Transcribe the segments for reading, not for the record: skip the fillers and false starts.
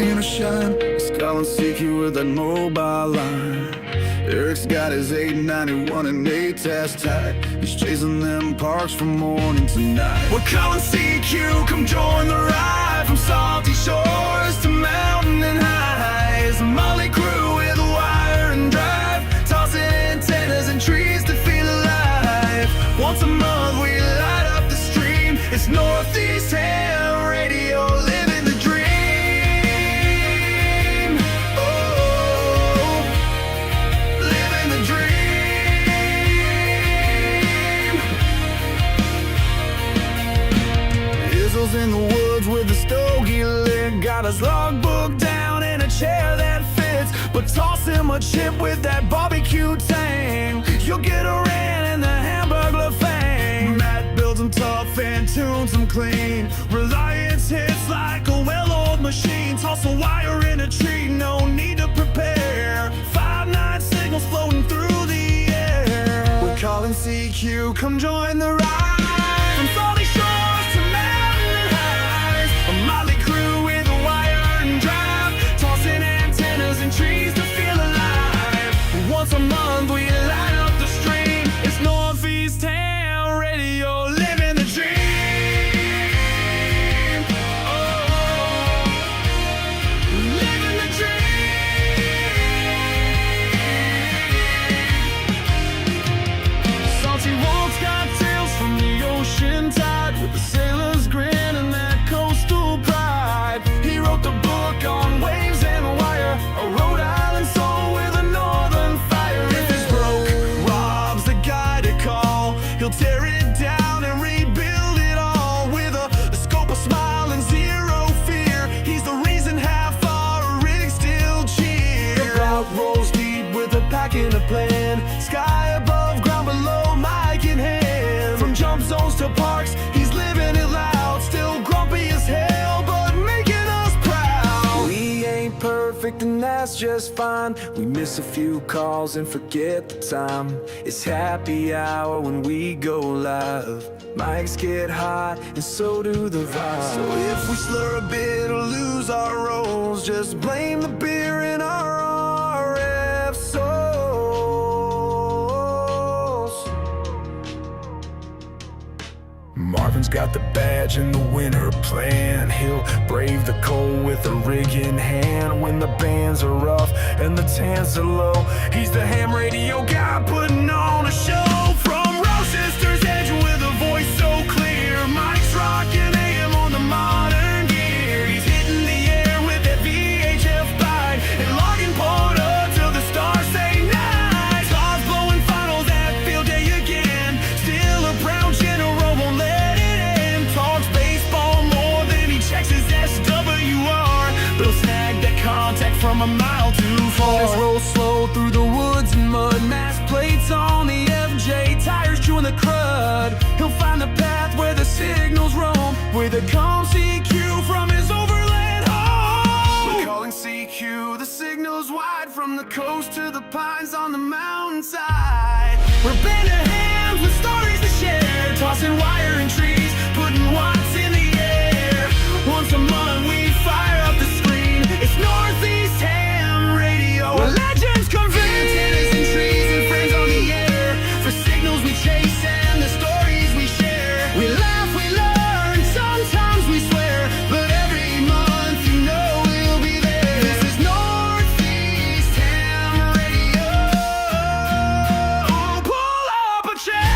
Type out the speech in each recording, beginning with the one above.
rain or shine, he's calling CQ with that mobile line. Eric's got his 891 and 8 test tight. He's chasing them parks from morning to night. We're calling CQ, come join the ride. From salty shores to mountain and highs. A Molly crew with a wire and drive, tossing antennas and trees to feel alive. Once a month we light up the stream. It's Northeast Ham Radio, living the dream. Oh, living the dream. Izzle's in the woods with the stogie lit, got his logbook down in a chair that fits. But toss him a chip with that barbecue tang, you'll get a ran in the Hamburglar fang. Matt builds them tough and tunes them clean. Reliance hits like a well-oiled machine. Toss a wire in a tree, no need to prepare. 5-9 signals floating through the air. We're calling CQ, come join the ride. From salty shores to mountain and highs. A motley crew with a wire and drive, tossing antennas and trees to feel alive. Once a month we light up the stream. It's Northeast Ham Radio, living the dream. Oh, living the dream. Salty walks got tales from the ocean tide, with the sailor's grin and that coastal pride. He wrote the book on waves and wire, a Rhode Island soul with a northern fire. If it's broke, Rob's the guy to call. He'll tear it down and rebuild it all with a scope, a smile, and zero fear. He's the reason half our rigs still cheer. The route rolls deep with a pack and a plan. Sky above, ground below, mic in hand. From jump zones to parks, he's living it loud. Still grumpy as hell, but making us proud. We ain't perfect and that's just fine. We miss a few calls and forget the time. It's happy hour when we go live. Mics get hot and so do the vibes. So if we slur a bit or lose our roles, just blame the beer in our RF souls. Marvin's got the badge and the winter plan. He'll brave the cold with a rig in hand. When the bands are rough and the tans are low, he's the ham radio guy putting on a show. From Rochester's Edge with a voice so clear, Mike's rocking AM on the modern gear. He's hitting the air with that VHF bite and logging port up till the stars say night. Todd's blowing finals at field day again. Still a proud general, won't let it end. Talks baseball more than he checks his SWR. They'll snag that contact from a mile too far. Let's roll slow through the woods and mud. Mass plates on the FJ, tires chewing the crud. He'll find the path where the signals roam, where the calm CQ from his overland home. We're calling CQ, the signal's wide. From the coast to the pines on the mountainside. We're band of hands with stories to share, tossing wire and trees, putting watts in the air. Once a month we fire up the screen. It's Northeast Ham Radio, where legends convene. Antennas and trees and friends on the air, for signals we chase and the stories we share. We laugh, we learn, sometimes we swear, but every month you know we'll be there. This is Northeast Ham Radio. Pull up a chair.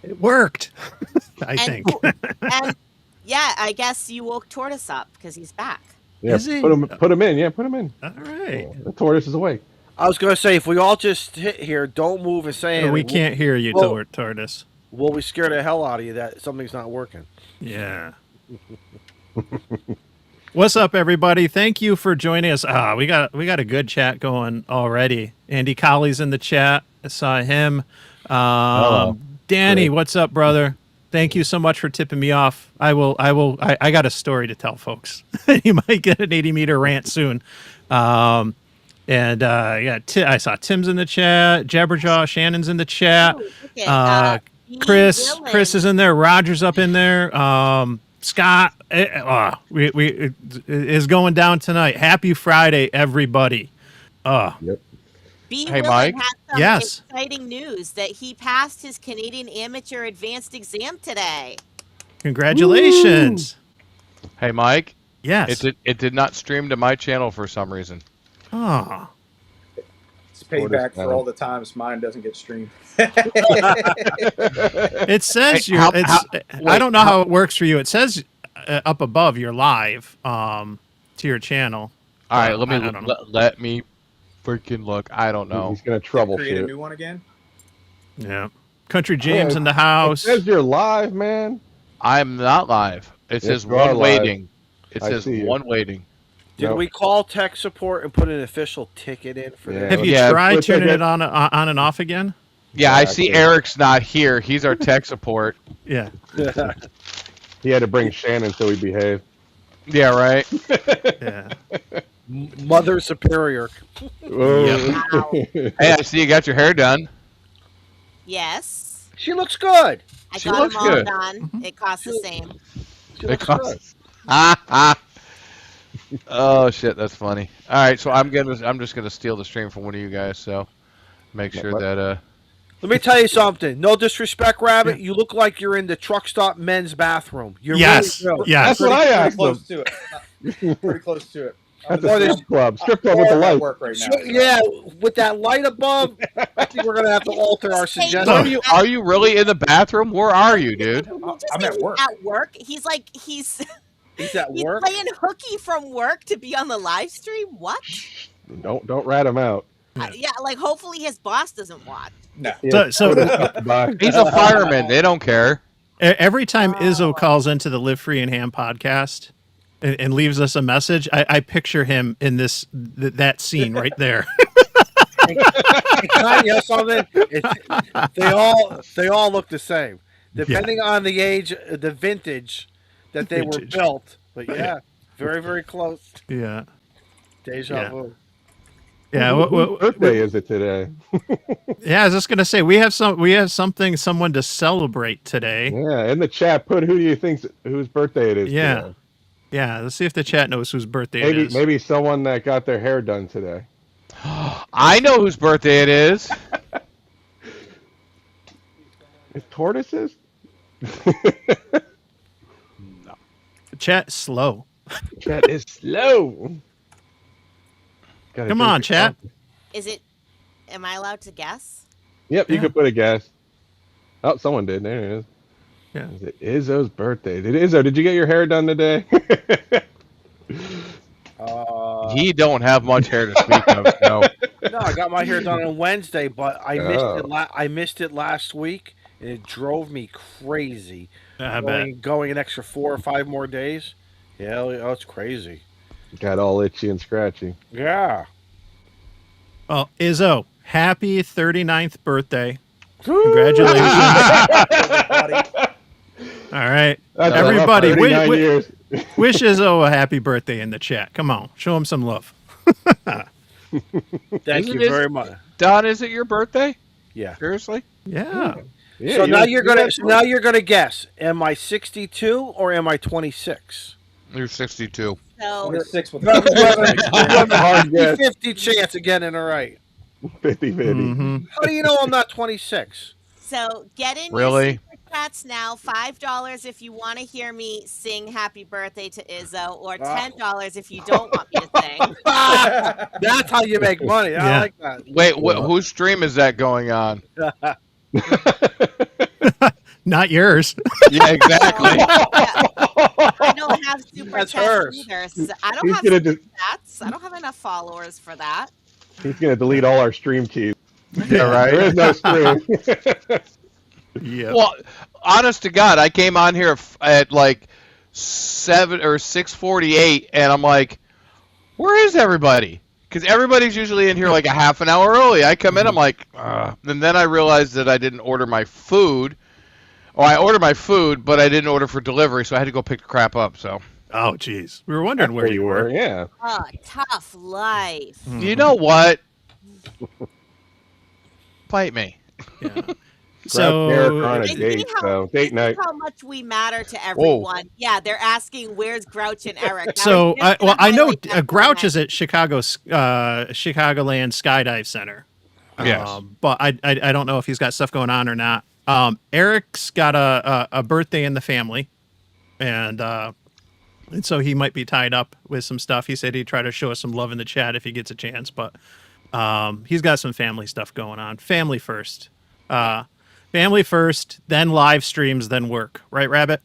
It worked, I think. And yeah, I guess you woke Tortoise up because he's back. Yeah, Is he? put him in. Yeah, put him in. All right. The tortoise is awake. I was gonna say, if we all just hit here, don't move a saying. We can't hear you, Tortoise. Will we scare the hell out of you that something's not working? Yeah. What's up, everybody? Thank you for joining us. We got a good chat going already. Andy Colley's in the chat. I saw him. Hello. Danny, what's up, brother? Thank you so much for tipping me off. I got a story to tell folks. You might get an 80-meter rant soon. And I saw Tim's in the chat. Jabberjaw, Shannon's in the chat. Oh, look at, B. Chris Willen. is in there. Roger's up in there. Scott we is going down tonight. Happy Friday, everybody. Yep. B. Hey, Willen Mike? has some Yes. exciting news that he passed his Canadian Amateur Advanced exam today. Congratulations. Hey, Mike. Yes. It did not stream to my channel for some reason. Oh. It's payback Florida's for all the times mine doesn't get streamed. It says Hey, you're. I wait, don't know how it works for you. It says up above you're live to your channel. All right, let me I don't know. let me freaking look. I don't know. He's gonna Create a troubleshoot. new one again. Yeah. Country James Yeah, in the It house. says you're live, man. I'm not live. It Yes, says you are one live. waiting. It I says see you. one waiting. Did Nope. we call tech support and put an official ticket in for Yeah. that? Have you Yeah, tried but tuning they it on and off again? Yeah, I see Exactly. Eric's not here. He's our tech support. Yeah. He had to bring Shannon so he behaved. Yeah, right. Yeah. Mother Superior. Wow. Hey, I see you got your hair done. Yes. She looks good. I She got looks them all good. done. It costs the same. She It looks costs- good. Oh shit, that's funny. All right, so I'm just gonna steal the stream from one of you guys. So make sure What? that Let me tell you something. No disrespect, Rabbit. You look like you're in the truck stop men's bathroom. You're Yes. really good. Yes. That's what I Pretty asked him. close to it. Pretty close to it. That's Or a they- strip club. Strip club with the I'm at light. work right now. Yeah, with that light above, I think we're gonna have to alter our suggestion. are you really in the bathroom? Where are you, dude? I'm at work. At work. He's He's at he's work. playing hooky from work to be on the live stream. What? Don't rat him out. Yeah, like hopefully his boss doesn't watch. No. So Bye. He's a fireman. They don't care. every time Izzo calls into the Live Free and Ham podcast and leaves us a message, I picture him in that scene right there. Can I tell you something? They all look the same, depending on the age, the vintage that they were Vintage. built. But yeah, very very close. Yeah. Deja Yeah. vu. Yeah. Whose birthday is it today? Yeah, I was just gonna say we have someone to celebrate today. Yeah, in the chat, put who do you think whose birthday it is Yeah. today? Yeah, let's see if the chat knows whose birthday it is. Maybe someone that got their hair done today. I know whose birthday it is. It's tortoises? Chat slow. Chat is slow. Gotta Come drink on, your chat. coffee. Is it? Am I allowed to guess? Yep, you Yeah. could put a guess. Oh, someone did. There it is. Yeah. Is it Izzo's birthday? Izzo, did you get your hair done today? He don't have much hair to speak of. So No, I got my hair done on Wednesday, but I missed Oh. it. I missed it last week, and it drove me crazy. I bet. Going an extra 4 or 5 more days. Yeah, oh, it's crazy. Got all itchy and scratchy. Yeah. Well, Izzo, happy 39th birthday. Congratulations. All right. That's Everybody, a rough 39 years. wish Izzo a happy birthday in the chat. Come on. Show him some love. Thank Isn't you it- very much. Don, is it your birthday? Yeah. Seriously? Yeah. Yeah, So now you you're gonna guess. Am I 62 or am I 26? You're 62. So 26 with You have a hard guess. 50 chance of getting it right. 50-50. Mhm. How do you know I'm not 26? get in Really? your super chats now. $5 if you want to hear me sing "Happy Birthday" to Izzo, or $10 if you don't want me to sing. That's how you make money. Yeah. I like that. Wait, whose stream is that going on? Not yours. Yeah, exactly. I don't have super That's chats hers. either. So I don't He's have gonna super chats. I don't have enough followers for that. He's gonna delete all our stream keys. Yeah, right. There is no stream. Yeah. Well, honest to God, I came on here at like 7 or 6:48, and I'm like, "Where is everybody?" Because everybody's usually in here like a half an hour early. I come in, I'm like, "Ugh." And then I realized that I didn't order my food. Oh, I ordered my food, but I didn't order for delivery, so I had to go pick the crap up. So Oh, geez. We were wondering That's where you were. Yeah. Oh, tough life. You know what? Fight me. Yeah. Grouch and Eric are on So a They date, see how so they date see night. how much we matter to everyone. Yeah, they're asking where's Grouch and Eric. So I know Grouch is is at Chicagoland Skydive Center. Yes. But I don't know if he's got stuff going on or not. Eric's got a birthday in the family, and so he might be tied up with some stuff. He said he'd try to show us some love in the chat if he gets a chance, but he's got some family stuff going on. Family first, then live streams, then work. Right, Rabbit?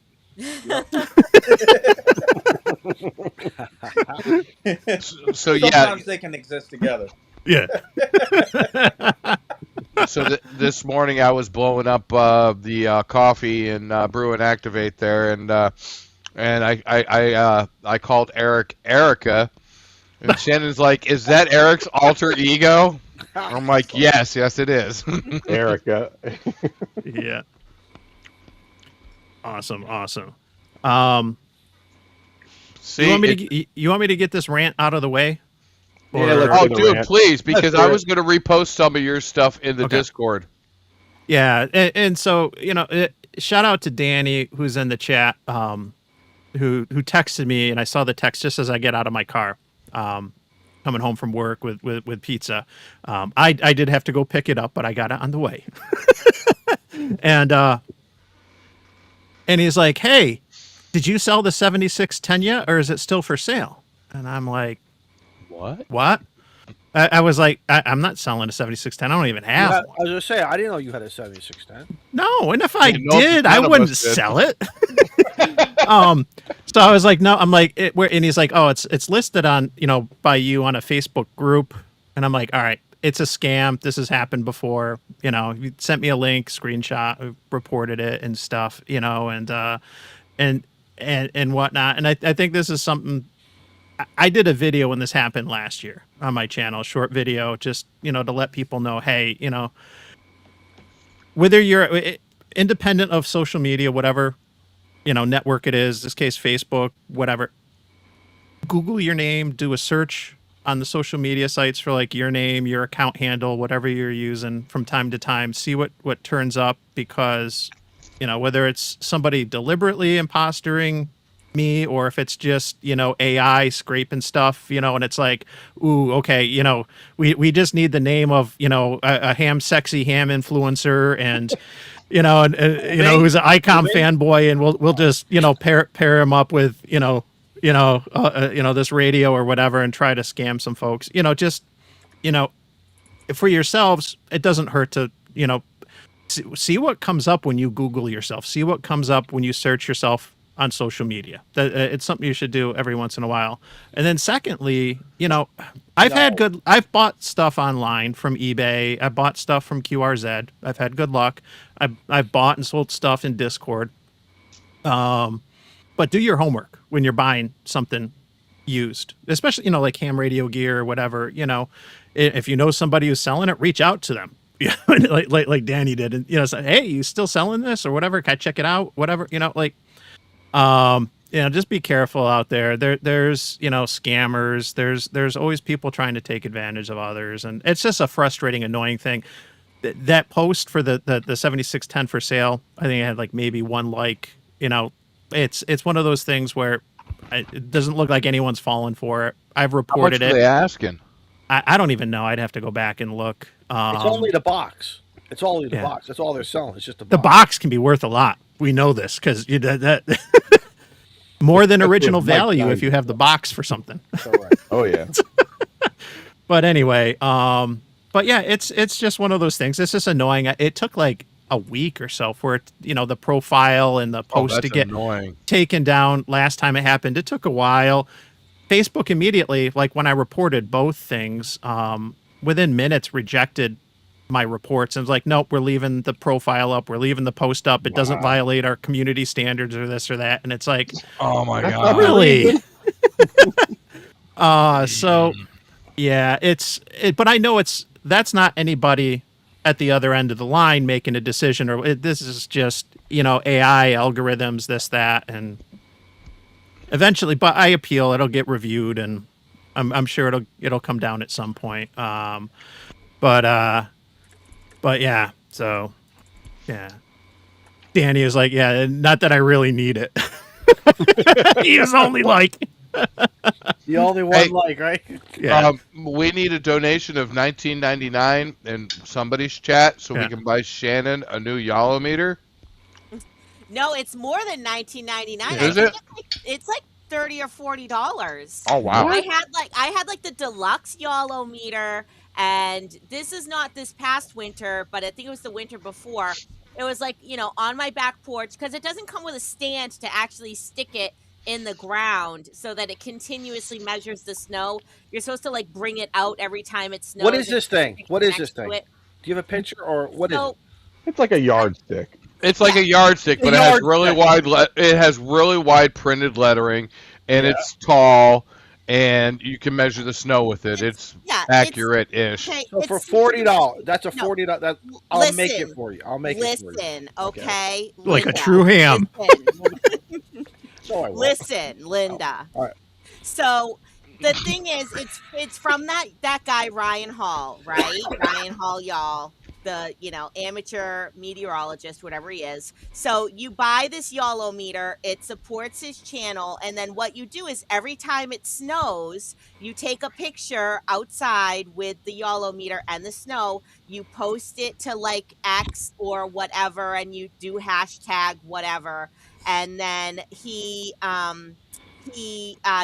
So yeah. Sometimes they can exist together. Yeah. So this morning I was blowing up the coffee and brew and activate there, and I called Eric Erica, and Shannon's like, "Is that Eric's alter ego?" I'm like, "Yes, it is." Erica. Yeah. Awesome. See, you want me to get this rant out of the way? Yeah, let's oh, do the dude, rant. please, because Let's I do was going to repost some of your stuff in the Okay. Discord. Yeah, and so shout out to Danny who's in the chat, who texted me, and I saw the text just as I get out of my car, coming home from work with pizza. I did have to go pick it up, but I got it on the way, and he's like, "Hey, did you sell the 7610 yet, or is it still for sale?" And I'm like, What? I was like, I'm not selling a 7610. I don't even have I one. was gonna say I didn't know you had a 7610. No, and if I know if did, none I of wouldn't us did. sell it. So I was like, no. I'm like, and he's like, oh, it's listed on by you on a Facebook group, and I'm like, all right, it's a scam. This has happened before. You sent me a link, screenshot, reported it, and stuff. And whatnot. And I think this is something. I did a video when this happened last year on my channel, short video, just, to let people know, hey, whether you're independent of social media, whatever, network it is, this case, Facebook, whatever, Google your name, do a search on the social media sites for like your name, your account handle, whatever you're using from time to time, see what turns up, because, whether it's somebody deliberately impostoring me or if it's just AI scraping stuff, and it's like, ooh, okay, we just need the name of a sexy ham influencer, and who's an icon fanboy, and we'll just pair him up with this radio or whatever and try to scam some folks. Just for yourselves, it doesn't hurt to see what comes up when you Google yourself, see what comes up when you search yourself on social media. It's something you should do every once in a while. And then secondly, I've bought stuff online from eBay. I bought stuff from QRZ. I've had good luck. I've bought and sold stuff in Discord. But do your homework when you're buying something used, especially, like ham radio gear or whatever. If you know somebody who's selling it, reach out to them. Yeah, like Danny did, and say, hey, you still selling this or whatever? Can I check it out? Whatever, just be careful out there. There's scammers. There's always people trying to take advantage of others, and it's just a frustrating, annoying thing. That post for the 7610 for sale, I think it had like maybe one like. It's one of those things where it doesn't look like anyone's fallen for it. I've reported How much are they asking? I don't even know. I'd have to go back and look. It's only the box. It's only the yeah. box. That's all they're selling. It's just the box. The box can be worth a lot. We know this because that more than original value if you have the box for something. Correct. Oh yeah. But anyway, but yeah, it's just one of those things. It's just annoying. It took like a week or so for it, the profile and the post to get annoying. Taken down. Last time it happened, it took a while. Facebook immediately, like when I reported both things, within minutes rejected my reports and was like, nope, we're leaving the profile up, we're leaving the post up. It doesn't violate our community standards or this or that. And it's like, oh my God, really? So yeah, but I know that's not anybody at the other end of the line making a decision, or this is just AI algorithms, this, that, and eventually, but I appeal. It'll get reviewed, and I'm sure it'll come down at some point. But yeah. So yeah, Danny is like, yeah, not that I really need it. He is only like. The only one Hey. right? Yeah. We need a donation of $19.99 in somebody's chat so Yeah. we can buy Shannon a new Yalo meter. No, it's more than $19.99. Is it? It's like $30 or $40. Oh wow! I had like the deluxe Yalo meter, and this is not this past winter, but I think it was the winter before. It was like, on my back porch, because it doesn't come with a stand to actually stick it in the ground so that it continuously measures the snow. You're supposed to like bring it out every time it snows. What is this and thing? stick it What is next this to thing? it. Do you have a picture or what is So it? It's like a yardstick. It's like a yardstick, but A it has really yardstick. it has really wide printed lettering, and it's tall, and you can measure the snow with it. It's yeah, accurate-ish. Okay, So for it's $40, that's a No. $40. That I'll make it Listen. for you. I'll make it for you. Listen, okay? Like a Linda, true ham. Listen, So I will. listen, Linda. All right. So the thing is, it's from that guy Ryan Hall, right? Ryan Hall, y'all, the amateur meteorologist, whatever he is. So you buy this Yalo meter, it supports his channel, and then what you do is every time it snows, you take a picture outside with the Yalo meter and the snow, you post it to like X or whatever, and you do hashtag whatever, and then he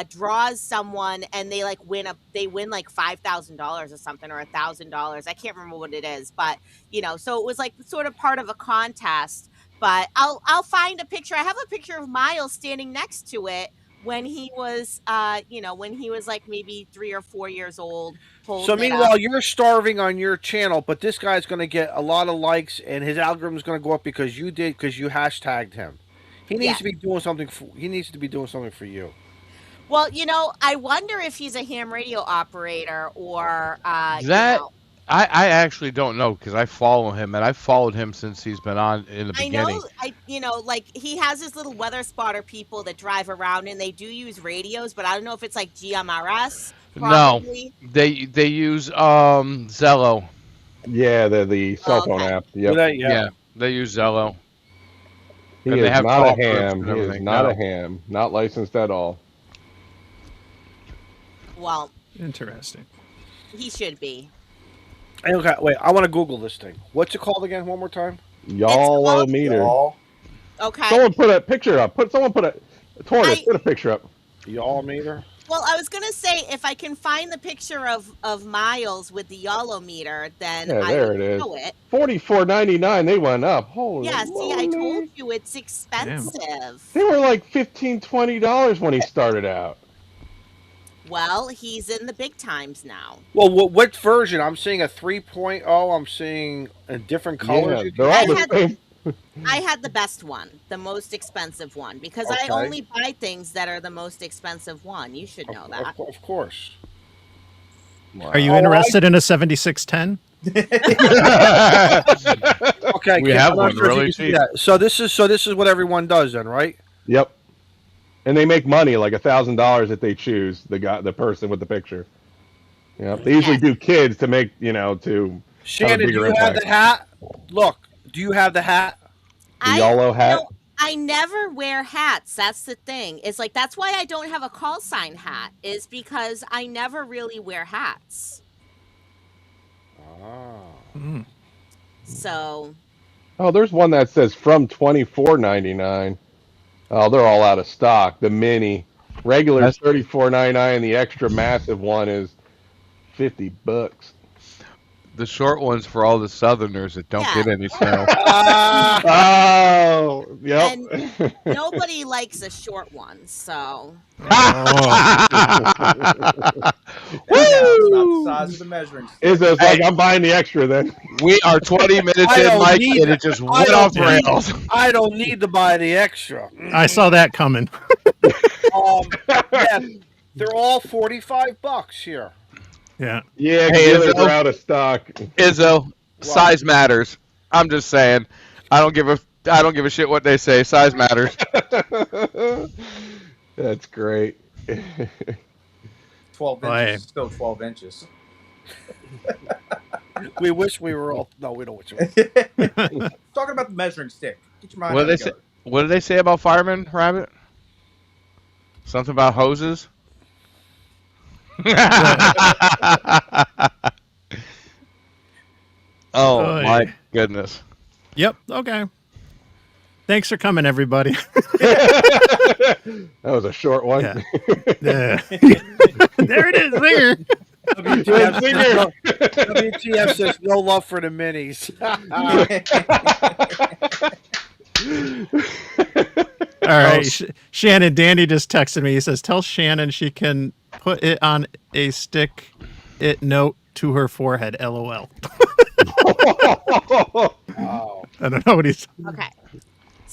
draws someone, and they like win like $5,000 or something, or $1,000. I can't remember what it is, but so it was like sort of part of a contest. But I'll find a picture. I have a picture of Miles standing next to it when he was like maybe 3 or 4 years old. So meanwhile, you're starving on your channel, but this guy's going to get a lot of likes, and his algorithm is going to go up because you hashtagged him. He needs to be doing something. He needs to be doing something for you. Well, I wonder if he's a ham radio operator or That I actually don't know because I follow him, and I've followed him since he's been on in the beginning. I know, like he has his little weather spotter people that drive around, and they do use radios, but I don't know if it's like GMRS. Probably. No, they use Zello. Yeah, the cell phone app. Yep. Yeah, they use Zello. He And is they have not a call clips ham. and He is everything. not No. a ham. Not licensed at all. Well, Interesting. he should be. Okay, wait. I want to Google this thing. What's it called again? One more time. Yalo meter. Y'all. Okay. Someone put a picture up. Someone put a tortoise. Put a picture up. Yalo meter. Well, I was gonna say if I can find the picture of Miles with the Yalo meter, then Yeah, I there would it is. know it. $44.99. They went up. Holy. Yeah, see, I moly. told you it's expensive. They were like $15, $20 when he started out. Well, he's in the big times now. Well, what version? I'm seeing a 3.0. I'm seeing a different colors. Yeah, they're all the same. I had the best one, the most expensive one, because I Okay. only buy things that are the most expensive one. You should know that. Of course. Are you interested in a 7610? Okay, We Kim, have I'm not one sure if you really can see cheap. that. So this is what everyone does then, right? Yep. And they make money, like $1,000 if they choose the person with the picture. Yep. They usually do kids to make, to Shannon, do bigger you have impact. the hat? Look, do you have the hat? The Yalo hat. No, I never wear hats. That's the thing. It's like that's why I don't have a call sign hat. Is because I never really wear hats. Oh. So Oh, there's one that says from $24.99. Oh, they're all out of stock. The mini, regular is $34.99. The extra massive one is $50. The short ones for all the Southerners that don't get any snow. Oh, yep. And nobody likes a short one, so It's not the size of the measuring stick. Izzo's like, I'm buying the extra then. We are 20 minutes I in, don't Mike, need and that. it just I went don't off need- rails. I don't need to buy the extra. I saw that coming. Yeah, they're all $45 here. Yeah. Yeah, Hey, the others Izzo. are out of stock. Izzo, size matters. I'm just saying. I don't give a shit what they say. Size matters. That's great. 12 Boy. inches is still 12 inches. We wish we were all. No, we don't wish. Talking about the measuring stick. Get your mind What out did they of say? gutter. What did they say about firemen, Rabbit? Something about hoses. Oh Oy. my goodness! Yep. Okay. Thanks for coming, everybody. That was a short one. Yeah. Yeah. There it is. There. WTF says, no, WTF says no love for the minis. All right. Shannon, Danny just texted me. He says, tell Shannon she can put it on a stick it note to her forehead. LOL. Oh. I don't know what he's. Okay.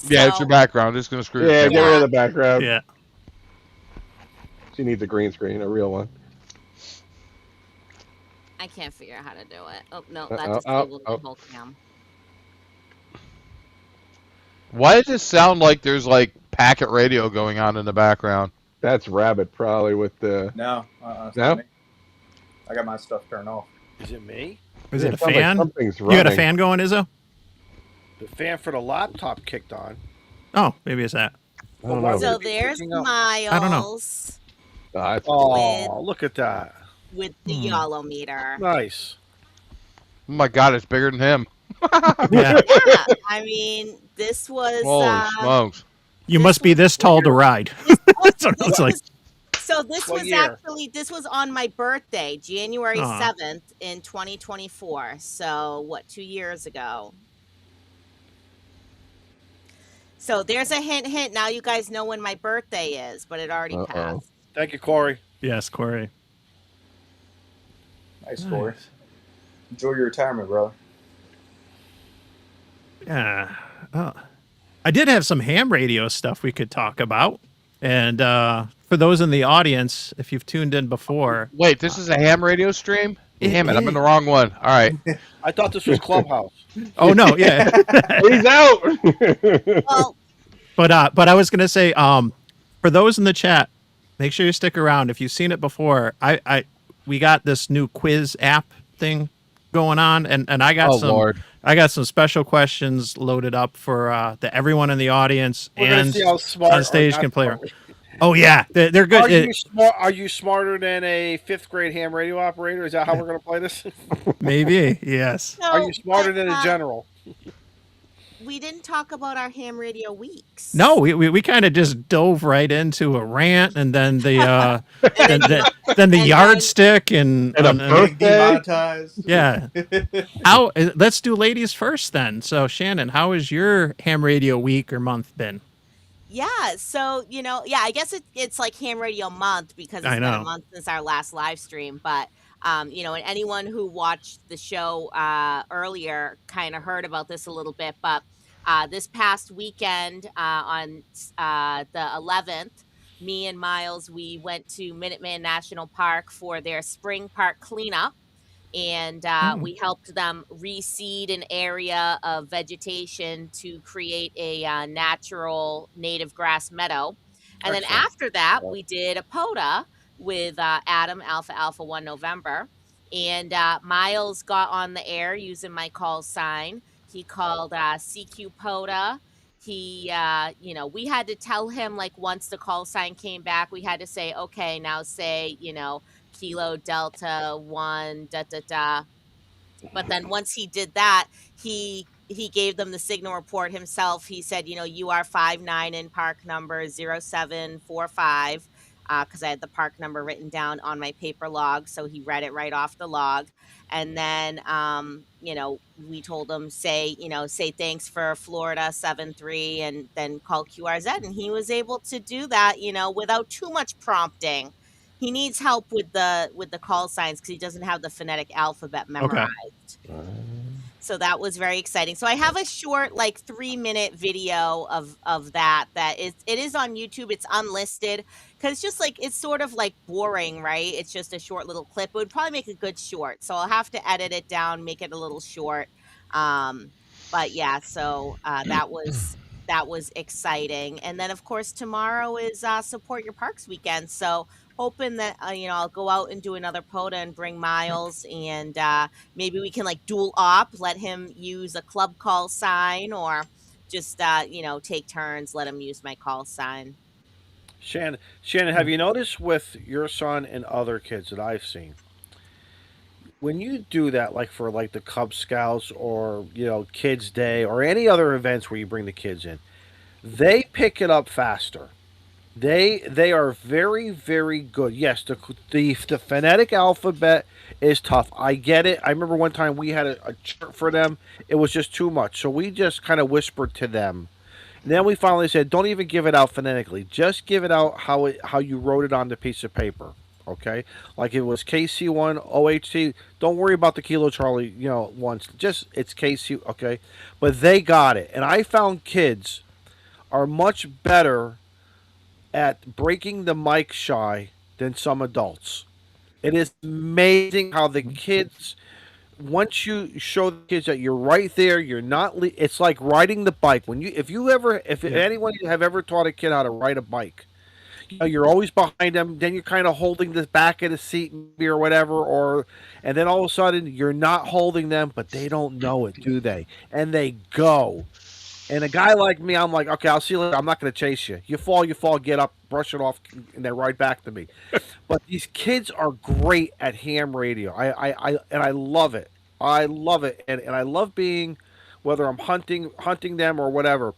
Yeah, it's So- your background. It's gonna screw. Yeah, your get rid of the background. Yeah. She needs a green screen, a real one. I can't figure out how to do it. Oh no, that Oh, disabled oh, the whole cam. Why does it sound like there's like packet radio going on in the background? That's Rabbit probably with the. No. It's No? not me. I got my stuff turned off. Is it me? Is Yeah, it a sounds like fan? something's You got a running. fan going, Izzo? The fan for the laptop kicked on. Oh, maybe it's that. I don't know. So It's there's picking up. don't know. Miles That's Oh, look at that. with the YOLO meter. Nice. Oh my god, it's bigger than him. Yeah. Yeah, I mean, this was Holy smokes! You This must be was this tall to ride. That's what it looks like. so this What was year? actually this was on my birthday, January Aw. 7th in 2024. So what, 2 years ago? So there's a hint. Now you guys know when my birthday is, but it already Uh-oh. passed. Thank you, Corey. Yes, Corey. Nice story. Enjoy your retirement, brother. Yeah. Oh. I did have some ham radio stuff we could talk about. And for those in the audience, if you've tuned in before, Wait, this is a ham radio stream? It Damn it, I'm is. in the wrong one. All right. I thought this was Clubhouse. oh no, yeah. He's out. Well, But I was gonna say, for those in the chat, make sure you stick around. If you've seen it before, we got this new quiz app thing going on, and I got Oh, some Lord. I got some special questions loaded up for that everyone in the audience We're gonna and see how smart on or stage not can play. smart we- Oh yeah, they're good. Are you smart? Are you smarter than a 5th grade ham radio operator? Is that how we're going to play this? Maybe yes. no, Are you smarter but, than a general? we didn't talk about our ham radio weeks. No, we kind of just dove right into a rant, and then the then the yardstick and And a Getting birthday? demonetized. yeah. How? Let's do ladies first then. So Shannon, how has your ham radio week or month been? Yeah, so I guess it's like ham radio month because it's I been a know. month since our last live stream. But and anyone who watched the show earlier kind of heard about this a little bit. But this past weekend on the 11th, me and Miles, we went to Minuteman National Park for their spring park cleanup. And we helped them reseed an area of vegetation to create a natural native grass meadow. And then Excellent. after that, we did a POTA with Adam, Alpha 1 November. And Miles got on the air using my call sign. He called CQ POTA. He, we had to tell him, like, once the call sign came back, we had to say, okay, now say, Kilo Delta 1 da da da. But then once he did that, he gave them the signal report himself. He said, you are 59 in park number 0745, because I had the park number written down on my paper log, so he read it right off the log. And then we told him say thanks for Florida 73 and then call QRZ, and he was able to do that without too much prompting. He needs help with the call signs because he doesn't have the phonetic alphabet memorized. So that was very exciting. So I have a short, like 3-minute video of that it is on YouTube. It's unlisted because it's just like it's sort of like boring, right? It's just a short little clip. It would probably make a good short. So I'll have to edit it down, make it a little short. But yeah, so that was that was exciting. And then, of course, tomorrow is Support Your Parks weekend. So hoping that I'll go out and do another POTA and bring Miles, and maybe we can like dual op, let him use a club call sign, or just take turns, let him use my call sign. Shannon, have you noticed with your son and other kids that I've seen, when you do that, like for like the Cub Scouts or Kids Day or any other events where you bring the kids in, they pick it up faster. They are very, very good. Yes, the phonetic alphabet is tough. I get it. I remember one time we had a chart for them. It was just too much, so we just kind of whispered to them. And then we finally said, "Don't even give it out phonetically. Just give it out how you wrote it on the piece of paper." Okay, like it was KC1 OHC. Don't worry about the Kilo Charlie, once. Just it's KC. Okay, but they got it, and I found kids are much better at breaking the mic shy than some adults. It is amazing how the kids, once you show the kids that you're right there, you're not. It's like riding the bike. If anyone have ever taught a kid how to ride a bike, you're always behind them. Then you're kind of holding the back of the seat or whatever, and then all of a sudden you're not holding them, but they don't know it, do they? And they go. And a guy like me, I'm like, okay, I'll see you later. I'm not going to chase you. You fall, get up, brush it off, and then ride back to me. But these kids are great at ham radio. I love it. I love it, and I love being, whether I'm hunting them or whatever,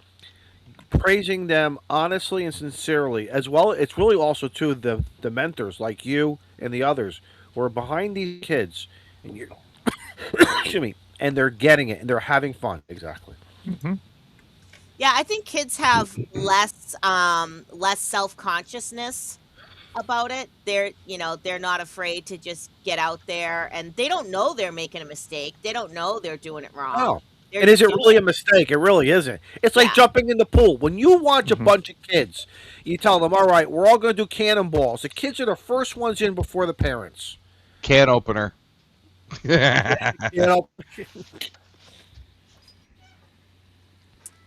praising them honestly and sincerely. As well, it's really also too the mentors like you and the others who are behind these kids, and you, excuse me, and they're getting it and they're having fun. Exactly. Mm-hmm. Yeah, I think kids have less self-consciousness about it. They're not afraid to just get out there, and they don't know they're making a mistake. They don't know they're doing it wrong. Oh. They're And is it doing really a mistake? It really isn't. It's like jumping in the pool. When you watch a bunch of kids, you tell them, all right, we're all going to do cannonballs. The kids are the first ones in before the parents. Can opener.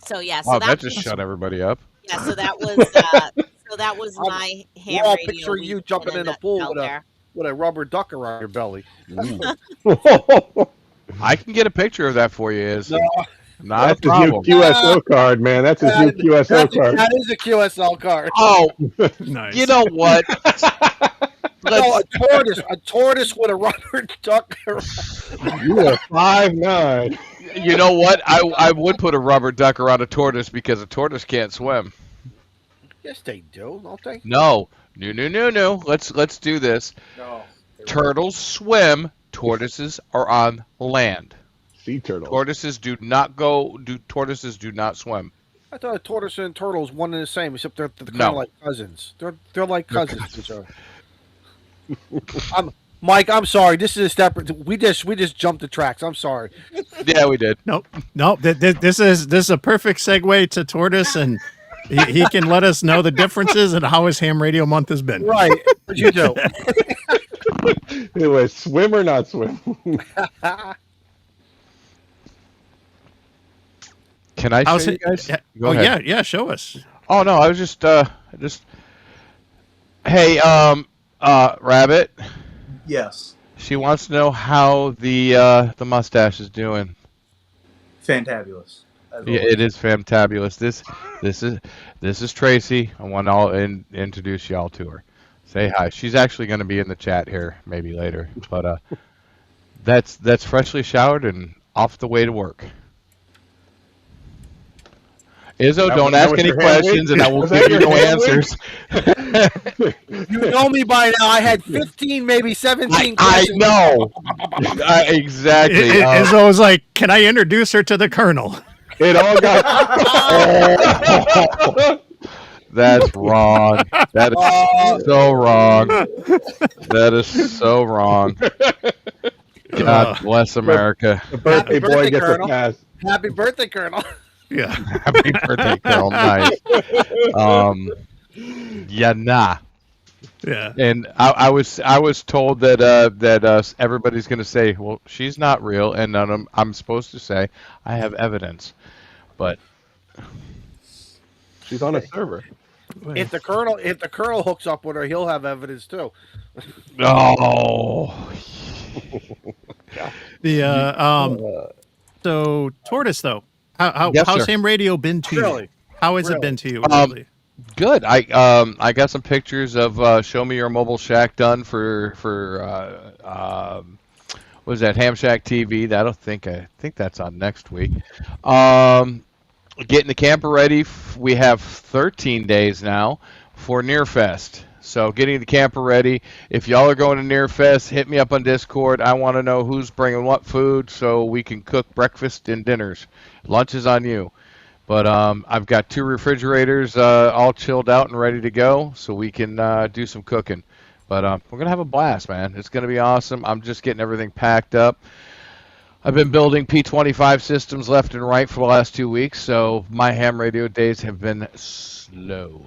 So yeah, wow, that just shut everybody up. Yeah, so that was my ham I'll radio picture week you jumping in a pool with a rubber duck around your belly. I can get a picture of that for you. Not that's a problem. His new QSO card, man. That's his new QSO card. That is a QSL card. Oh, Nice. you know what? No, a tortoise with a rubber duck around. You are 5'9". You know what? I would put a rubber duck around a tortoise because a tortoise can't swim. Yes, they do, don't they? No. Let's do this. No. Turtles swim. Tortoises are on land. Sea turtles. Tortoises do not swim. I thought a tortoise and a turtle is one and the same, except they're kind of like cousins. They're like cousins to each other. Mike, I'm sorry. This is a step. We just jumped the tracks. I'm sorry. Yeah, we did. Nope. This is a perfect segue to Tortoise, and he can let us know the differences and how his ham radio month has been. Right. What you do? It was swim or not swim. Can I show you guys? Go ahead. Yeah, show us. Oh no, I was just hey, Rabbit. Yes. She wants to know how the mustache is doing. Fantabulous. Yeah, it is fantabulous. This is Tracy. I want to introduce y'all to her. Say hi. She's actually going to be in the chat here maybe later, but that's freshly showered and off the way to work. Izzo, don't ask any questions, and I will give you no answers. You know me by now. I had 15, maybe 17 I questions. know. Exactly. Izzo was like, "Can I introduce her to the Colonel?" It all got. That's wrong. That is so wrong. That is so wrong. God bless America. The birthday boy gets Colonel. a pass. Happy birthday, Colonel. Yeah. Happy birthday, girl. Nice. Yeah, nah. Yeah. And I was told that everybody's going to say, well, she's not real, and I'm supposed to say I have evidence, but She's on a server. If the colonel hooks up with her, he'll have evidence too. Oh, The Uh, so Tortoise though, how's yes, sir. ham radio been to you? Really? How has it Really? been to you Um, lately? Good. I got some pictures of Show Me Your Mobile Shack done for what is that, Ham Shack TV? I think that's on next week. Um, Getting the camper ready. We have 13 days now for Nearfest. So getting the camper ready. If y'all are going to Nearfest, hit me up on Discord. I want to know who's bringing what food so we can cook breakfast and dinners. Lunch is on you. But I've got 2 refrigerators all chilled out and ready to go, so we can do some cooking. But we're gonna have a blast, man. It's gonna be awesome. I'm just getting everything packed up. I've been building P25 systems left and right for the last 2 weeks, so my ham radio days have been slow.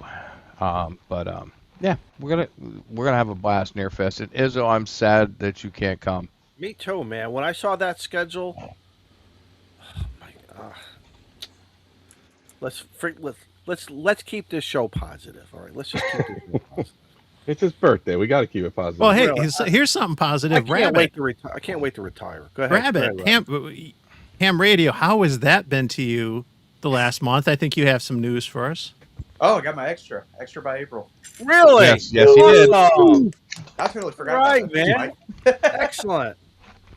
Yeah, we're gonna have a blast near Fest. And Izzo, I'm sad that you can't come. Me too, man. When I saw that schedule, oh my God. Let's keep this show positive. All right, let's just keep this show positive. it's his birthday. We got to keep it positive. Well, hey, Really, here's something I positive. can't wait to retire. I can't wait to retire. Go ahead. Rabbit, Go ahead, Rabbit. ham radio. How has that been to you the last month? I think you have some news for us. Oh, I got my extra by April. Really? Yes, yes, you did. Oh, I totally forgot. right, about that. man. Mike. Excellent.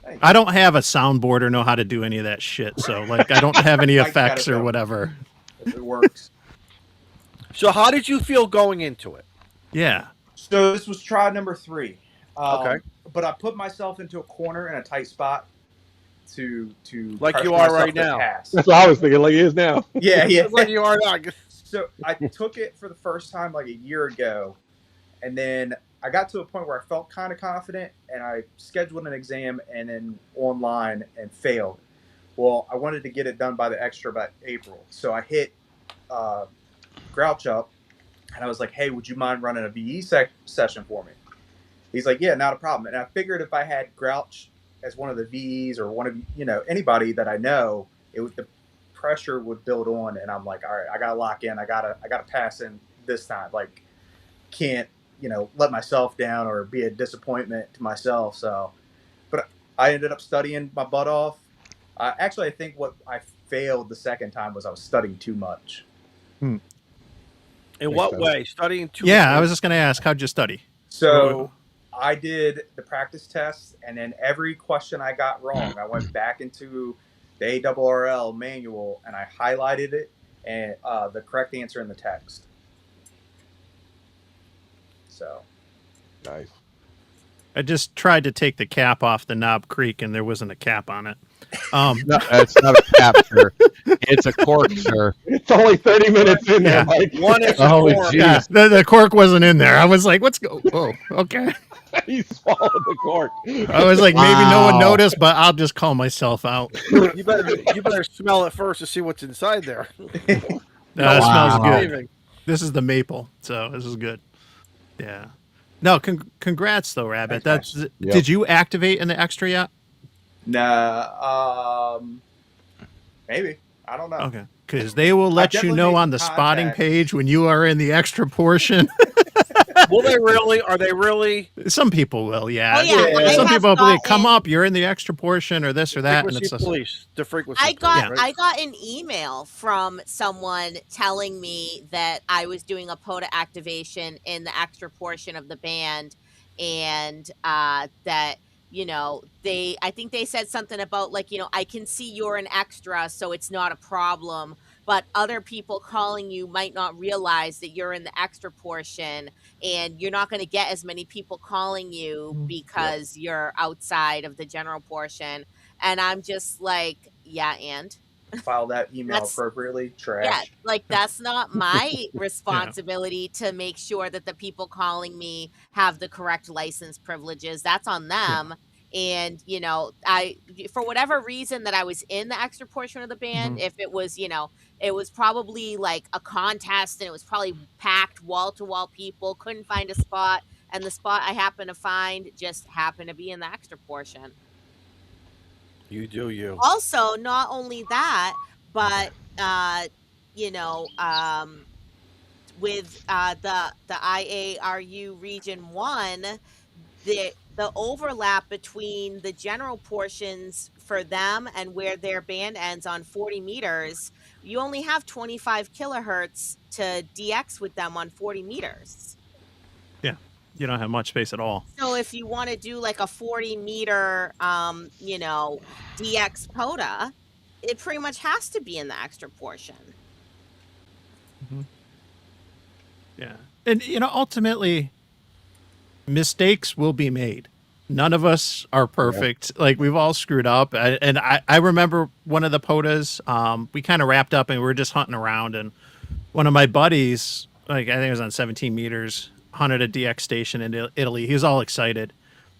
Thank I don't have a soundboard or know how to do any of that shit, so like I don't have any Mike's got effects it, or though. whatever. It works. So, how did you feel going into it? Yeah. So this was try number 3. Okay. But I put myself into a corner in a tight spot to Like pressure you are myself right to now. pass. That's what I was thinking. Like he is now. Yeah, yeah. It's like you are now. So I took it for the first time like a year ago, and then I got to a point where I felt kind of confident, and I scheduled an exam and then online and failed. Well, I wanted to get it done by the extra by April, so I hit Grouch up, and I was like, "Hey, would you mind running a VE session for me?" He's like, "Yeah, not a problem." And I figured if I had Grouch as one of the VEs or one of anybody that I know, the pressure would build on, and I'm like, all right, I gotta lock in. I gotta pass in this time. Like, can't let myself down or be a disappointment to myself. So, but I ended up studying my butt off. Actually, I think what I failed the second time was I was studying too much. In Makes what sense. way? Studying too Yeah, much? I was just gonna ask, how'd you study? So I did the practice tests, and then every question I got wrong, I went back into the ARRL manual and I highlighted it and the correct answer in the text. So Nice. I just tried to take the cap off the Knob Creek, and there wasn't a cap on it. No, it's not a cap, sir. It's a cork, sir. It's only 30 minutes in Yeah. there, Mike. One is a Oh, cork. geez. Yeah, the cork wasn't in there. I was like, "What's go?" Oh, okay. He swallowed the cork. I was like, maybe no one Wow. noticed, but I'll just call myself out. You better smell it first to see what's inside there. It Wow. smells good. Leaving. This is the maple, so this is good. Yeah. No, congrats though, Rabbit. Thanks, That's. Yep. Did you activate in the extra yet? nah, maybe I don't know. Okay, because they will let you definitely know made on the some spotting contacts. page when you are in the extra portion. Will they really? Are they really? Some people will, yeah. Oh, yeah, I Some have people will be, come gotten- up, you're in the extra portion or this or that, and Frequency it's police. The frequency. I got police, right? I got an email from someone telling me that I was doing a POTA activation in the extra portion of the band, and that I think they said something about like I can see you're an extra, so it's not a problem. But other people calling you might not realize that you're in the extra portion, and you're not going to get as many people calling you because you're outside of the general portion. And I'm just like, yeah, and File that email That's- appropriately. Trash. yeah, like that's not my responsibility to make sure that the people calling me have the correct license privileges. That's on them. And I, for whatever reason that I was in the extra portion of the band, if it was, it was probably like a contest and it was probably packed wall to wall people, couldn't find a spot, and the spot I happened to find just happened to be in the extra portion. You do you. Also, not only that, but with the IARU Region 1, the overlap between the general portions for them and where their band ends on 40 meters, you only have 25 kilohertz to DX with them on 40 meters. Yeah, you don't have much space at all. So if you want to do like a 40 meter, DX POTA, it pretty much has to be in the extra portion. Yeah, and ultimately, mistakes will be made. None of us are perfect. Yeah. Like, we've all screwed up. I remember one of the POTAs, we kind of wrapped up and we were just hunting around, and one of my buddies, like, I think it was on 17 meters, hunted a DX station in Italy. He was all excited,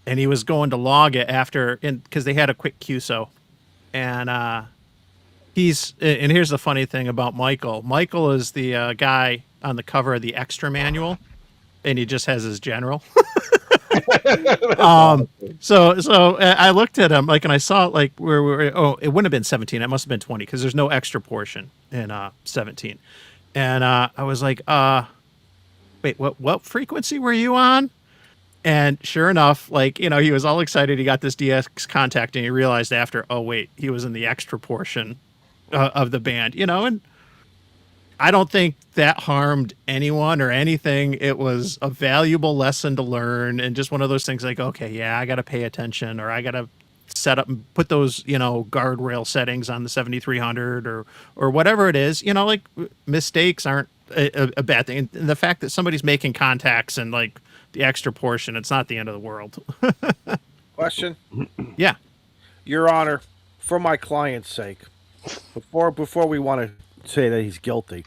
and he was going to log it after, because they had a quick QSO. And and here's the funny thing about Michael. Michael is the guy on the cover of the extra manual, and he just has his general. So I looked at him, like, and I saw, like, where we were. Oh, it wouldn't have been 17. It must have been 20, because there's no extra portion in 17. And I was like, wait, what frequency were you on? And sure enough, like, he was all excited. He got this DX contact, and he realized after, oh wait, he was in the extra portion of the band. And I don't think that harmed anyone or anything. It was a valuable lesson to learn, and just one of those things like, okay, yeah, I got to pay attention, or I got to set up and put those, guardrail settings on the 7300 or whatever it is. Like, mistakes aren't a bad thing. And the fact that somebody's making contacts and, like, the extra portion, it's not the end of the world. Question? Yeah. Your Honor, for my client's sake, before we want to say that he's guilty,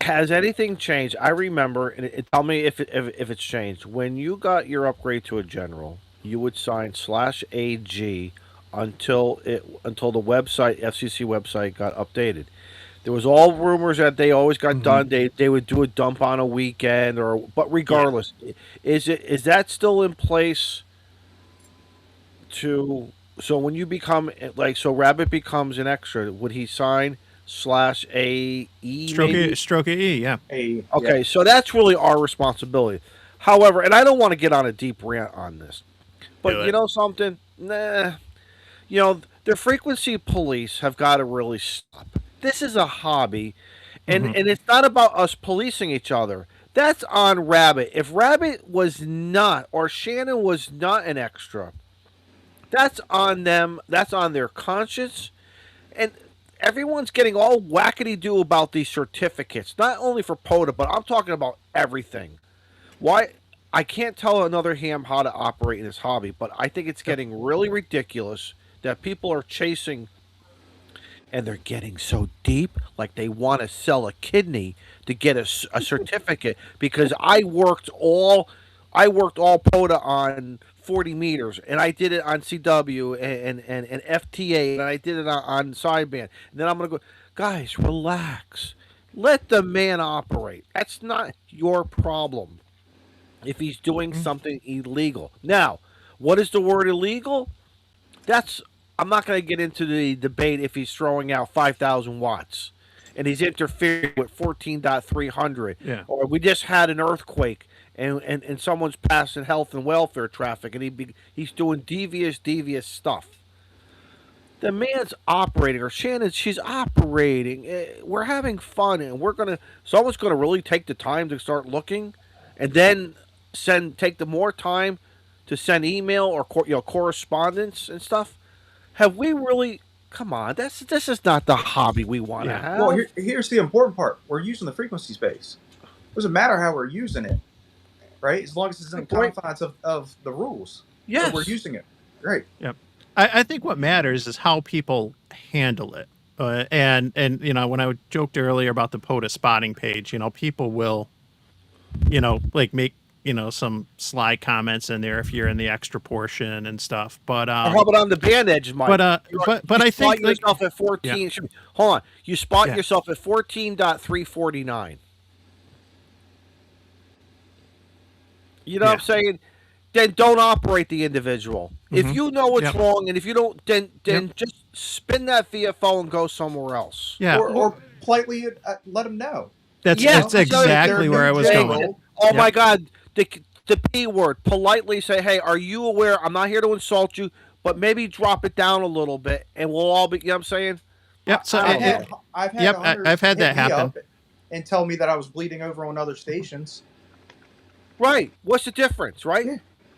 has anything changed? I remember, and tell me if it's changed. When you got your upgrade to a general, you would sign /AG until the website, FCC website, got updated. There was all rumors that they always got done. They would do a dump on a weekend, but regardless, is that still in place? So when you become, like, so Rabbit becomes an extra, would he sign /AE? Stroke E, yeah. Okay, yeah. So that's really our responsibility. However, and I don't want to get on a deep rant on this, but you know something? The frequency police have got to really stop. This is a hobby, and it's not about us policing each other. That's on Rabbit. If Rabbit was not, or Shannon was not an extra, that's on them. That's on their conscience. And everyone's getting all wackety-doo about these certificates, not only for POTA, but I'm talking about everything. Why? I can't tell another ham how to operate in this hobby, but I think it's getting really ridiculous that people are chasing, and they're getting so deep, like they want to sell a kidney to get a certificate, because I worked all POTA on 40 meters, and I did it on CW and FTA, and I did it on sideband. And then I'm going to go, guys, relax. Let the man operate. That's not your problem if he's doing something illegal. Now, what is the word illegal? I'm not going to get into the debate if he's throwing out 5,000 watts and he's interfering with 14.300. Yeah. Or we just had an earthquake and someone's passing health and welfare traffic, and he's doing devious stuff. The man's operating, or Shannon, she's operating. We're having fun, and someone's gonna really take the time to start looking, and then take the more time to send email or correspondence and stuff. Have we really? Come on, this is not the hobby we want to have. Well, here's the important part: we're using the frequency space. It doesn't matter how we're using it, right? As long as it's in the confines of the rules. Yes, so we're using it. Right. Yep. I think what matters is how people handle it. And when I joked earlier about the POTA spotting page, people will, like, make some sly comments in there if you're in the extra portion and stuff. But or how about on the band edge, Mike? But I think yourself at 14. Yeah. Hold on, you spot yourself at 14.349. You know what I'm saying? Then don't operate the individual. If you know what's wrong, and if you don't, then just spin that VFO and go somewhere else. Yeah. Or politely let them know. That's Yes, that's exactly where I was They're going. new Oh Yep. my God, the P word. Politely say, hey, are you aware? I'm not here to insult you, but maybe drop it down a little bit, and we'll all be. You know what I'm saying? Yep. So I've don't had know. yep, hunters I've had hit that me happen. up and tell me that I was bleeding over on other stations. Right. What's the difference? Right. Yeah.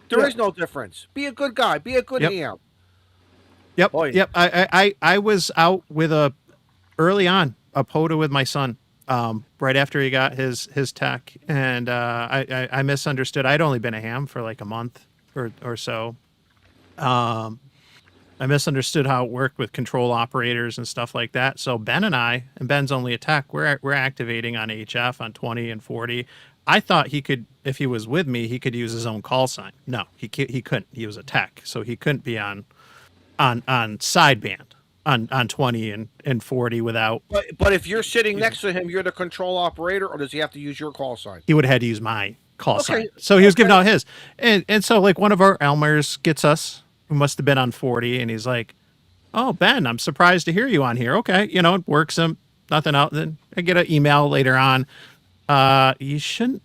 There Yeah. is no difference. Be a good guy. Be a good Yep. ham. Yep. Boy. Yep. I was out with early on a POTA with my son, right after he got his tech, and I misunderstood. I'd only been a ham for like a month or so. I misunderstood how it worked with control operators and stuff like that. So Ben and Ben's only a tech. We're activating on HF on 20 and 40. I thought he could, if he was with me, he could use his own call sign. No, he couldn't. He was a tech, so he couldn't be on sideband on 20 and 40 without. But if you're sitting next to him, you're the control operator, or does he have to use your call sign? He would have had to use my call Okay. sign. So he was giving out his, and so like one of our Elmers gets us, who must have been on 40, and he's like, "Oh Ben, I'm surprised to hear you on here." Okay, it works him, nothing out. Then I get an email later on. You shouldn't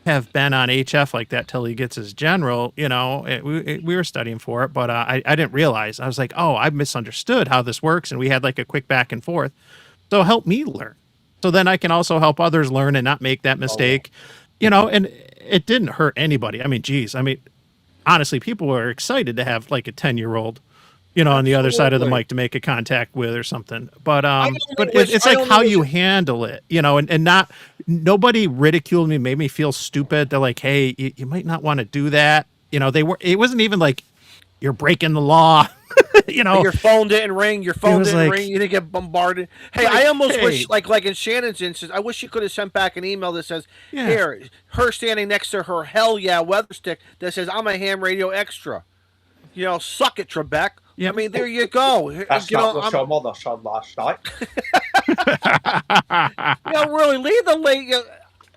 have been on HF like that till he gets his general. We were studying for it, but I didn't realize. I was like, oh, I misunderstood how this works, and we had like a quick back and forth. So help me learn, so then I can also help others learn and not make that mistake. And it didn't hurt anybody. I mean, geez, honestly, people were excited to have like a 10-year-old, on the other side of the Absolutely. mic to make a contact with or something. But only but wish- it's I like only how wish- you handle it, and not nobody ridiculed me, made me feel stupid. They're like, hey, you might not want to do that. It wasn't even like you're breaking the law. Your phone didn't ring. Your phone was didn't like- ring. You didn't get bombarded. Hey, Like, I almost hey. wish, like in Shannon's instance, I wish you could have sent back an email that says, Yeah. "Here, her standing next to her hell yeah weather stick that says I'm a ham radio extra." Suck it, Trebek. Yep. I mean, there you go. That's not what I'm- your mother said last night. really leave the late.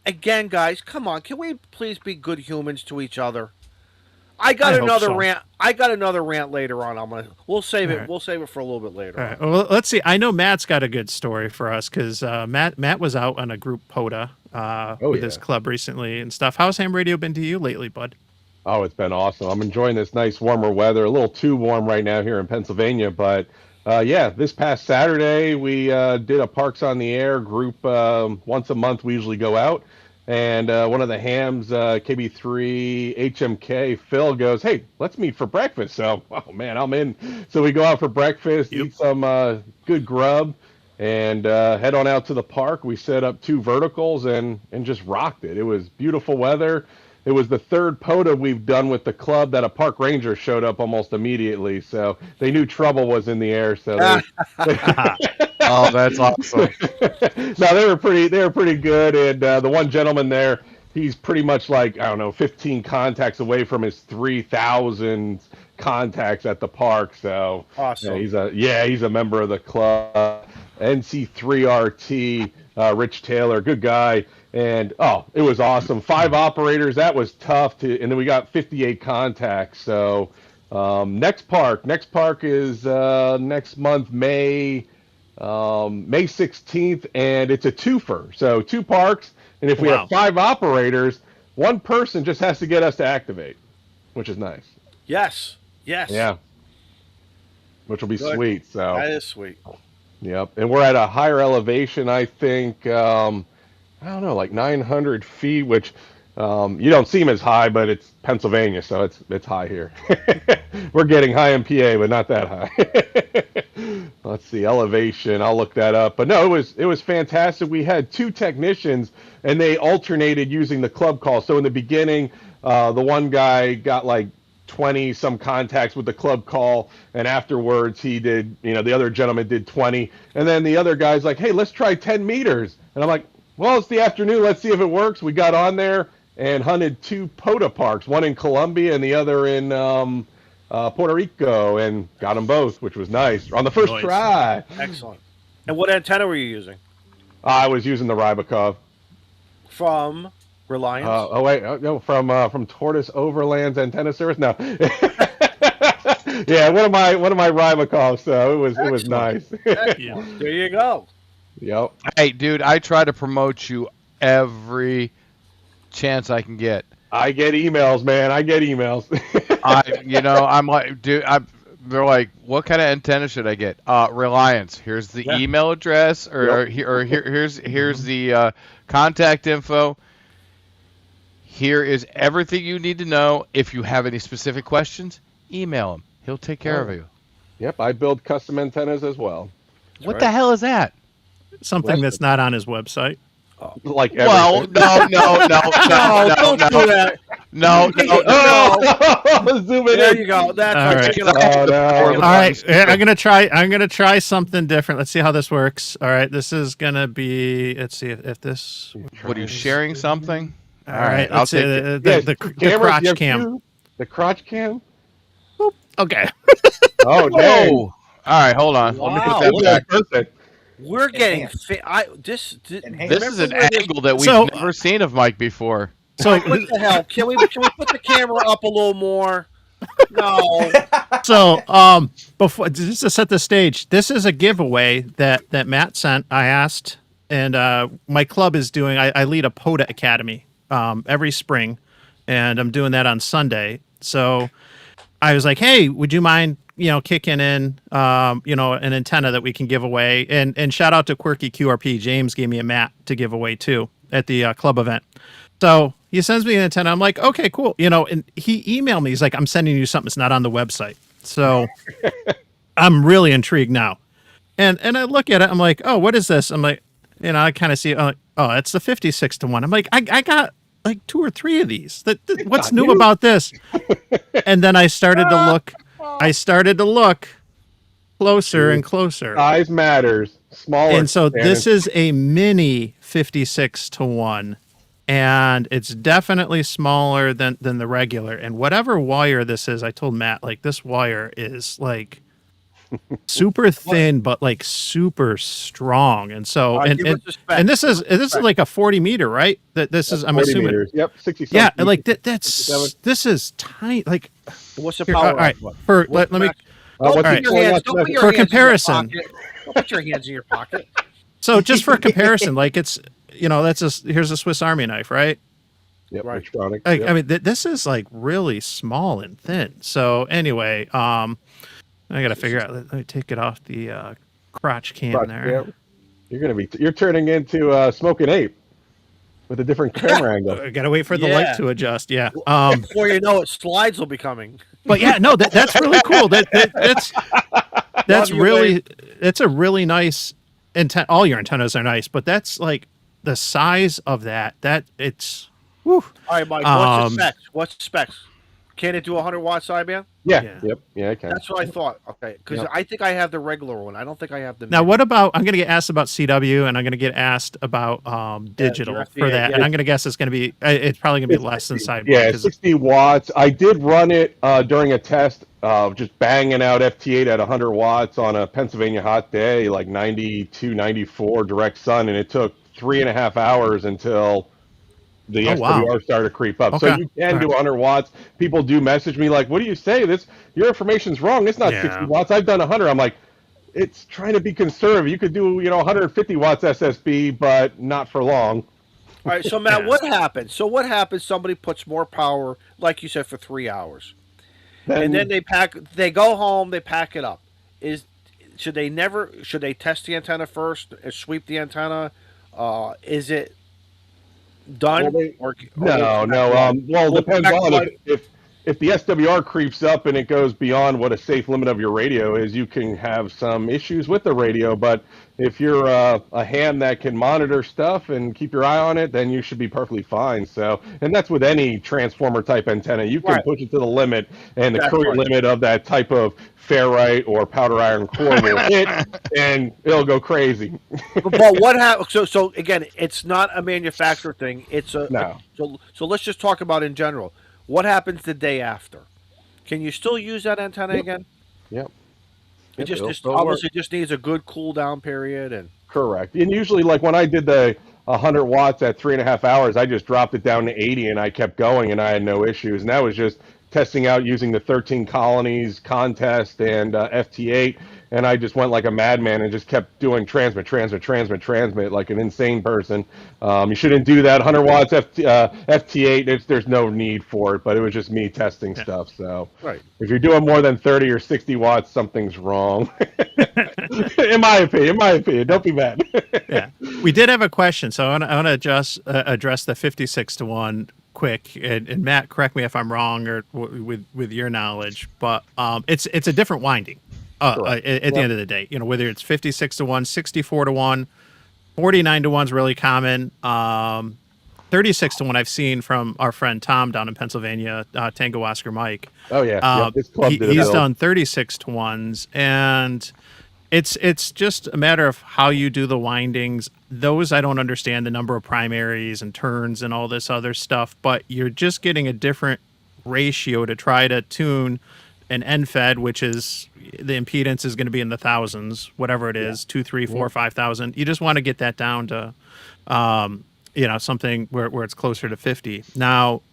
Again, guys, come on. Can we please be good humans to each other? I got I hope another so. rant. I got another rant later on. We'll save it. right. We'll save it for a little bit later. All right. Well, let's see. I know Matt's got a good story for us because Matt was out on a group POTA with his club recently and stuff. How's ham radio been to you lately, bud? Oh, it's been awesome. I'm enjoying this nice warmer weather. A little too warm right now here in Pennsylvania, but this past Saturday we did a Parks on the Air group. Once a month we usually go out, and one of the hams, KB3 HMK, Phil goes, "Hey, let's meet for breakfast." So, oh man, I'm in. So we go out for breakfast, eat some good grub, and head on out to the park. We set up 2 verticals and just rocked it. It was beautiful weather. It was the third POTA we've done with the club that a park ranger showed up almost immediately. So they knew trouble was in the air. So Oh, that's awesome. no, they were pretty good. And the one gentleman there, he's pretty much like, I don't know, 15 contacts away from his 3,000 contacts at the park. So Awesome. he's a member of the club. NC3RT, Rich Taylor, good guy. And it was awesome. 5 operators, that was tough and then we got 58 contacts. So next park is next month, May 16th, and it's a twofer. So 2 parks, and if we have 5 operators, one person just has to get us to activate, which is nice. Yes. Yeah. Which will be Good. sweet. So That is sweet. yep. And we're at a higher elevation, I think, I don't know, like 900 feet, which you don't seem as high, but it's Pennsylvania, so it's high here. We're getting high in PA, but not that high. Let's see, elevation. I'll look that up. But no, it was fantastic. We had 2 technicians, and they alternated using the club call. So in the beginning, the one guy got like 20 some contacts with the club call, and afterwards he did, the other gentleman did 20, and then the other guy's like, hey, let's try 10 meters. And I'm like, well, it's the afternoon, let's see if it works. We got on there and hunted 2 POTA parks, one in Colombia and the other in Puerto Rico, and got them both, which was nice on the first try. Excellent. And what antenna were you using? I was using the Rybakov. From Reliance? No, from Tortoise Overland's antenna service. No, yeah, one of my Rybakovs. So it was nice. Excellent. There you go. Yep. Hey, dude, I try to promote you every chance I can get. I get emails, man. I get emails. I'm like, dude, they're like, what kind of antenna should I get? Reliance. Here's the Yeah. email address, here's the contact info. Here is everything you need to know. If you have any specific questions, email him. He'll take care of you. Yep, I build custom antennas as well. What the hell is that? Something that's not on his website. Like Well, everything. no, Don't do that. no. Zoom it There in. you go. That's All like right. taking a- Oh, no. All right, I'm gonna try something different. Let's see how this works. All right, this is gonna be. Let's see if this. What are you sharing something? All right, I'll let's see take it. the Cameras, you crotch have cam. two? The crotch cam? Okay. Oh, dang. Whoa! All right, hold on. Let me Wow, put that look back. Perfect. We're getting. Enhanced. This This is an remember this- angle that we've So- never seen of Mike before. So What the hell? Can we put the camera up a little more? No. before just to set the stage, this is a giveaway that Matt sent. I asked, and my club is doing. I lead a POTA Academy every spring, and I'm doing that on Sunday. So I was like, hey, would you mind kicking in an antenna that we can give away? And shout out to Quirky QRP. James gave me a mat to give away too at the club event. So he sends me an antenna. I'm like, okay, cool. And he emailed me. He's like, I'm sending you something. It's not on the website. So I'm really intrigued now. And I look at it. I'm like, oh, what is this? I'm like, I kind of see it. I'm like, oh, it's the 56-1. I'm like, I got like 2 or 3 of these. What's new about this? And then I started to look. I started to look closer and closer. Size matters. Smaller. And so this is a mini 56-1. And it's definitely smaller than the regular. And whatever wire this is, I told Matt, like, this wire is like super thin, but like super strong. And so, and this is like a 40 meter, right? This is, I'm 40 assuming. meters. Yep, 60. Yeah, like this is tiny. Like, What's the here, power? all right, output? let me. Don't what's put the your point? hands. What's Don't the- put your for hands in your comparison. pocket. Don't put your hands in your pocket. So just for comparison, like it's here's a Swiss Army knife, right? Yep, Right. electronic. Like, Yep. I mean, this is like really small and thin. So anyway, I got to figure out. Let me take it off the crotch cam But, there. yeah, you're turning into Smoking Ape with a different camera angle. I got to wait for the Yeah. light to adjust. Yeah. Before you know it, slides will be coming. But yeah, no, that's really cool. That's Love you, really it's a really nice antenna. All your antennas are nice, but that's like the size of that. That it's. Whew. All right, Mike. What's the specs? What's the specs? Can it do 100 watt sideband? Yeah. Yeah. Yep. Yeah, I can. That's what I thought. Okay, because Yep. I think I have the regular one. I don't think I have the. Now, what about? I'm going to get asked about CW, and I'm going to get asked about digital your for FBA, that, yeah. and I'm going to guess it's going to be. It's probably going to be less than sideband. Yeah, 'cause 60 watts. I did run it during a test of just banging out FT8 at 100 watts on a Pennsylvania hot day, like 92, 94 direct sun, and it took 3.5 hours until the Oh, wow. SWR started to creep up. So Okay. you can do 100 watts. People do message me like, "What do you say? Your information's wrong. It's not Yeah. 60 watts. I've done 100." I'm like, it's trying to be conservative. You could do 150 watts SSB, but not for long. All right, so Matt, Yeah. what happens? So what happens? Somebody puts more power, like you said, for 3 hours, and then they go home, they pack it up. Should they test the antenna first, sweep the antenna? Is it done? Well, no. Well, it depends on if the SWR creeps up and it goes beyond what a safe limit of your radio is, you can have some issues with the radio. But if you're a ham that can monitor stuff and keep your eye on it, then you should be perfectly fine. So, and that's with any transformer type antenna. You can Right. push it to the limit, and the That's current right. limit of that type of ferrite or powder iron core will hit, and it'll go crazy. But what happens? So again, it's not a manufacturer thing. It's a No. So let's just talk about in general. What happens the day after? Can you still use that antenna again? Yep. It It'll just still work. obviously just needs a good cool down period and. Correct. And usually, like when I did the 100 watts at 3.5 hours, I just dropped it down to 80 and I kept going and I had no issues. And that was just testing out using the 13 colonies contest and FT8. and I just went like a madman and just kept doing transmit like an insane person. You shouldn't do that. 100 watts FT8. There's no need for it, but it was just me testing Yeah. stuff. So Right. if you're doing more than 30 or 60 watts, something's wrong. in my opinion. Don't be mad. Yeah, we did have a question, so I want to just address the 56-to-1 quick. And Matt, correct me if I'm wrong or with your knowledge, but it's a different winding. At the end of the day, whether it's 56-to-1, 64-to-1, 49-to-1 is really common. 36-to-1 I've seen from our friend Tom down in Pennsylvania, Tango Oscar Mike. Oh yeah, this club did a He's build. done 36-to-1s, and it's just a matter of how you do the windings. Those I don't understand the number of primaries and turns and all this other stuff, but you're just getting a different ratio to try to tune an end fed, which is the impedance is going to be in the thousands, whatever it is, 2, 3, 4, 5,000. You just want to get that down to, something where it's closer to 50. Now,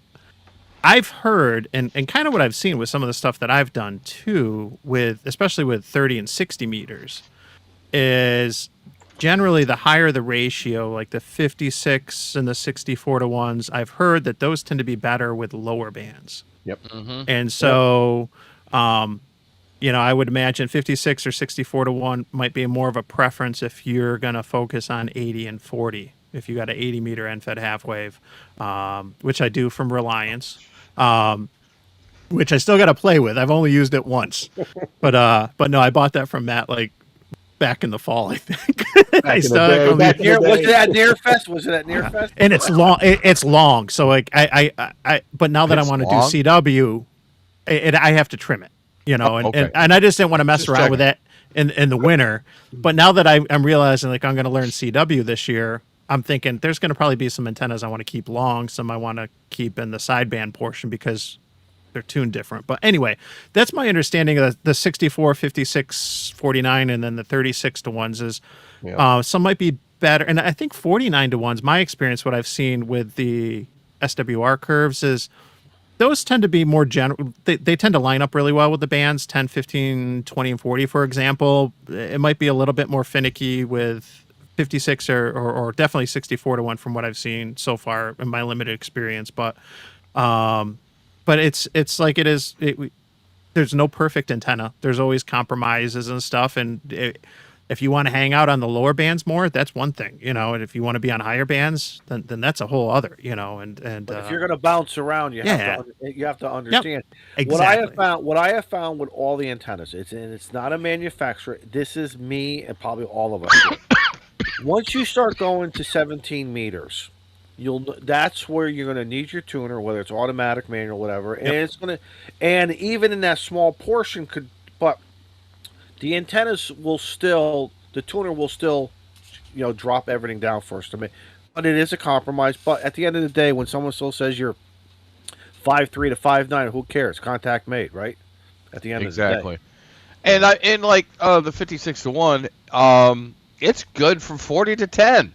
I've heard, and kind of what I've seen with some of the stuff that I've done too, especially with 30 and 60 meters, is generally the higher the ratio, like the 56 and the 64-to-1s, I've heard that those tend to be better with lower bands. Yep. And so, I would imagine 56 or 64-to-1 might be more of a preference if you're going to focus on 80 and 40. If you got an 80 meter end fed half wave, which I do from Reliance. Which I still got to play with. I've only used it once, but no, I bought that from Matt like back in the fall, I think. Was it at Nearfest? Was it at Nearfest? And it's long. It's long. So like I but now that I want to do CW, I have to trim it. And I just didn't want to mess around with it in the winter. But now that I'm realizing like I'm going to learn CW this year, I'm thinking there's going to probably be some antennas I want to keep long, some I want to keep in the sideband portion because they're tuned different. But anyway, that's my understanding of the 64, 56, 49, and then the 36-to-1s is some might be better. And I think 49-to-1s, my experience, what I've seen with the SWR curves is those tend to be more general. They tend to line up really well with the bands, 10, 15, 20, and 40, for example. It might be a little bit more finicky with 56 or definitely 64-to-1 from what I've seen so far in my limited experience. But it's like it is. There's no perfect antenna. There's always compromises and stuff. And if you want to hang out on the lower bands more, that's one thing, and if you want to be on higher bands, then that's a whole other, and but if you're going to bounce around, you have to understand. Yep, exactly. What I have found with all the antennas, it's not a manufacturer. This is me and probably all of us. Once you start going to 17 meters, that's where you're going to need your tuner, whether it's automatic, manual, whatever. And and even in that small portion but the antennas will still, the tuner will still, drop everything down first. But it is a compromise. But at the end of the day, when someone still says you're 5'3" to 5'9", who cares? Contact made, right? At the end of the day. Exactly. And the 56-to-1, it's good from 40 to 10.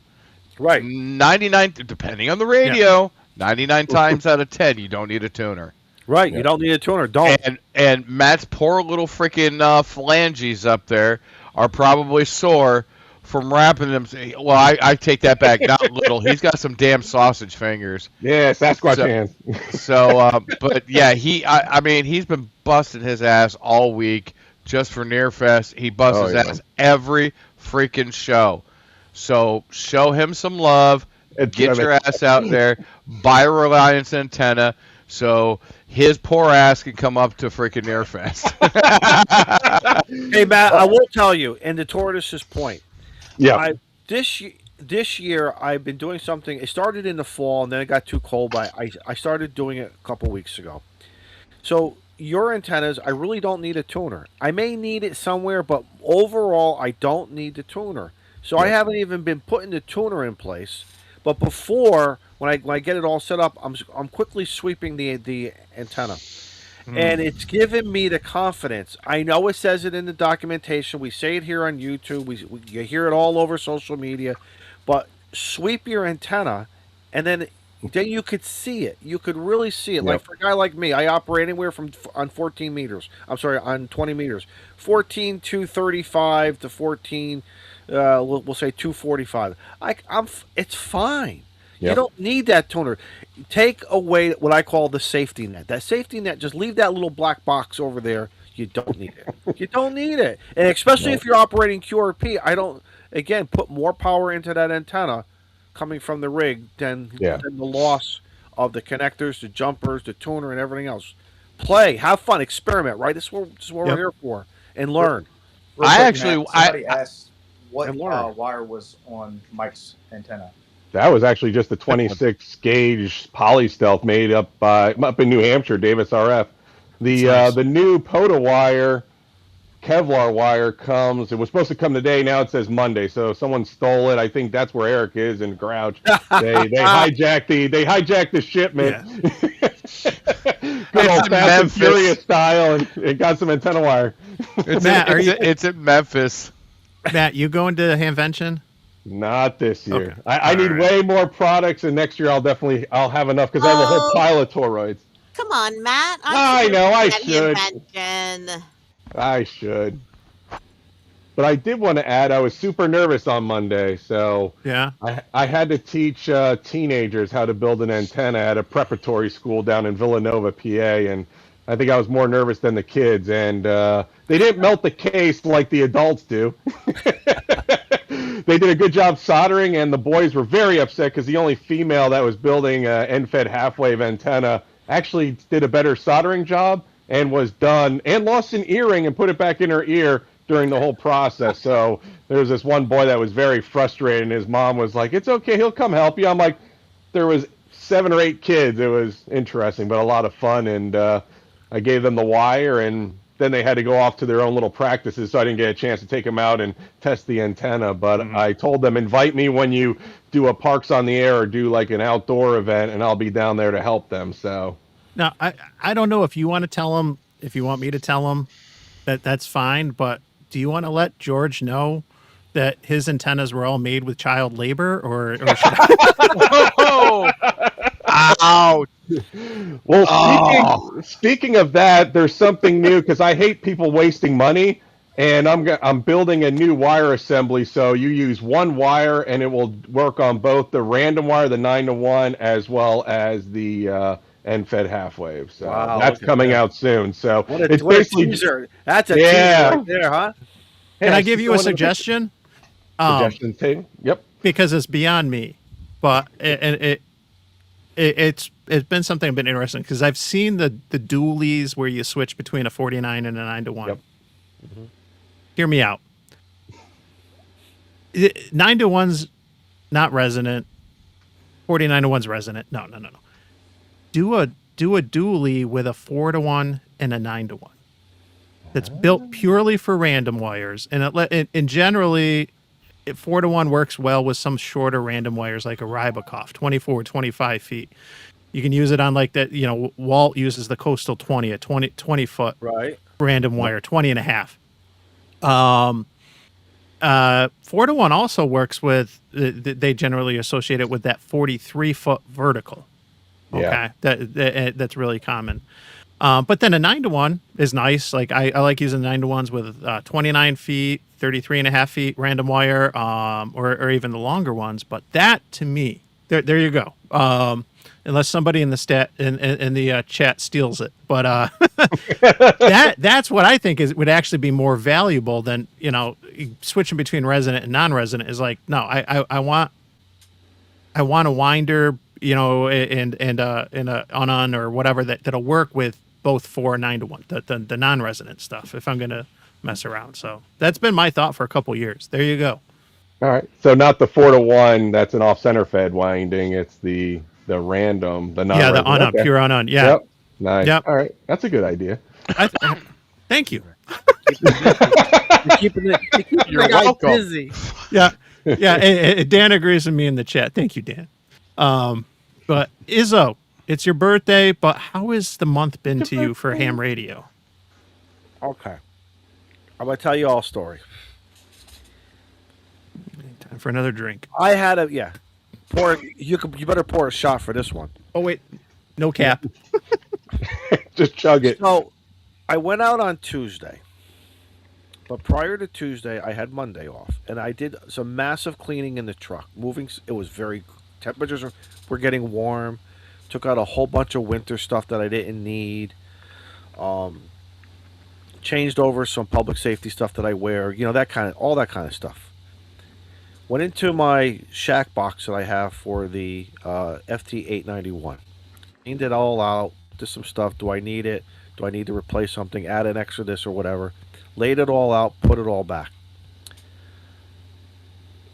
Right. 99, depending on the radio, 99 times out of 10, you don't need a tuner. Right. You don't need a tuner. Don't. And Matt's poor little freaking phalanges up there are probably sore from wrapping them. Well, I take that back. Not little. He's got some damn sausage fingers. Yeah, Sasquatch hands. But yeah, he's been busting his ass all week just for Nearfest. He busts his ass every freaking show. So show him some love. Get your ass out there. Buy a Reliance antenna so his poor ass can come up to freaking Nearfest. Hey, Matt, I will tell you, and to Tortoise's point, this year I've been doing something. It started in the fall, and then it got too cold. But I started doing it a couple weeks ago. So your antennas, I really don't need a tuner. I may need it somewhere, but overall, I don't need the tuner. So I haven't even been putting the tuner in place. But before, when I get it all set up, I'm quickly sweeping the antenna. And it's given me the confidence. I know it says it in the documentation. We say it here on YouTube. You hear it all over social media. But sweep your antenna, and then then you could see it. You could really see it. Yep. Like for a guy like me, I operate anywhere from on 14 meters. I'm sorry, on 20 meters, 14 to 35 to 14. We'll say 245. It's fine. You Yep. don't need that toner. Take away what I call the safety net. That safety net, just leave that little black box over there. You don't need it. You don't need it. And especially Nope. if you're operating QRP, I don't, again, put more power into that antenna coming from the rig than the loss of the connectors, the jumpers, the tuner, and everything else. Play, have fun, experiment, right? This is what we're here for. And learn. Real I quick, actually- Matt, somebody asked what And learn. wire was on Mike's antenna. That was actually just a 26 gauge poly stealth made up in New Hampshire, Davis RF. The new POTA wire, Kevlar wire comes. It was supposed to come today. Now it says Monday. So someone stole it. I think that's where Eric is in Grouch. They hijacked the shipment. Good old Fast and Furious style, and it got some antenna wire. Matt, It's in Memphis. Matt, you going to Hamvention? Not this year. Okay. I need way more products, and next year I'll have enough because I have a whole pile of toroids. Come on, Matt. I know, I should. Invention. I should. But I did want to add, I was super nervous on Monday, so Yeah. I had to teach teenagers how to build an antenna at a preparatory school down in Villanova, PA, and I think I was more nervous than the kids, and they didn't melt the case like the adults do. They did a good job soldering, and the boys were very upset because the only female that was building an end-fed half-wave antenna actually did a better soldering job and was done, and lost an earring and put it back in her ear during the whole process. So there was this one boy that was very frustrated, and his mom was like, "It's okay, he'll come help you." I'm like, there was 7 or 8 kids. It was interesting, but a lot of fun, and I gave them the wire, and then they had to go off to their own little practices, so I didn't get a chance to take them out and test the antenna. But I told them, invite me when you do a Parks on the Air or do like an outdoor event, and I'll be down there to help them. So Now, I don't know if you want to tell him, if you want me to tell him, that's fine, but do you want to let George know that his antennas were all made with child labor, or should Oh, ouch. Well, speaking of that, there's something new because I hate people wasting money, and I'm building a new wire assembly. So you use one wire, and it will work on both the random wire, the 9-to-1, as well as the end-fed half wave. So Wow, that's look at coming that. out soon. So What it's a basically teaser. That's a Yeah. teaser right there, huh? Can I give you a suggestion? Suggestion table? Yep. Because it's beyond me, but it's been something I've been interested in because I've seen the dualies where you switch between a 49 and a 9-to-1. Yep. Hear me out. 9-to-1's not resonant. 49-to-1's resonant. No. Do a dually with a 4-to-1 and a 9-to-1. That's built purely for random wires, and generally, 4-to-1 works well with some shorter random wires like a Rybakoff, 24, 25 feet. You can use it on like that. Walt uses the Coastal 20, a 20 foot Right. random wire, 20 and a half. 4-to-1 also works with. They generally associate it with that 43-foot vertical. Okay, Yeah. that's really common. But then a 9-to-1 is nice. Like I like using 9-to-1s with 29 feet, 33 and a half feet random wire, or even the longer ones. But that to me, there you go. Unless somebody in the chat steals it, but that's what I think would actually be more valuable than switching between resonant and non-resonant. Is like, no, I want a winder, and a on or whatever that'll work with both 4 and 9-to-1, the non-resonant stuff, if I'm gonna mess around. So that's been my thought for a couple years. There you go. All right. So not the 4-to-1. That's an off-center fed winding. It's the random, the non. Yeah, the on, okay. pure on. Yeah. Yep. Nice. Yep. All right. That's a good idea. Thank you. You're keeping the guy welcome. busy. Yeah. Dan agrees with me in the chat. Thank you, Dan. But Izzo, it's your birthday, but how has the month been to you for ham radio? Okay. I'm going to tell you all a story. Time for another drink. I had You better pour a shot for this one. Oh wait, no cap. Just chug it. So I went out on Tuesday, but prior to Tuesday, I had Monday off, and I did some massive cleaning in the truck. It was temperatures were getting warm. Took out a whole bunch of winter stuff that I didn't need. Changed over some public safety stuff that I wear. You know, all that kind of stuff. Went into my shack box that I have for the FT891. Cleaned it all out. Did some stuff. Do I need it? Do I need to replace something? Add an extra this or whatever. Laid it all out. Put it all back.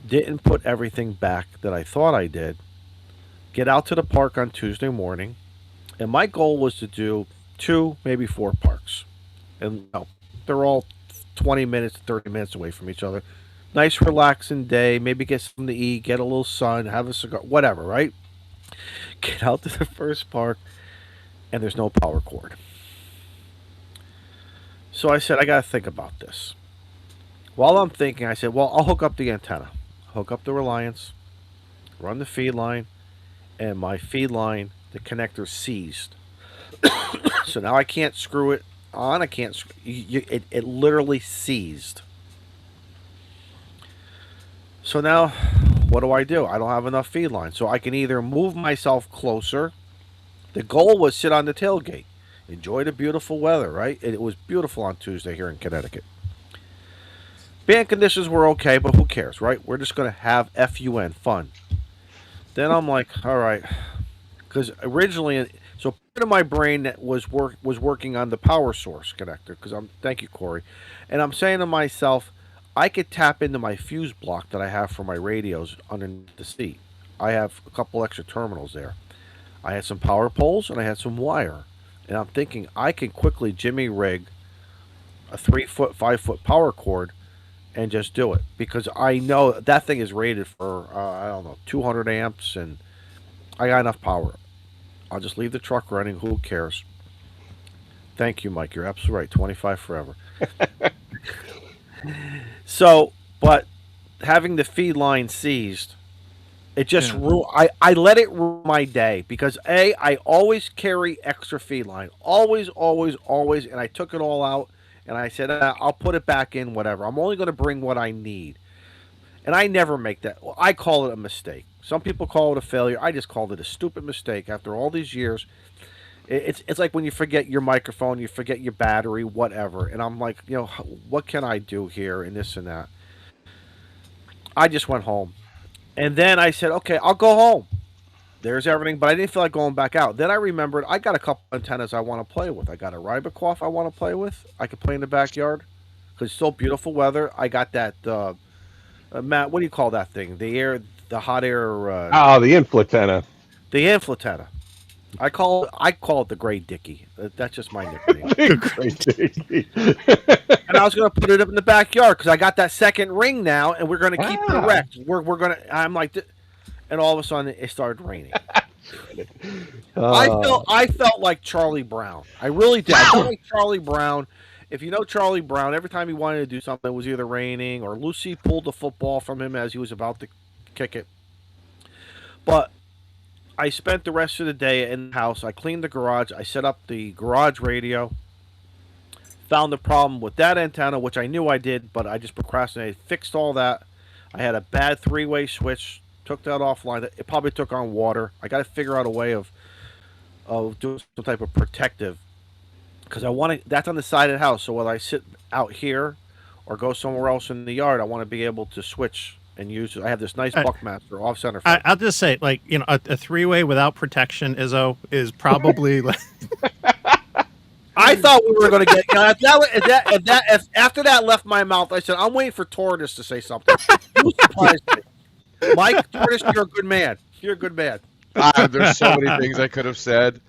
Didn't put everything back that I thought I did. Get out to the park on Tuesday morning. And my goal was to do 2, maybe 4 parks. And they're all 20 minutes, 30 minutes away from each other. Nice relaxing day, maybe get something to eat, get a little sun, have a cigar, whatever, right? Get out to the first park, and there's no power cord. So I said, I got to think about this. While I'm thinking, I said, well, I'll hook up the antenna. Hook up the Reliance, run the feed line, and my feed line, the connector seized. So now I can't screw it on. I can't. It literally seized. So now, what do? I don't have enough feed line. So I can either move myself closer. The goal was sit on the tailgate. Enjoy the beautiful weather, right? It was beautiful on Tuesday here in Connecticut. Band conditions were okay, but who cares, right? We're just going to have FUN, fun. Then I'm like, all right. Because originally, so part of my brain that was working on the power source connector. Thank you, Corey. And I'm saying to myself, I could tap into my fuse block that I have for my radios underneath the seat. I have a couple extra terminals there. I had some power poles and I had some wire. And I'm thinking I can quickly jimmy rig a 3-foot, 5-foot power cord and just do it. Because I know that thing is rated for, 200 amps and I got enough power. I'll just leave the truck running. Who cares? Thank you, Mike. You're absolutely right. 25 forever. So, but having the feed line seized, it just I let it ruin my day because I always carry extra feed line, always, and I took it all out and I said I'll put it back in, whatever. I'm only going to bring what I need, and I never make that. I call it a mistake. Some people call it a failure. I just called it a stupid mistake after all these years. It's like when you forget your microphone, you forget your battery, whatever. And I'm like, what can I do here and this and that? I just went home. And then I said, okay, I'll go home. There's everything, but I didn't feel like going back out. Then I remembered I got a couple antennas I want to play with. I got a Rybakoff I want to play with. I could play in the backyard because it's still beautiful weather. I got that, Matt, what do you call that thing? The hot air. The inflatenna. The inflatenna. I call it the Gray Dickie. That's just my nickname. The Gray Dickie. And I was going to put it up in the backyard because I got that second ring now, and we're going to keep it erect. We're going to. I'm like, and all of a sudden it started raining. I felt like Charlie Brown. I really did. I felt like Charlie Brown. If you know Charlie Brown, every time he wanted to do something, it was either raining or Lucy pulled the football from him as he was about to kick it. But I spent the rest of the day in the house. I cleaned the garage. I set up the garage radio. Found the problem with that antenna, which I knew I did, but I just procrastinated. Fixed all that. I had a bad 3-way switch. Took that offline. It probably took on water. I got to figure out a way of doing some type of protective. Because that's on the side of the house. So whether I sit out here or go somewhere else in the yard, I want to be able to switch and use it. I have this nice Buckmaster off center. I'll just say, a 3-way without protection, Izzo, is probably like. I thought we were going to get. If after that left my mouth, I said, I'm waiting for Tortoise to say something. You surprised me. Mike, Tortoise, you're a good man. You're a good man. There's so many things I could have said.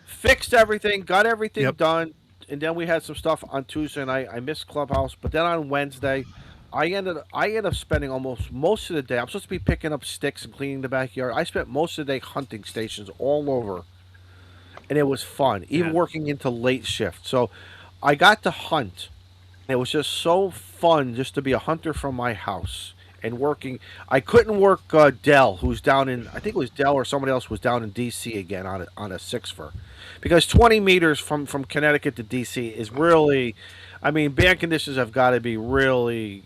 Fixed everything, got everything done, and then we had some stuff on Tuesday night. I missed Clubhouse, but then on Wednesday, I ended up spending almost most of the day. I'm supposed to be picking up sticks and cleaning the backyard. I spent most of the day hunting stations all over, and it was fun, even working into late shift. So I got to hunt. It was just so fun just to be a hunter from my house and working. I couldn't work Dell, who's down in, I think it was Dell or somebody else was down in D.C. again on a six for, because 20 meters from Connecticut to D.C. is really, I mean, band conditions have got to be really,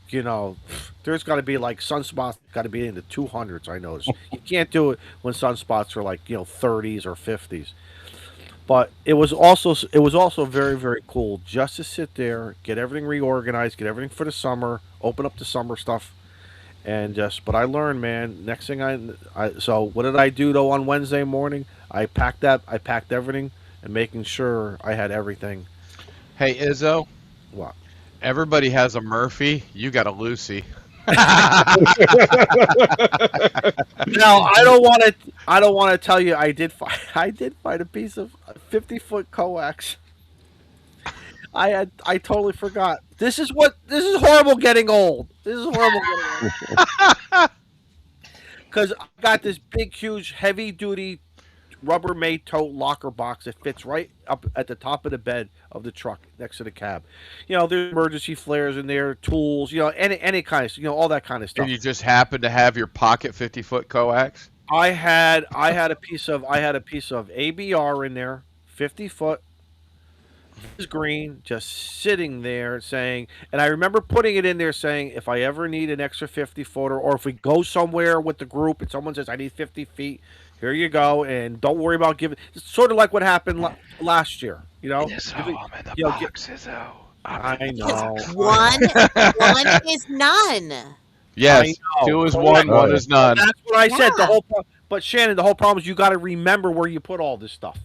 there's got to be like sunspots got to be in the 200s. I noticed you can't do it when sunspots are like 30s or 50s. But it was also very very cool just to sit there, get everything reorganized, get everything for the summer, open up the summer stuff, and just. But I learned, man. Next thing so what did I do though on Wednesday morning? I packed everything and making sure I had everything. Hey, Izzo, What? everybody has a Murphy. You got a Lucy. Now I don't want to tell you I did find a piece of 50-foot coax. I totally forgot. This is horrible getting old. This is horrible getting old. Because I got this big, huge, heavy duty Rubbermaid tote locker box that fits right up at the top of the bed of the truck next to the cab. There's emergency flares in there, tools, any kind of, all that kind of stuff. And you just happen to have your pocket 50-foot coax? I had a piece of ABR in there, 50-foot. This green, just sitting there saying, and I remember putting it in there saying, if I ever need an extra 50-footer, or if we go somewhere with the group and someone says I need 50 feet, here you go, and don't worry about giving. It's sort of like what happened last year, Yes, I'm in the boxes, I know. One is none. Yes, 2 is 1, 1 is none. That's what I said. Yeah. But Shannon, the whole problem is you got to remember where you put all this stuff.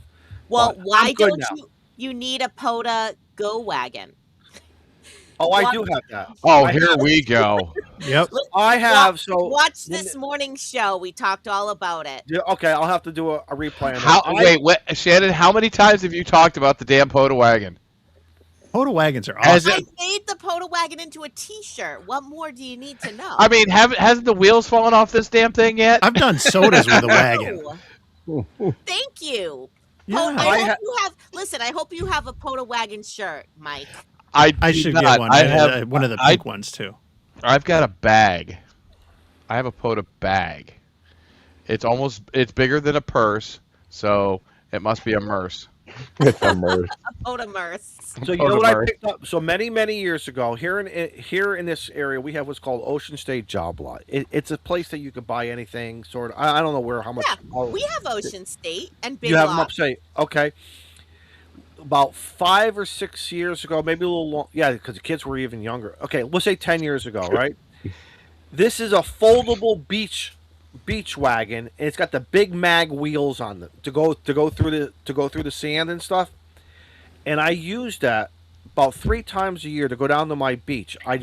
Well, But why I'm good don't now. you need a POTA Go Wagon? Oh, I do have that. Oh, here we go. Yep. I have. So Watch this morning's show. We talked all about it. Yeah, okay, I'll have to do a replay on How? that. Wait, what, Shannon? How many times have you talked about the damn POTA wagon? POTA wagons are Has awesome. I made the POTA Wagon into a T-shirt. What more do you need to know? I mean, hasn't the wheels fallen off this damn thing yet? I've done sodas with a wagon. Thank you. Yeah. I hope you have a POTA Wagon shirt, Mike. I do should not. get one. I have one of the pink ones too. I've got a bag. I have a POTA bag. It's bigger than a purse, so it must be a Merce. It's a merce. A POTA Merce. So you know what I picked up? So many years ago, here in this area, we have what's called Ocean State Job Lot. It's a place that you could buy anything. Sort of. I don't know how much. Yeah, we have Ocean State and Big You have them Lots. upstate. Okay. About 5 or 6 years ago, maybe a little long. Yeah, because the kids were even younger. Okay, we'll say 10 years ago, right? This is a foldable beach wagon, and it's got the big mag wheels on them to go through the sand and stuff. And I use that about 3 times a year to go down to my beach. I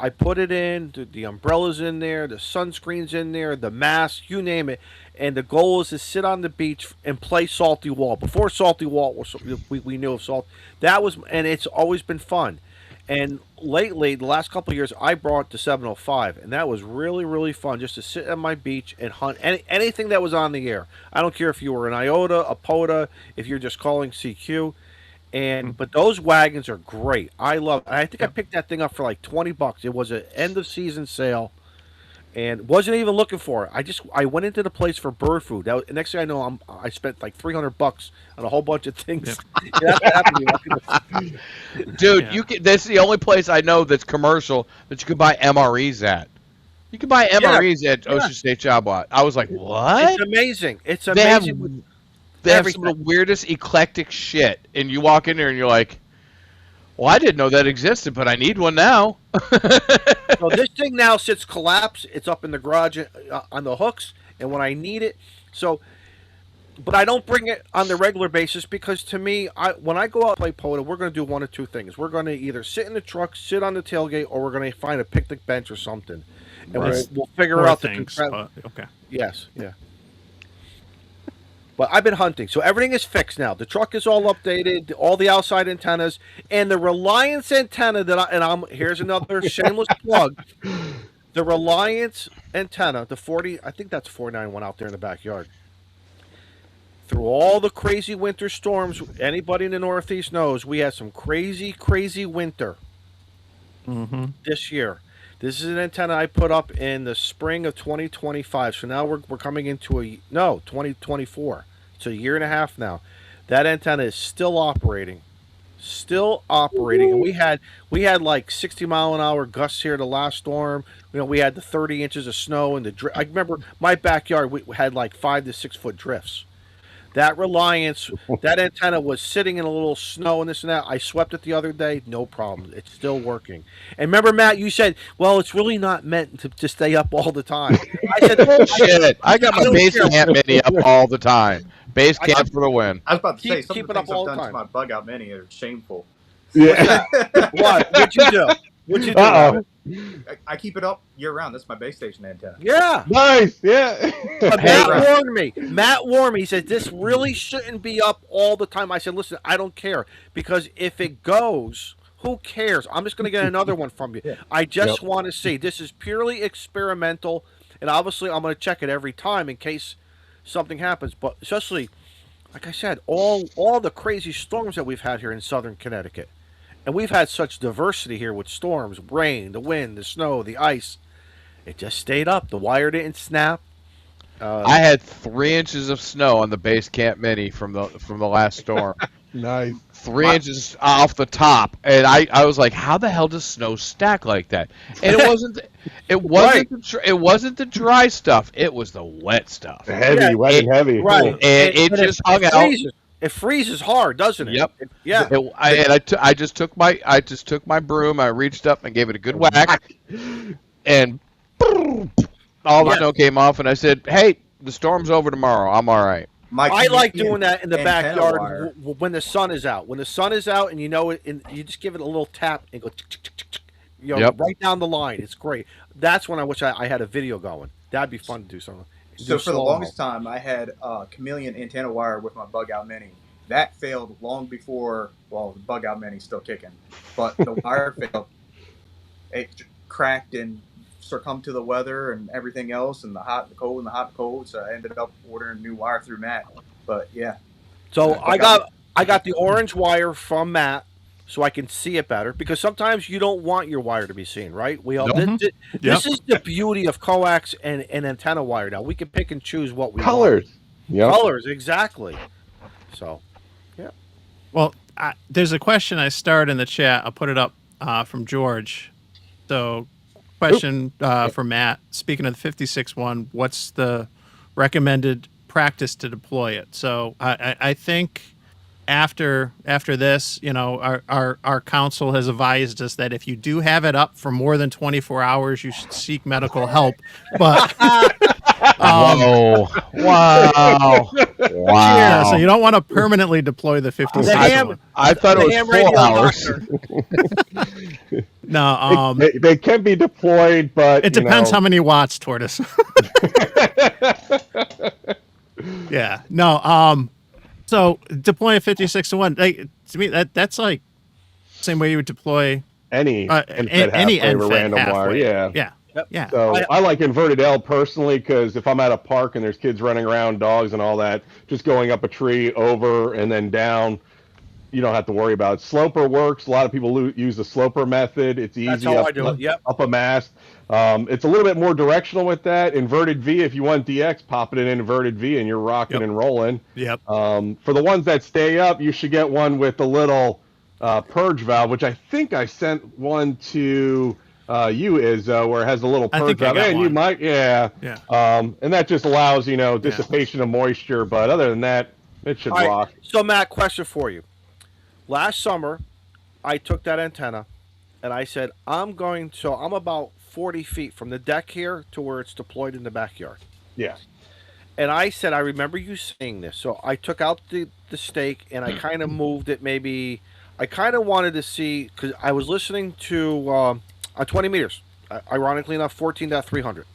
put it in, the umbrellas in there, the sunscreen's in there, the mask, you name it. And the goal is to sit on the beach and play Salty Wall. Before Salty Wall, we knew of Salt. And it's always been fun. And lately, the last couple of years, I brought the 705, and that was really, really fun just to sit on my beach and hunt anything that was on the air. I don't care if you were an IOTA, a POTA, if you're just calling CQ. But those wagons are great. I love. I think I picked that thing up for like $20. It was an end of season sale, and wasn't even looking for it. I went into the place for bird food. Next thing I know, I spent like $300 on a whole bunch of things. Dude, Yeah. That's the only place I know that's commercial that you can buy MREs at. You can buy MREs at Ocean State Job Lot. I was like, what? It's amazing. It's They have, amazing. they have some of the weirdest eclectic shit, and you walk in there and you're like, well, I didn't know that existed, but I need one now. So this thing now sits collapsed. It's up in the garage on the hooks, and when I need it, but I don't bring it on the regular basis because to me, when I go out and play POTA, we're going to do one of two things. We're going to either sit in the truck, sit on the tailgate, or we're going to find a picnic bench or something, and we'll figure Poor out things, the. but okay. Yes, yeah. But I've been hunting, so everything is fixed now. The truck is all updated, all the outside antennas, and the Reliance antenna here's another shameless plug. The Reliance antenna, the 40, I think that's 491 out there in the backyard. Through all the crazy winter storms, anybody in the Northeast knows we had some crazy, crazy winter this year. This is an antenna I put up in the spring of 2025. So now we're coming into 2024. It's a year and a half now. That antenna is still operating. Still operating, and we had like 60-mile-an-hour gusts here the last storm. We had the 30 inches of snow and I remember my backyard. We had like 5 to 6 foot drifts. That reliance, that antenna was sitting in a little snow and this and that. I swept it the other day, no problem. It's still working. And remember, Matt, you said, "Well, it's really not meant to stay up all the time." I said, Bullshit. I got my don't base care. camp mini up all the time. Base camp for the win. I was about to say Keep some of it the up things all I've the done to time. my bug out mini are shameful. Yeah. What? What'd you do? What'd you do? Uh-oh. Matt? I keep it up year round. That's my base station antenna. Yeah. Nice. Yeah. But Hey. Matt warned me. Matt warned me. He said, this really shouldn't be up all the time. I said, listen, I don't care. Because if it goes, who cares? I'm just going to get another one from you. Yeah. I just want to see. This is purely experimental. And obviously, I'm going to check it every time in case something happens. But especially, like I said, all the crazy storms that we've had here in southern Connecticut. And we've had such diversity here with storms, rain, the wind, the snow, the ice. It just stayed up. The wire didn't snap. I had 3 inches of snow on the base camp mini from the last storm. Nice. 3 inches off the top, and I was like, how the hell does snow stack like that? And it wasn't the dry stuff. It was the wet stuff. Heavy, wet and heavy. Right. And it just hung out. freezes. It freezes hard, doesn't it? Yep. Yeah. I just took my broom. I reached up and gave it a good whack, and all the snow came off. And I said, "Hey, the storm's over tomorrow. I'm all right." I like doing that in the antenna backyard wire. when the sun is out. When the sun is out, and you know it, and you just give it a little tap and go, tick, tick, tick, tick, Yep. right down the line. It's great. That's when I wish I had a video going. That'd be fun to do something. So for the longest time, I had chameleon antenna wire with my bug out mini. That failed long before. Well, the bug out mini's still kicking, but the wire failed. It cracked and succumbed to the weather and everything else, and the hot, and the cold, and the hot, and the cold. So I ended up ordering new wire through Matt. But yeah. So I got the orange wire from Matt, so I can see it better. Because sometimes you don't want your wire to be seen, right? We all this is the beauty of coax and antenna wire. Now we can pick and choose what we Colors. want. Yep. Colors, exactly. So, yeah. Well, there's a question I starred in the chat. I'll put it up from George. So, question for Matt. Speaking of the 56 one, what's the recommended practice to deploy it? So, I think after this, our council has advised us that if you do have it up for more than 24 hours, you should seek medical help. But Wow! yeah, so you don't want to permanently deploy the 56 one. I thought it was 4 hours. No, They can be deployed, but it depends how many watts, Tortoise. Yeah. No. So deploying a 56 to 1, to me that's like same way you would deploy any any end random halfway. wire. Yeah. Yeah. Yep. Yeah. So I like inverted L personally because if I'm at a park and there's kids running around, dogs and all that, just going up a tree, over and then down, you don't have to worry about it. Sloper works. A lot of people use the sloper method. It's easy. That's how I do it. Yep. Up a mast. It's a little bit more directional with that. Inverted V, if you want DX, pop it in inverted V and you're rocking and rolling. Yep. For the ones that stay up, you should get one with the little purge valve, which I think I sent one to you, Izzo, where it has a little purge valve. And you might, yeah. And that just allows, dissipation of moisture. But other than that, it should rock. Right. So, Matt, question for you. Last summer, I took that antenna and I said, I'm about 40 feet from the deck here to where it's deployed in the backyard. Yeah. And I said, I remember you saying this. So I took out the stake and I kind of moved it maybe. I kind of wanted to see, because I was listening to on 20 meters, ironically enough, 14.300.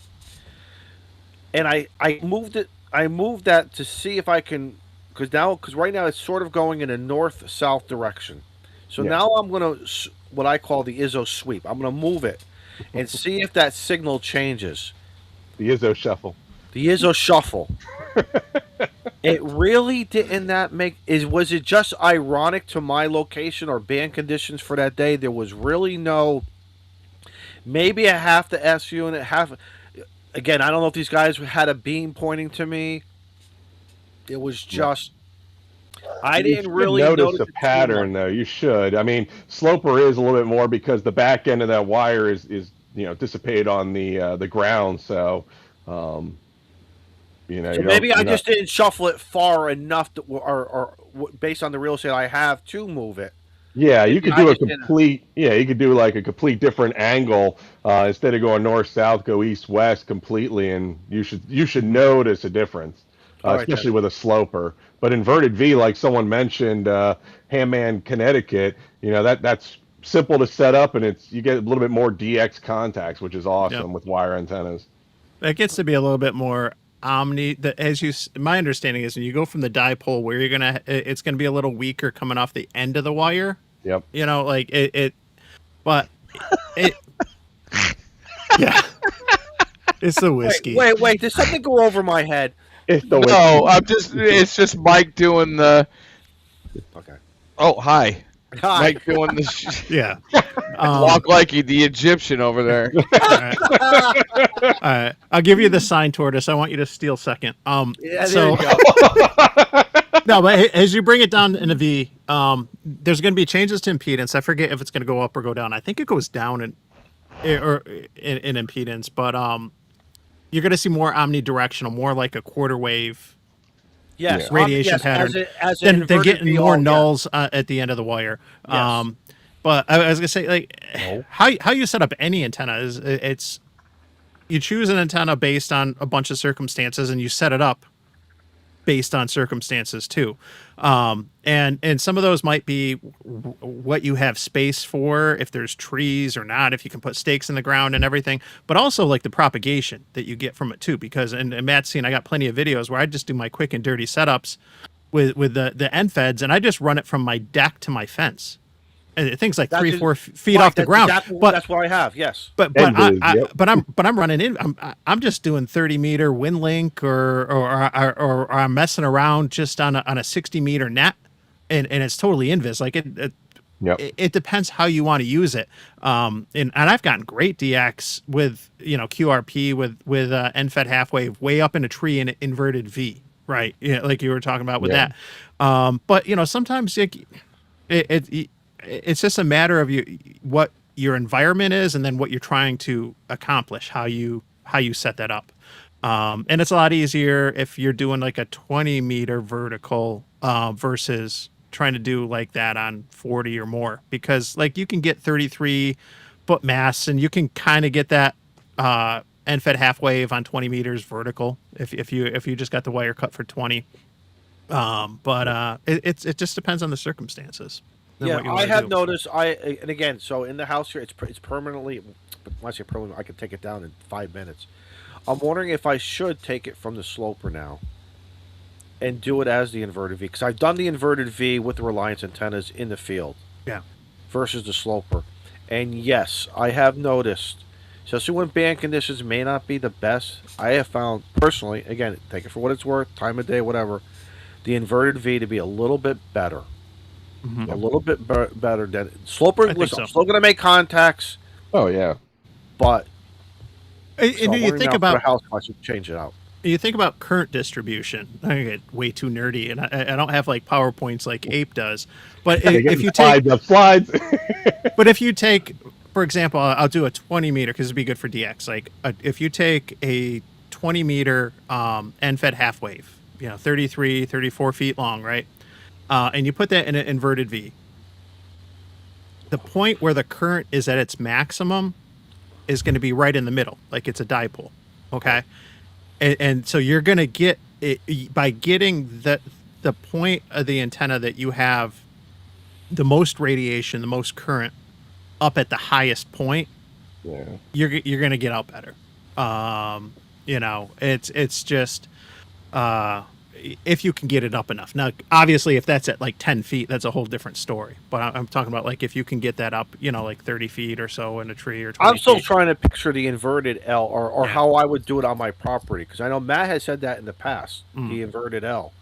And I moved it. I moved that to see if I can, because right now it's sort of going in a north-south direction. So now I'm going to, what I call the Izzo sweep. I'm going to move it and see if that signal changes. The Izzo shuffle. The Izzo shuffle. It really didn't was it just ironic to my location or band conditions for that day? There was really no maybe a half the S unit, half. Again, I don't know if these guys had a beam pointing to me. It was just I You didn't should really notice notice a it too much. pattern, though. You should. I mean, sloper is a little bit more because the back end of that wire is dissipated on the ground. So, um, So you don't. maybe I You're not. just didn't shuffle it far enough, or based on the real estate I have to move it. Yeah, you Maybe could I do a just didn't. complete. Yeah, you could do like a complete different angle. Instead of going north south, go east west completely, and you should notice a difference, All right then. especially with a sloper. But inverted V, like someone mentioned, Hamman, Connecticut. That's simple to set up, and you get a little bit more DX contacts, which is Yep. awesome with wire antennas. It gets to be a little bit more omni. My understanding is when you go from the dipole, where it's gonna be a little weaker coming off the end of the wire. Yep. Like but it, yeah, it's the whiskey. Wait! Did something go over my head? It's the No, it's just Mike doing the. Okay. Oh, hi. Hi. Mike doing the. Yeah. Walk like the Egyptian over there. All right. I'll give you the sign tortoise. I want you to steal second. Yeah, there So you go. no, but as you bring it down in a V, there's going to be changes to impedance. I forget if it's going to go up or go down. I think it goes down in impedance, but you're going to see more omnidirectional, more like a quarter wave Yes, radiation pattern. As an Then inverted getting V, more yeah. nulls at the end of the wire. Yes. But I was gonna say, like, how you set up any antenna is it's you choose an antenna based on a bunch of circumstances, and you set it up based on circumstances too. And some of those might be what you have space for, if there's trees or not, if you can put stakes in the ground and everything, but also like the propagation that you get from it too. Because and Matt's seen, I got plenty of videos where I just do my quick and dirty setups with the end feds, and I just run it from my deck to my fence. And things like That's 3-4 ex- feet right, off the that's ground. exactly- But that's what I have. Yes. but Ended, yep. I'm running in. I'm just doing 30 meter wind link or I'm messing around just on a 60 meter net, and it's totally invis. Like Yep. it depends how you want to use it. And I've gotten great DX with QRP with NFET half wave way up in a tree in an inverted V, right? Like you were talking about with Yeah. that. But sometimes it's just a matter of what your environment is, and then what you're trying to accomplish, how you set that up. And it's a lot easier if you're doing like a 20 meter vertical versus trying to do like that on 40 or more, because like you can get 33 foot mass, and you can kind of get that NFET half wave on 20 meters vertical if you just got the wire cut for 20. But it just depends on the circumstances. and Yeah, what you I wanna have do. noticed. And again, so in the house here, it's permanently. But when I say permanent, I can take it down in 5 minutes. I'm wondering if I should take it from the sloper now and do it as the inverted V, because I've done the inverted V with the Reliance antennas in the field Yeah. versus the sloper. And yes, I have noticed, especially when band conditions may not be the best, I have found personally, again, take it for what it's worth, time of day, whatever, the inverted V to be a little bit better. Mhm. A little bit better than sloper. I think Listen, so. I'm still going to make contacts, Oh yeah. but And so I'm you wondering think now for about the house, if I should change it out. you think about current distribution. I get way too nerdy, and I don't have like PowerPoints like Ape does. But if you take, slides. but if you take, for example, I'll do a 20 meter because it'd be good for DX. Like if you take a 20 meter NFET half wave, 33, 34 feet long, right? And you put that in an inverted V. The point where the current is at its maximum is going to be right in the middle, like it's a dipole. Okay. And so you're going to get it by getting the point of the antenna that you have the most radiation, the most current up at the highest point. Yeah. You're going to get out better. It's just if you can get it up enough. Now, obviously, if that's at like 10 feet, that's a whole different story. But I'm talking about like if you can get that up, like 30 feet or so in a tree or 20 I'm still feet. trying to picture the inverted L or Yeah. how I would do it on my property, because I know Matt has said that in the past, the inverted L.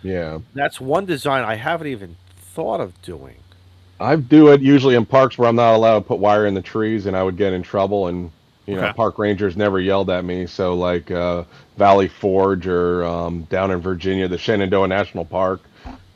Yeah. That's one design I haven't even thought of doing. I do it usually in parks where I'm not allowed to put wire in the trees, and I would get in trouble. And Okay. park rangers never yelled at me. So like Valley Forge or down in Virginia, the Shenandoah National Park,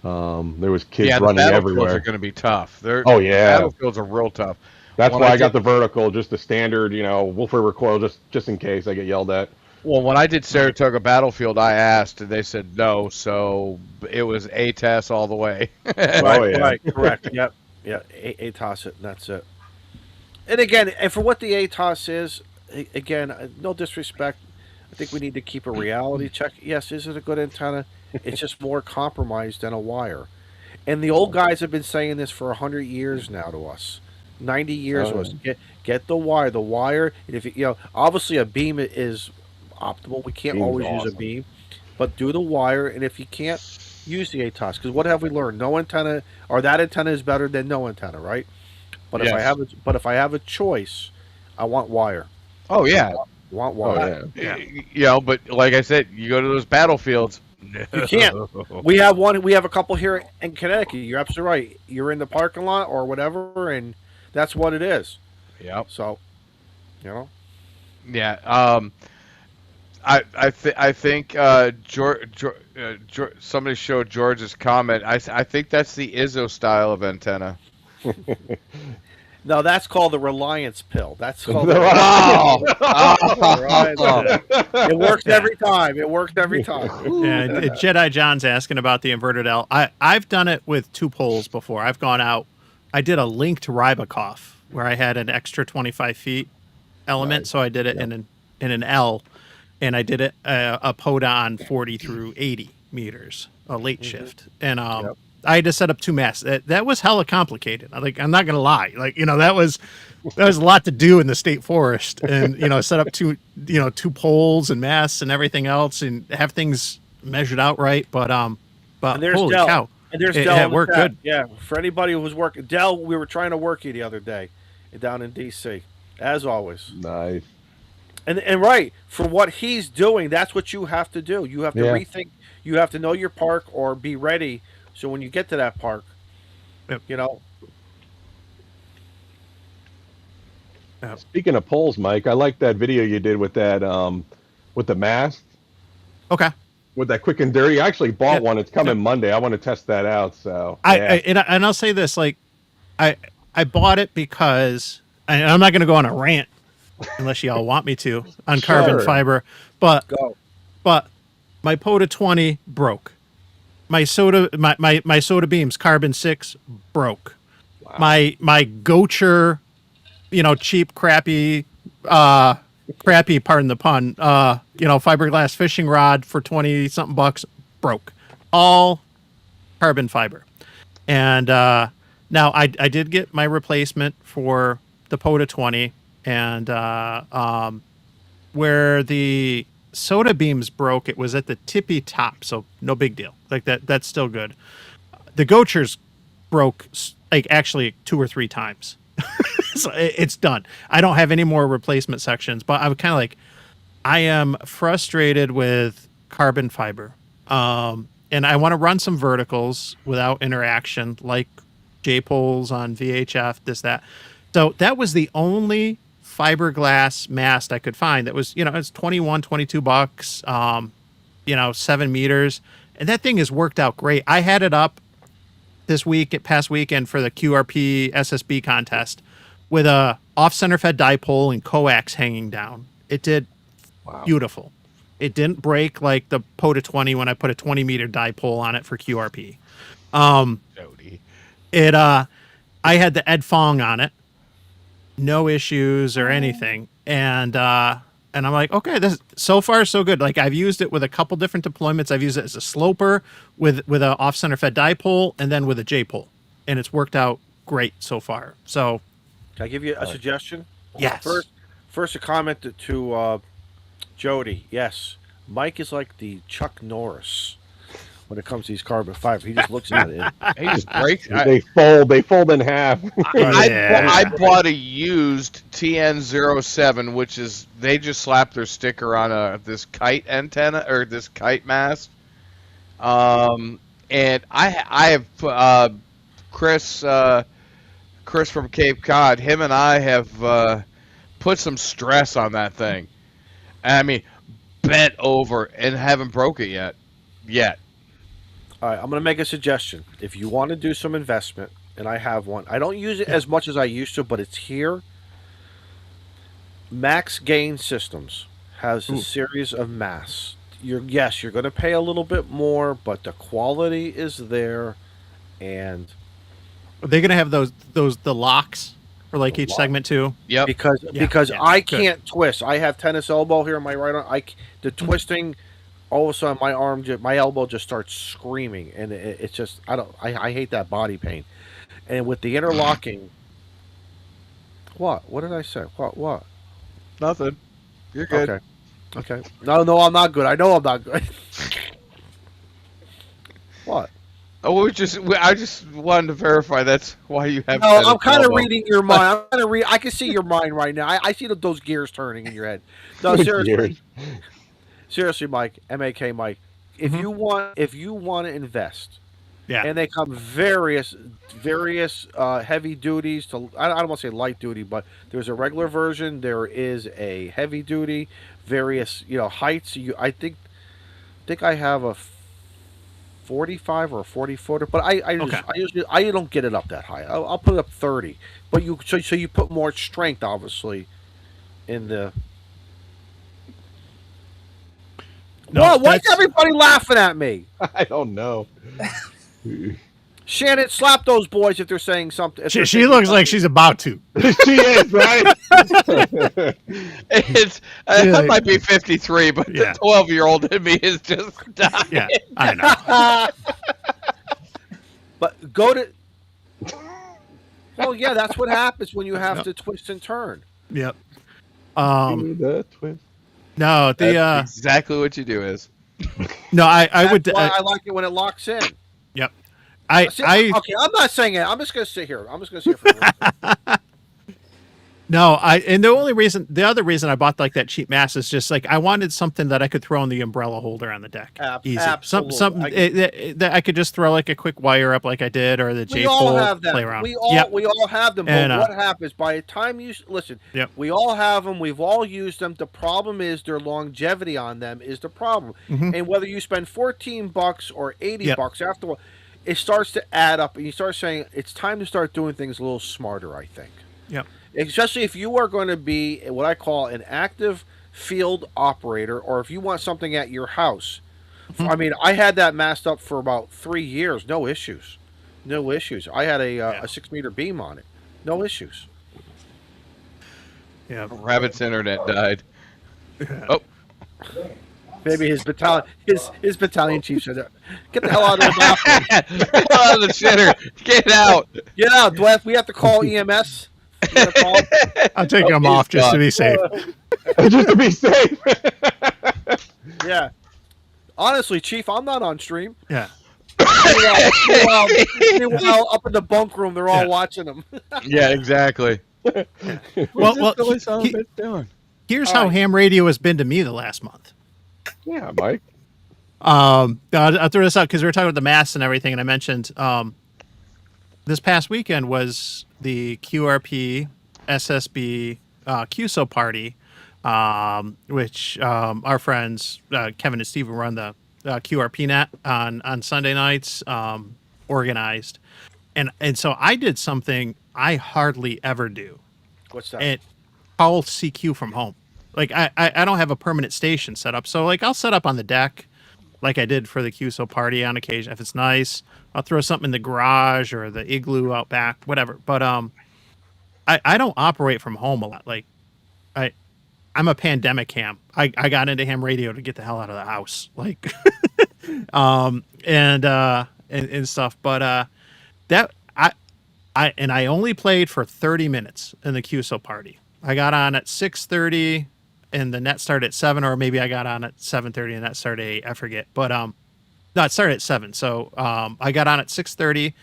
there was kids Yeah, the running battlefields are everywhere. going to be tough. Oh The yeah, battlefields are real tough. that's When why I I got did, the vertical, just the standard, Wolfer recoil, just in case I get yelled at. well, when I did Saratoga Battlefield, I asked, and they said no, so it was ATAS all the way. Oh yeah. Right, correct. Yep. Yeah, ATOS it, and that's it. And again, and for what the ATOS is, again, no disrespect. I think we need to keep a reality check. Yes, is it a good antenna? It's just more compromised than a wire. And the old guys have been saying this for 100 years now to us. 90 years to us. Get the wire. The wire, and if obviously a beam is optimal. We can't Beam's always use a awesome. beam, but do the wire. And if you can't, use the ATOS. Because what have we learned? No antenna, or that antenna is better than no antenna, right? But if I have a choice, I want wire. Oh yeah, Want Oh wire. yeah. but like I said, you go to those battlefields. You can't. We have one. We have a couple here in Connecticut. You're absolutely right. You're in the parking lot or whatever, and that's what it is. Yep. So, Yeah. I think somebody showed George's comment. I think that's the Izzo style of antenna. No, that's called the Reliance pill. That's called. Oh, It works every time. It works every time. Yeah, Jedi John's asking about the inverted L. I've done it with 2 poles before. I've gone out. I did a linked Rybakoff where I had an extra 25 feet element, Nice. so I did it in an L, and I did it a PODA on 40 through 80 meters, a late shift, and I had to set up 2 masts. That was hella complicated. I'm not gonna lie. That was a lot to do in the state forest, and set up 2 poles and masts and everything else, and have things measured out right. But And there's holy Dell. cow, And there's it Dell. in the worked chat. good. Yeah, for anybody who was working, Dell, we were trying to work you the other day, down in DC, as always. Nice. And right, for what he's doing, that's what you have to do. You have to rethink. You have to know your park or be ready. So when you get to that park, Yep. Speaking of poles, Mike, I like that video you did with that with the mast. Okay. With that quick and dirty. I actually bought Yeah. one. It's coming Monday. I want to test that out. So And I'll say this, I bought it because, and I'm not going to go on a rant unless y'all want me to on carbon Sure. fiber, but Go. my POTA 20 broke. My soda beams carbon 6 broke. Wow. My Gocher, cheap crappy pardon the pun, fiberglass fishing rod for 20 something bucks broke. All carbon fiber. And now I did get my replacement for the POTA 20, and where the soda beams broke, it was at the tippy top, so no big deal. That's still good. The Gochers broke actually 2 or 3 times. So it's done. I don't have any more replacement sections, but I'm kind of I am frustrated with carbon fiber. And I want to run some verticals without interaction, like J-poles on VHF, this, that. So that was the only fiberglass mast I could find that was, it's 21, 22 bucks, 7 meters. And that thing has worked out great. I had it up past weekend for the QRP SSB contest with a off-center fed dipole and coax hanging down. It did beautiful. It didn't break like the POTA 20 when I put a 20-meter dipole on it for QRP. I had the Ed Fong on it, no issues or anything, and I'm like, okay, this so far so good. I've used it with a couple different deployments. I've used it as a sloper with an off-center fed dipole, and then with a J-pole, and it's worked out great so far. So, Can I give you a suggestion? yes. First a comment to Jody. Yes, Mike is like the Chuck Norris when it comes to these carbon fiber. He just looks at it. He just breaks. They fold in half. I bought a used TN07, which is they just slapped their sticker on this kite antenna or this kite mast. And I have Chris Chris from Cape Cod, him and I have put some stress on that thing. I mean, bent over and haven't broke it yet. All right, I'm going to make a suggestion. If you want to do some investment, and I have one, I don't use it as much as I used to, but it's here. Max Gain Systems has a series of masks. You're going to pay a little bit more, but the quality is there, and Are they gonna have the locks for like The each lock. segment too? Yep. because Yeah, I good. can't twist. I have tennis elbow here in my right arm. The twisting, all of a sudden my elbow just starts screaming, and it's just I hate that body pain. And with the interlocking, what did I say? What? Nothing. You're good. Okay. No, I'm not good. I know I'm not good. What? Oh, I just wanted to verify that's why you have. No, tennis I'm kind of elbow. reading your mind. I'm kind of read. I can see your mind right now. I see those gears turning in your head. No, seriously, Mike, MAK, Mike. If you want to invest, Yeah. and they come various heavy duties to. I don't want to say light duty, but there's a regular version. There is a heavy duty, various heights. I think I have a 45 or a 40 footer, but I don't get it up that high. I'll put it up 30. But so you put more strength, obviously, in the. No, Why's that's- everybody laughing at me? I don't know. Shannon, slap those boys if they're saying something. if they're She saying looks like something. she's about to. She is, right? It's Yeah. I might be 53, but Yeah. the 12-year-old in me is just dying. Yeah, I know. But go to. Well, yeah, that's what happens when you have to twist and turn. Yep. The twist. No, That's exactly what you do is. no, I would. That's why I like it when it locks in. Yep. See, okay, I'm not saying it. I'm just going to sit here. I'm just going to sit here for a minute. No, and the other reason I bought like that cheap mask is just like I wanted something that I could throw in the umbrella holder on the deck. Easy. Absolutely. Something that I could just throw like a quick wire up like I did, or the We J all pole have them. play around. We all Yep. we all have them. But And, what happens by the time you listen? Yep. We all have them. We've all used them. The problem is their longevity on them is the problem. Mhm. And whether you spend $14 or $80 Yep. after a while, it starts to add up, and you start saying it's time to start doing things a little smarter. I think. Yep. Especially if you are going to be what I call an active field operator, or if you want something at your house. I mean, I had that masked up for about 3 years, no issues. I had a 6-meter beam on it, no issues. Yeah. Rabbit's internet died. Oh, Maybe his battalion chief said, "Get the hell out of the bathroom! get out of the shitter. Get out. Get out! We have to call EMS." I'll take them off just to be safe. Just to be safe. Yeah. Honestly, Chief, I'm not on stream. Yeah. Meanwhile, up in the bunk room, they're all Yeah. watching them. Yeah, exactly. Well, Doing? here's All how right. ham radio has been to me the last month. Yeah, Mike. I'll throw this out because we were talking about the masks and everything, and I mentioned this past weekend was the QRP SSB QSO party, which our friends Kevin and Steve run the QRP net on Sunday nights, organized, and so I did something I hardly ever do. What's that? And call CQ from home. Like I don't have a permanent station set up, so like I'll set up on the deck, like I did for the QSO party on occasion. If it's nice, I'll throw something in the garage or the igloo out back, whatever. But I don't operate from home a lot. Like I'm a pandemic ham. I got into ham radio to get the hell out of the house, like and stuff. But that I only played for 30 minutes in the QSO party. I got on at 6:30 and the net started at 7, or maybe I got on at 7:30 and that started at 8. I forget. But no, it started at 7. So I got on at 6:30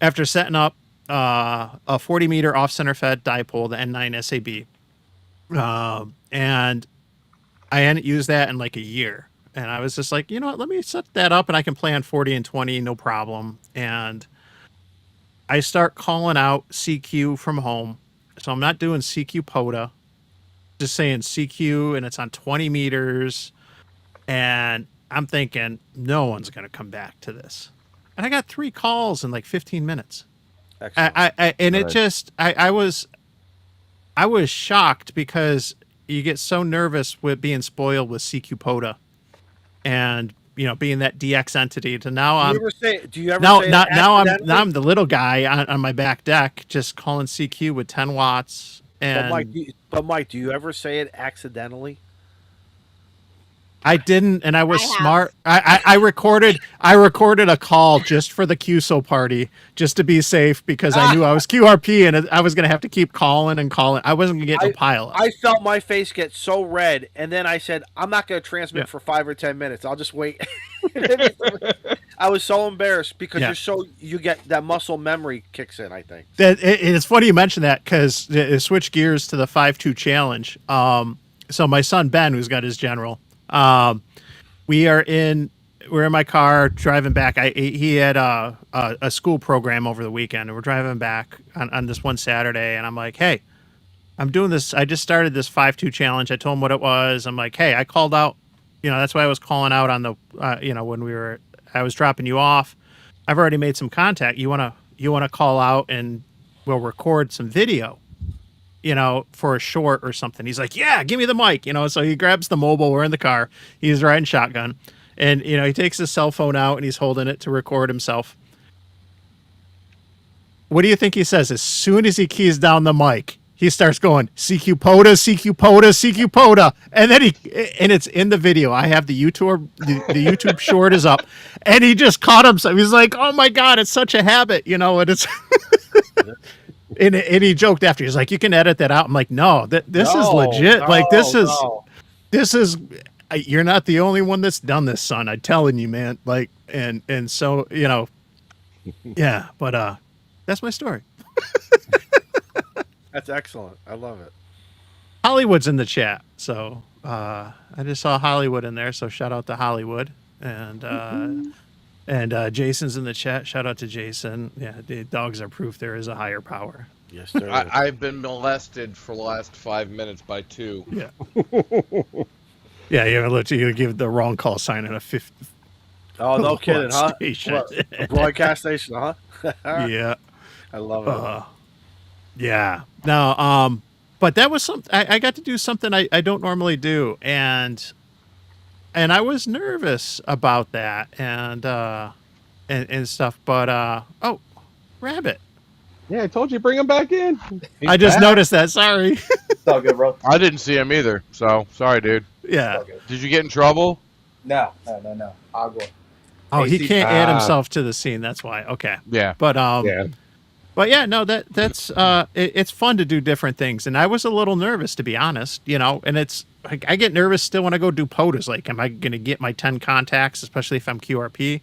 after setting up a 40-meter off-center fed dipole, the N9 SAB. And I hadn't used that in like a year. And I was just like, you know what, let me set that up and I can play on 40 and 20, no problem. And I start calling out CQ from home. So I'm not doing CQ POTA, just saying CQ, and it's on 20 meters. And I'm thinking, no one's going to come back to this. And I got 3 calls in like 15 minutes. Excellent. And it Right. just, I was shocked because you get so nervous with being spoiled with CQ POTA and, being that DX entity to now I'm Do you ever now say it now accidentally? I'm the little guy on my back deck just calling CQ with 10 watts. And Mike, do you ever say it accidentally? I didn't, and I was I have. smart. I recorded a call just for the QSO party, just to be safe, because I knew I was QRP and I was gonna have to keep calling and calling. I wasn't gonna get no pile up. I felt my face get so red, and then I said, "I'm not going to transmit Yeah. for 5 or 10 minutes. I'll just wait." I was so embarrassed because Yeah. you get that muscle memory kicks in. I think. It's funny you mention that because it switch gears to the 5-2 challenge. So my son Ben, who's got his general, we're in my car driving back. He had a school program over the weekend, and we're driving back on this one Saturday, and I'm like, hey, I'm doing this. I just started this 5-2 challenge. I told him what it was. I'm like, hey, I called out. That's why I was calling out on the, when I was dropping you off. I've already made some contact. You wanna call out and we'll record some video, for a short or something. He's like, yeah, give me the mic, So he grabs the mobile. We're in the car. He's riding shotgun, and he takes his cell phone out and he's holding it to record himself. What do you think he says as soon as he keys down the mic? He starts going CQ POTA, CQ POTA, CQ POTA, and then and it's in the video. I have the YouTube YouTube short is up, and he just caught himself. He's like, "Oh my god, it's such a habit," and it's. and he joked after. He's like, "You can edit that out." I'm like, "No, this is legit. This is. You're not the only one that's done this, son. I'm telling you, man. Like, and so yeah. But that's my story." That's excellent. I love it. Hollywood's in the chat, so I just saw Hollywood in there. So shout out to Hollywood, and Jason's in the chat. Shout out to Jason. Yeah, the dogs are proof there is a higher power. Yes, there is. I've been molested for the last 5 minutes by 2. Yeah, yeah. You give the wrong call sign in a 50. Oh, no kidding, huh? Station. What, a broadcast station, huh? Yeah. I love it. Yeah. No. But that was something I got to do something I don't normally do, and I was nervous about that and stuff. But oh, Rabbit. Yeah, I told you bring him back in. I just noticed that. Sorry. It's all good, bro. I didn't see him either, so sorry, dude. It's Yeah. all good. Did you get in trouble? No. Agua. Oh, he AC. can't add himself to the scene. That's why. Okay. Yeah. But Yeah. But yeah, no, that's it's fun to do different things, and I was a little nervous, to be honest, and it's like I get nervous still when I go do POTAs. Like, am I going to get my 10 contacts, especially if I'm QRP?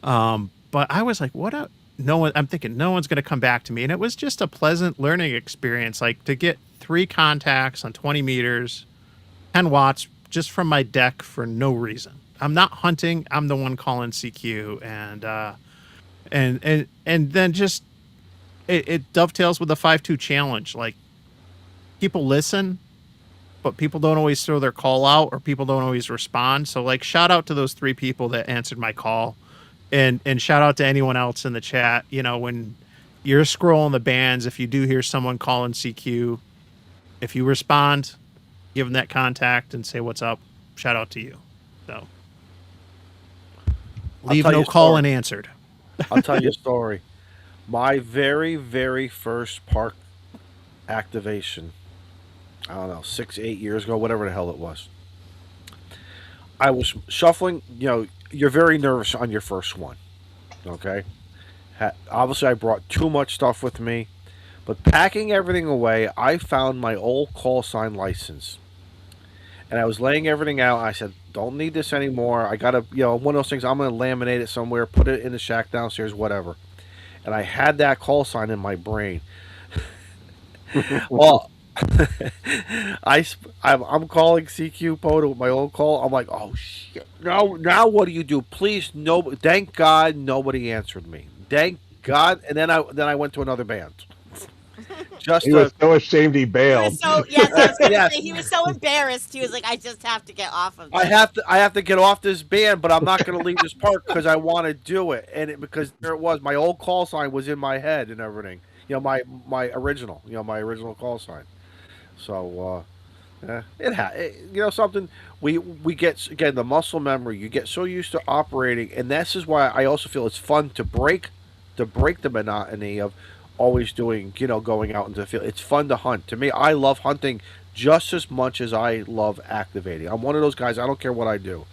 But I was like, I'm thinking no one's going to come back to me, and it was just a pleasant learning experience, like to get 3 contacts on 20 meters, 10 watts, just from my deck for no reason. I'm not hunting. I'm the one calling CQ, and then just. It dovetails with the 5-2 challenge. Like, people listen, but people don't always throw their call out, or people don't always respond. So, like, shout out to those 3 people that answered my call, and shout out to anyone else in the chat. When you're scrolling the bands, if you do hear someone calling CQ, if you respond, give them that contact and say what's up. Shout out to you. So, leave no call unanswered. I'll tell you a story. My very, very first park activation, I don't know, 6, 8 years ago, whatever the hell it was. I was shuffling, you're very nervous on your first one, okay? Obviously, I brought too much stuff with me, but packing everything away, I found my old call sign license. And I was laying everything out. I said, don't need this anymore. I got to, one of those things, I'm going to laminate it somewhere, put it in the shack downstairs, whatever. And I had that call sign in my brain. Well, I'm calling CQ POTA with my old call. I'm like, oh shit! Now what do you do? Please, no. Thank God nobody answered me. Thank God! And then I went to another band. Just He to, was so ashamed he He bailed. was so yes, I was gonna Yes. say he was so embarrassed. He was like, I just have to get off of this. I have to get off this band, but I'm not going to leave this park because I want to do it. And because there it was, my old call sign was in my head and everything. My original, my original call sign. So something we get again the muscle memory. You get so used to operating, and this is why I also feel it's fun to break the monotony of always doing going out into the field. It's fun to hunt. To me, I love hunting just as much as I love activating. I'm one of those guys. I don't care what I do.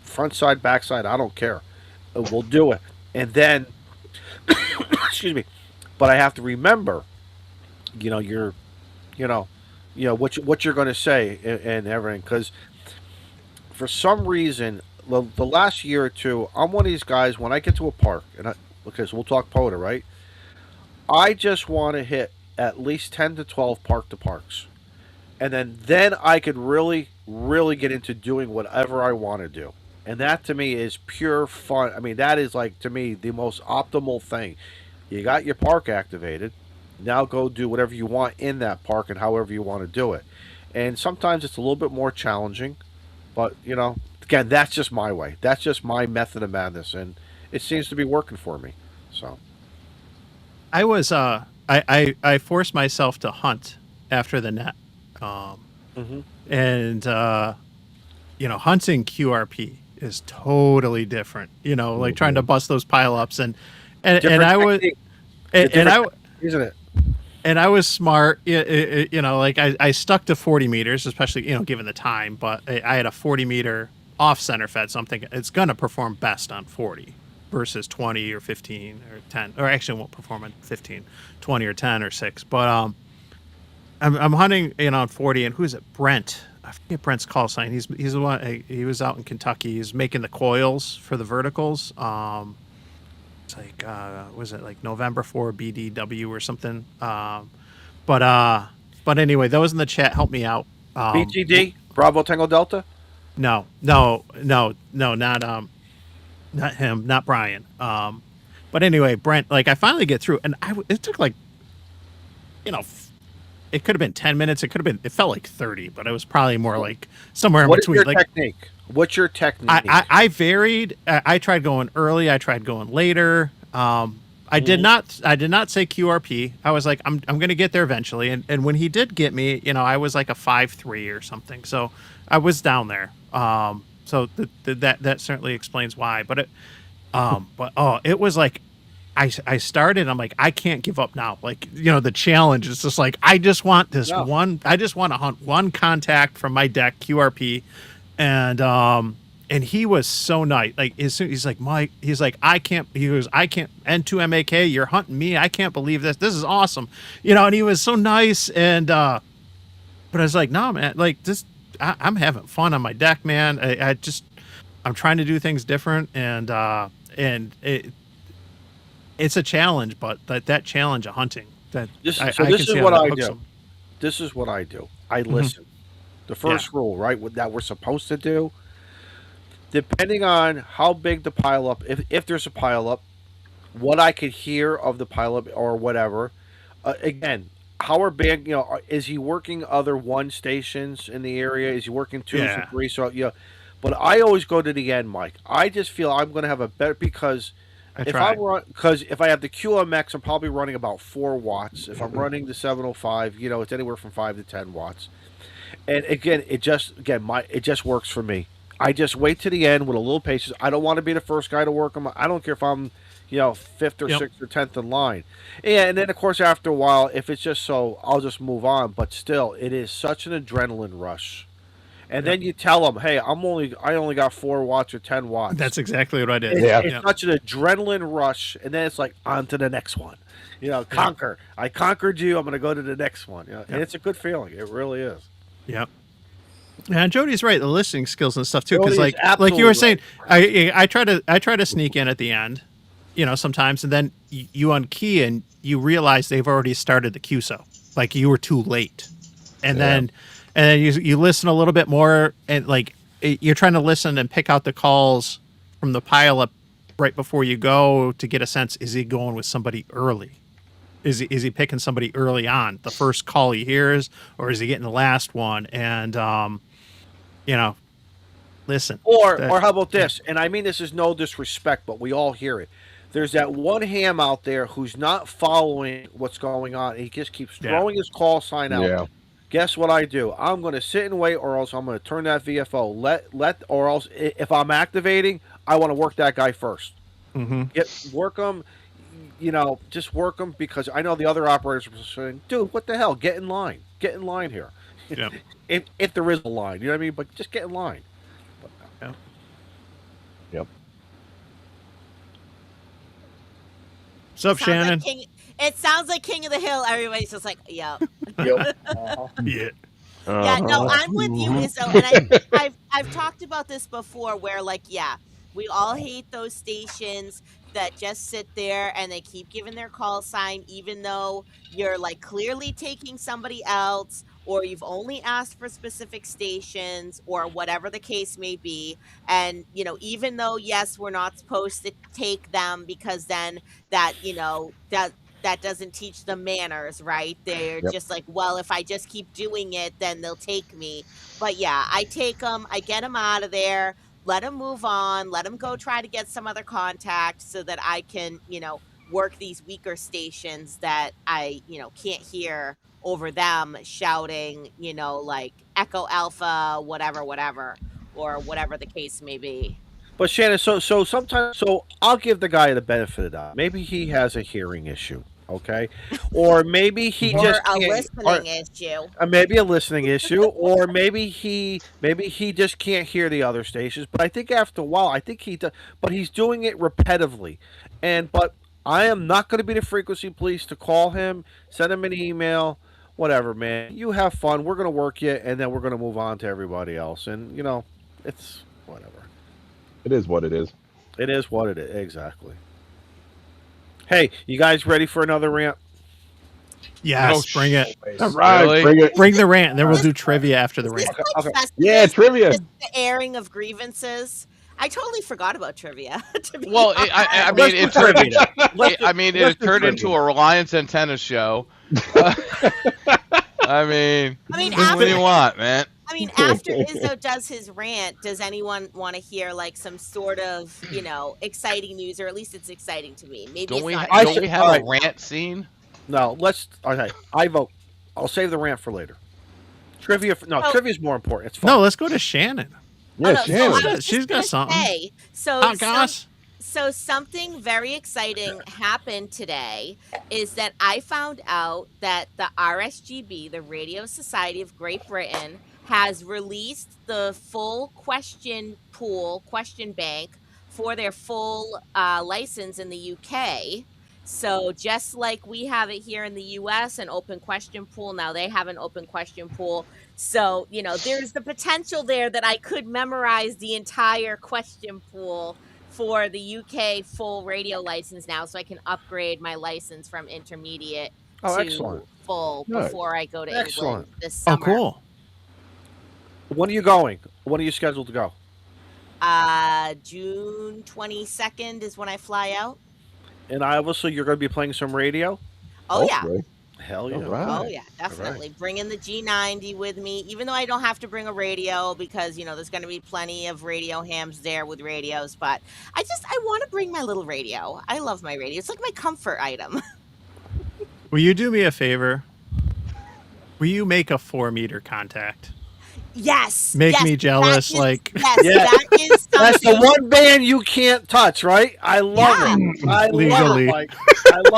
Front side, back side, I don't care. We'll do it, and then excuse me, but I have to remember, you're, what you're going to say and everything. Because for some reason, the last year or two, I'm one of these guys. When I get to a park, okay, so we'll talk POTA, right? I just want to hit at least 10 to 12 park to parks, and then I could really, really get into doing whatever I want to do. And that to me is pure fun. I mean, that is like to me the most optimal thing. You got your park activated. Now go do whatever you want in that park and however you want to do it. And sometimes it's a little bit more challenging, but again, that's just my way. That's just my method of madness, and it seems to be working for me. So I was I forced myself to hunt after the net, and hunting QRP is totally different. Like trying to bust those pileups and I was isn't it? And I was smart, like I stuck to 40 meters, especially, given the time, but I had a 40 meter off center fed, so I'm thinking it's going to perform best on 40 versus 20 or 15 or 10, or actually it won't perform on 15, 20 or 10 or 6. But I'm hunting, on 40, and who's it? Brent. I forget Brent's call sign. He's the one, he was out in Kentucky. He's making the coils for the verticals. It's like was it like November 4 BDW or something? But anyway, those in the chat help me out. BTD Bravo Tango Delta. No, not him, not Brian. But anyway, Brent. Like I finally get through, and it took like, it could have been 10 minutes. It felt like 30, but it was probably more like somewhere in between. What's your technique? What's your technique? I varied. I tried going early. I tried going later. I did not say QRP. I was like, I'm going to get there eventually. And when he did get me, I was like a 5.3 or something. So I was down there. So that certainly explains why. But it was like, I started. I'm like, I can't give up now. Like, the challenge is just like, I just want this one. I just want to hunt one contact from my deck, QRP, and he was so nice. Like as soon he's like, Mike, he's like, I can't. He goes, I can't. N2 MAK, you're hunting me. I can't believe this. This is awesome. And he was so nice. And but I was like, no, man. Like this, I'm having fun on my deck, man. I'm trying to do things different, and it's a challenge, but that challenge of hunting. This is what I do. This is what I do. I listen. The first rule, right, that we're supposed to do, depending on how big the pileup, if there's a pileup, what I could hear of the pileup or whatever. Again, how are big? Is he working other 1 stations in the area? Is he working 2 or 3? So but I always go to the end, Mike. I just feel I'm going to have a better because. If I have the QMX, I'm probably running about 4 watts. If I'm running the 705, it's anywhere from 5 to 10 watts. And again, it just works for me. I just wait to the end with a little patience. I don't want to be the first guy to work them. I don't care if I'm, 5th or 6th or 10th in line. And then of course after a while, if it's just so, I'll just move on. But still, it is such an adrenaline rush. And then you tell them, hey, I only got 4 watts or 10 watts. That's exactly what I did. It's such an adrenaline rush, and then it's like on to the next one. Conquer. I conquered you. I'm going to go to the next one. And it's a good feeling. It really is. Yep. And Jody's right. The listening skills and stuff too, because like you were saying, right. I try to sneak in at the end, sometimes, and then you unkey and you realize they've already started the QSO, like you were too late, and then you listen a little bit more, and like you're trying to listen and pick out the calls from the pileup right before you go to get a sense, is he going with somebody early? Is he picking somebody early on, the first call he hears, or is he getting the last one? And listen. Or how about this? And I mean this is no disrespect, but we all hear it. There's that one ham out there who's not following what's going on. He just keeps throwing his call sign out. Yeah. Guess what I do? I'm going to sit and wait, or else I'm going to turn that VFO. Or else if I'm activating, I want to work that guy first. Work him. Just work them, because I know the other operators are saying, dude, what the hell? Get in line. Get in line here. Yeah. if there is a line, you know what I mean? But just get in line. Yeah. Yep. What's up, Shannon? It sounds like King of the Hill. Everybody's just like, yep. Yep. Yeah. Yeah, no, I'm with you, Izzo, and I've talked about this before, where we all hate those stations that just sit there and they keep giving their call sign, even though you're clearly taking somebody else, or you've only asked for specific stations, or whatever the case may be. And even though, yes, we're not supposed to take them, because then that doesn't teach them manners, right? They're just like, well, if I just keep doing it, then they'll take me. But yeah, I take them, I get them out of there, let them move on, let them go try to get some other contact, so that I can, work these weaker stations that I, can't hear over them shouting, Echo Alpha, whatever, or whatever the case may be. But Shannon, so sometimes, I'll give the guy the benefit of the doubt. Maybe he has a hearing issue, okay, or maybe he just a can't, listening issue. maybe a listening issue, or maybe he just can't hear the other stations. But I think after a while, I think he does. But he's doing it repetitively, but I am not going to be the frequency police to call him, send him an email, whatever, man. You have fun. We're going to work you, and then we're going to move on to everybody else. And it's whatever. It is what it is. It is what it is. Exactly. Hey, you guys ready for another rant? Yes, bring it. All right, Really? bring it. Bring the rant, and then we'll do trivia after the rant. Okay. Yeah, trivia. Just the airing of grievances. I totally forgot about trivia. To be Well, honest. I mean, it turned into a Reliance antenna show. I mean, what do you want, man? After Izzo does his rant, does anyone want to hear some sort of exciting news, or at least it's exciting to me? Maybe Don't we not. have a rant scene? No, okay. I vote. I'll save the rant for later. Trivia. Trivia's more important. It's fun. No, let's go to Shannon. Yeah, So Shannon. I was She's just got gonna something. say, Goss. So something very exciting happened today is that I found out that the RSGB, the Radio Society of Great Britain, has released the full question bank for their full license in the UK. So just like we have it here in the US, an open question pool, now they have an open question pool. So, there's the potential there that I could memorize the entire question pool for the UK full radio license now, so I can upgrade my license from intermediate to excellent. full before I go to Excellent. England this summer. Oh, cool. When are you going? When are you scheduled to go? June 22nd is when I fly out. And obviously, you're going to be playing some radio. Oh, yeah. Hopefully. Hell yeah! All right. Oh yeah, definitely. Bringing the G90 with me, even though I don't have to bring a radio, because there's going to be plenty of radio hams there with radios. But I want to bring my little radio. I love my radio. It's like my comfort item. Will you do me a favor? Will you make a 4-meter contact? Yes. Make me jealous, Yes, Yeah. that is something. That's the one band you can't touch, right? I love it. I Legally. love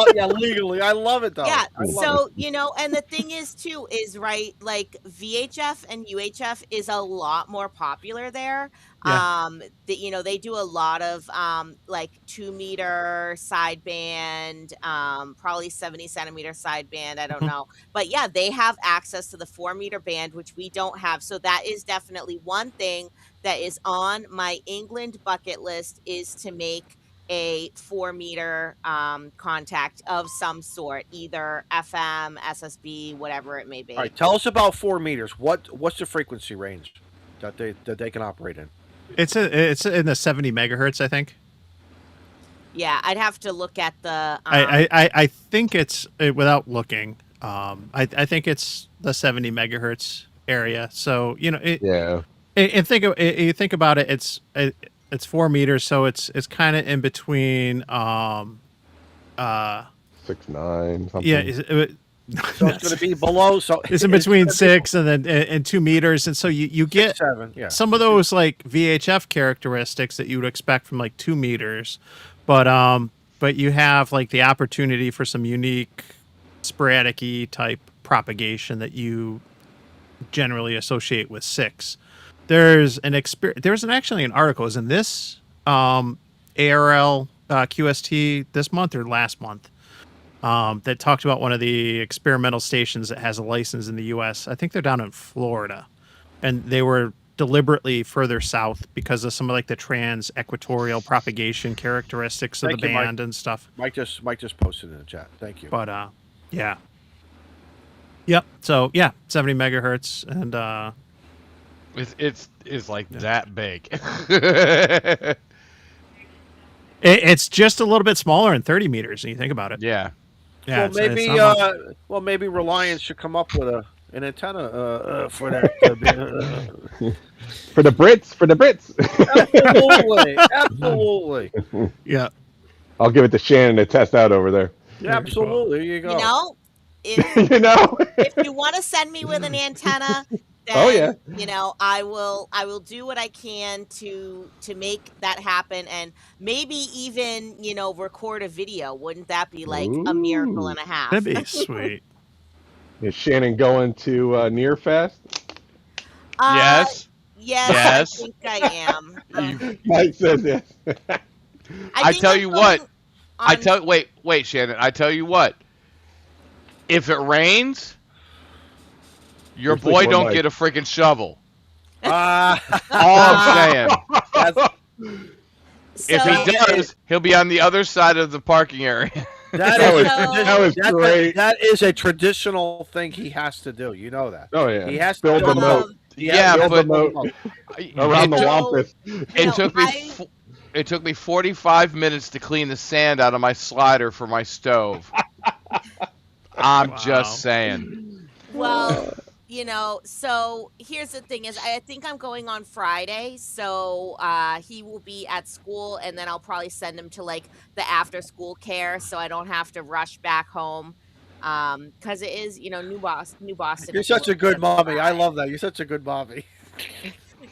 it. Legally. I love it though. Yeah. I love So, it. and the thing is too, is right, VHF and UHF is a lot more popular there. Yeah. They do a lot of 2-meter sideband, probably 70 centimeter sideband. I don't know. But yeah, they have access to the 4-meter band, which we don't have. So that is definitely one thing that is on my England bucket list, is to make a 4-meter contact of some sort, either FM, SSB, whatever it may be. All right, tell us about 4 meters. What's the frequency range that they can operate in? It's in the 70 megahertz, I think. Yeah, I'd have to look at the. I think it's without looking. I think it's the 70 megahertz area. So Yeah. and you think about it. It's 4 meters, so it's kind of in between. 6'9" something. Yeah, So it's going to be below. So it's in between 6 and then and 2 meters, and so you get 7. Yeah. some of those like VHF characteristics that you would expect from like 2 meters, but you have like the opportunity for some unique sporadic-y type propagation that you generally associate with 6. There's actually an article. Is in this ARL QST this month or last month that talked about one of the experimental stations that has a license in the U.S. I think they're down in Florida, and they were deliberately further south because of some of like the trans-equatorial propagation characteristics of Thank the you, band Mike. and stuff. Mike just posted in the chat. Thank you. But yeah, yep. So yeah, 70 megahertz, and It's like that big. it's just a little bit smaller than 30 meters. And you think about it. Yeah. Yeah. Well, it's not much. maybe Reliance should come up with an antenna for that. For the Brits. Absolutely. Yeah. I'll give it to Shannon to test out over there. Yeah, absolutely. There you go. You know, if, You know? if you want to send me with an antenna, then, Oh, yeah. I will do what I can to make that happen, and maybe even record a video. Wouldn't that be like a miracle and a half? That'd be sweet. Is Shannon going to Near Fest? Yes. Yes, Yes. I think I am. Mike says yes. I think tell I'm you what. going on- Wait, Shannon. I tell you what. If it rains, your There's like boy one don't mic. get a freaking shovel. Uh, All I'm saying. So, If he does, he'll be on the other side of the parking area. That was great. That is a traditional thing he has to do. You know that. Oh, yeah. He has Build to the moat. Yeah, Build the but moat around the it, wampus. it took me it took me 45 minutes to clean the sand out of my slider for my stove. I'm just saying. Well, so here's the thing: is I think I'm going on Friday, so he will be at school, and then I'll probably send him to like the after school care, so I don't have to rush back home. Because it is, New Boston. You're such a good mommy. I love that. You're such a good mommy.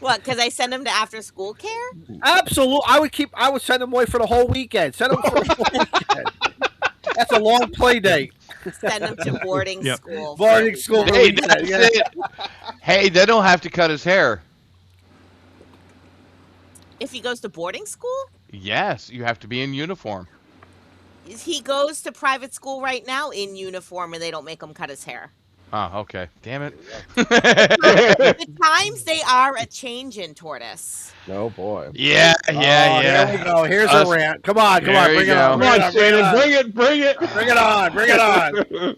What? Because I send him to after school care? Absolutely. I would send him away for the whole weekend. Send him for the whole weekend. That's a long play date. Send him to boarding Yep. school. for Boarding the school. weekend. Hey, that's it. Hey, they don't have to cut his hair. If he goes to boarding school? Yes, you have to be in uniform. He goes to private school right now in uniform, and they don't make him cut his hair. Oh, okay. Damn it. The times they are a change in Tortoise. Oh, boy. Yeah. Here we go. Here's a rant. Come on. There Bring you it on. go. Come on, Shannon. Bring it. Bring it on. Bring it on.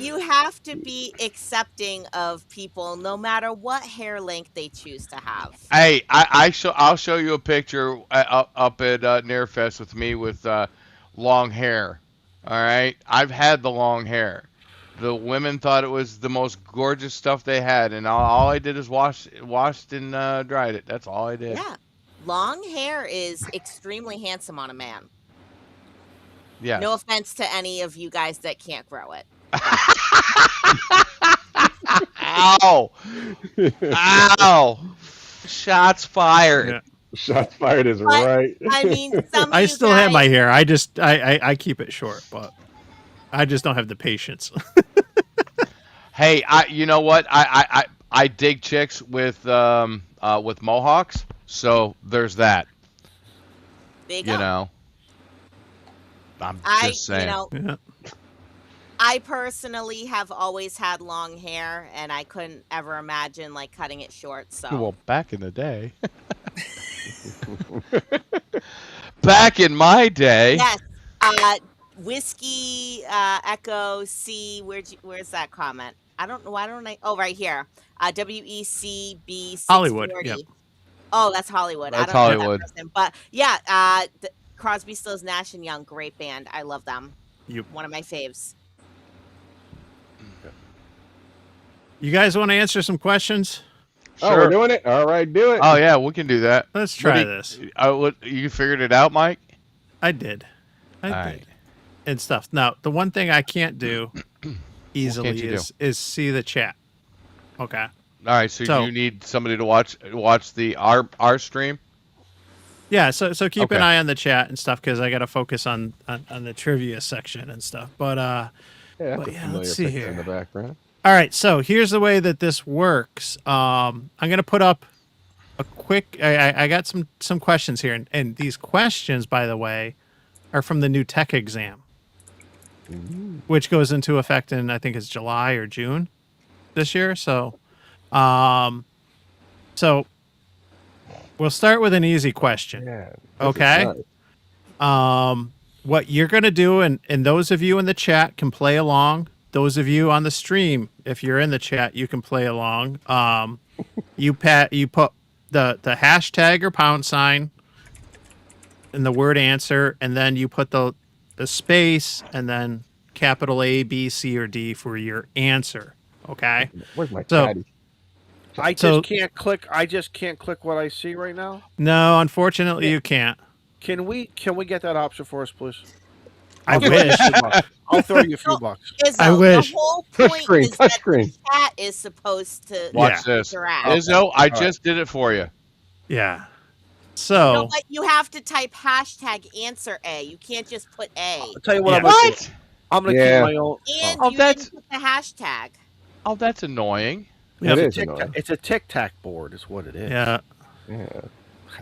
You have to be accepting of people no matter what hair length they choose to have. Hey, I'll show you a picture up at Nearfest with me with long hair. All right, I've had the long hair. The women thought it was the most gorgeous stuff they had, and all I did is washed and dried it. That's all I did. Yeah. Long hair is extremely handsome on a man. Yeah. No offense to any of you guys that can't grow it. Ow! Ow! Shots fired. Yeah. Shots fired is But, right. I mean, some of I you still have my guys- hair. I just I keep it short, but I just don't have the patience. Hey, you know what? I dig chicks with mohawks, so there's that. There you go. You know. I'm just saying. Yeah. I personally have always had long hair, and I couldn't ever imagine like cutting it short. So Well, back in the day. Back in my day. yes, whiskey Echo C. Where's that comment? I don't know. Why don't I? Oh, right here. WECB 640. Hollywood, yep. Oh, that's Hollywood. That's I don't know Hollywood. that person, but yeah. Crosby, Stills, Nash and Young, great band. I love them. One of my faves. You guys want to answer some questions? Oh, we're doing it. All right, do it. Oh yeah, we can do that. Let's try this. You figured it out, Mike? I did. I did. Right. And stuff. Now, the one thing I can't do easily can't you is see the chat. Okay. All right, so you need somebody to watch our stream. Yeah, so keep an Okay. eye on the chat and stuff because I got to focus on the trivia section and stuff. But that's a yeah, familiar let's see picture here. in the background. All right, so here's the way that this works. I'm gonna put up a quick. I got some questions here, and these questions, by the way, are from the new tech exam, which goes into effect in I think it's July or June this year. So we'll start with an easy question. Yeah. Okay. What you're going to do, and those of you in the chat can play along. Those of you on the stream, if you're in the chat, you can play along. You put the hashtag or pound sign in the word answer, and then you put the space and then capital A, B, C, or D for your answer. Okay. Where's my So- caddy? I just can't click. I just can't click what I see right now. No, unfortunately, you can't. Can we get that option for us, please? I wish. I'll throw you a few bucks. I wish. The whole Touch point screen, is touch that screen. the chat is supposed to Watch this. interact. Izzo, I just did it for you. Yeah. No, So but you have to type hashtag answer A. You can't just put A. I'll tell you what Yeah. I'm gonna do. What? I'm gonna Yeah. keep my own. And Oh, you that's- didn't put the hashtag. Oh, that's annoying. Yep. It is annoying. It's a tic tac board, is what it is. yeah, Yeah.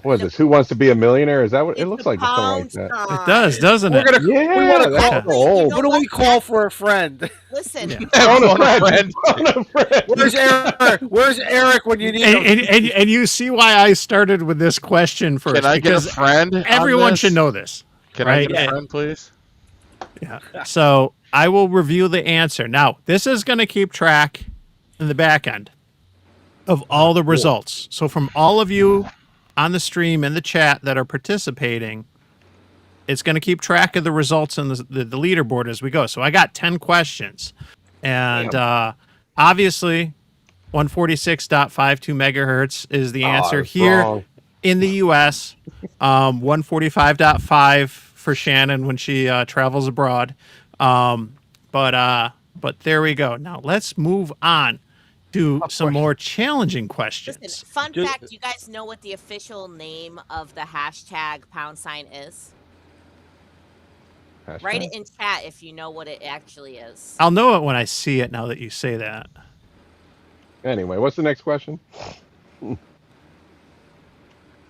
What is this? Who Wants to Be a Millionaire? Is that what it It's looks a like? Something like pound that. sign. it does, doesn't We're it? gonna. Yeah, we want to that's call. so old. What do we call for a friend? Listen, Yeah. Phone a Phone a friend. Phone a friend. Where's Eric? Where's Eric when you need him? And you see why I started with this question first. Can I get a because friend? on everyone this? should know this. Can I right? get a Yeah. friend, please? Yeah. So I will review the answer. Now, this is going to keep track in the back end of all the results. So from all of you on the stream and the chat that are participating, it's going to keep track of the results in the leaderboard as we go. So I got 10 questions. And obviously, 146.52 megahertz is the answer it's here wrong. in the U.S. 145.5 for Shannon when she travels abroad. But there we go. Now let's move on to some more challenging questions. listen. Fun Just- fact: you guys know what the official name of the hashtag pound sign is? Write it in chat if you know what it actually is. I'll know it when I see it. Now that you say that. Anyway, what's the next question?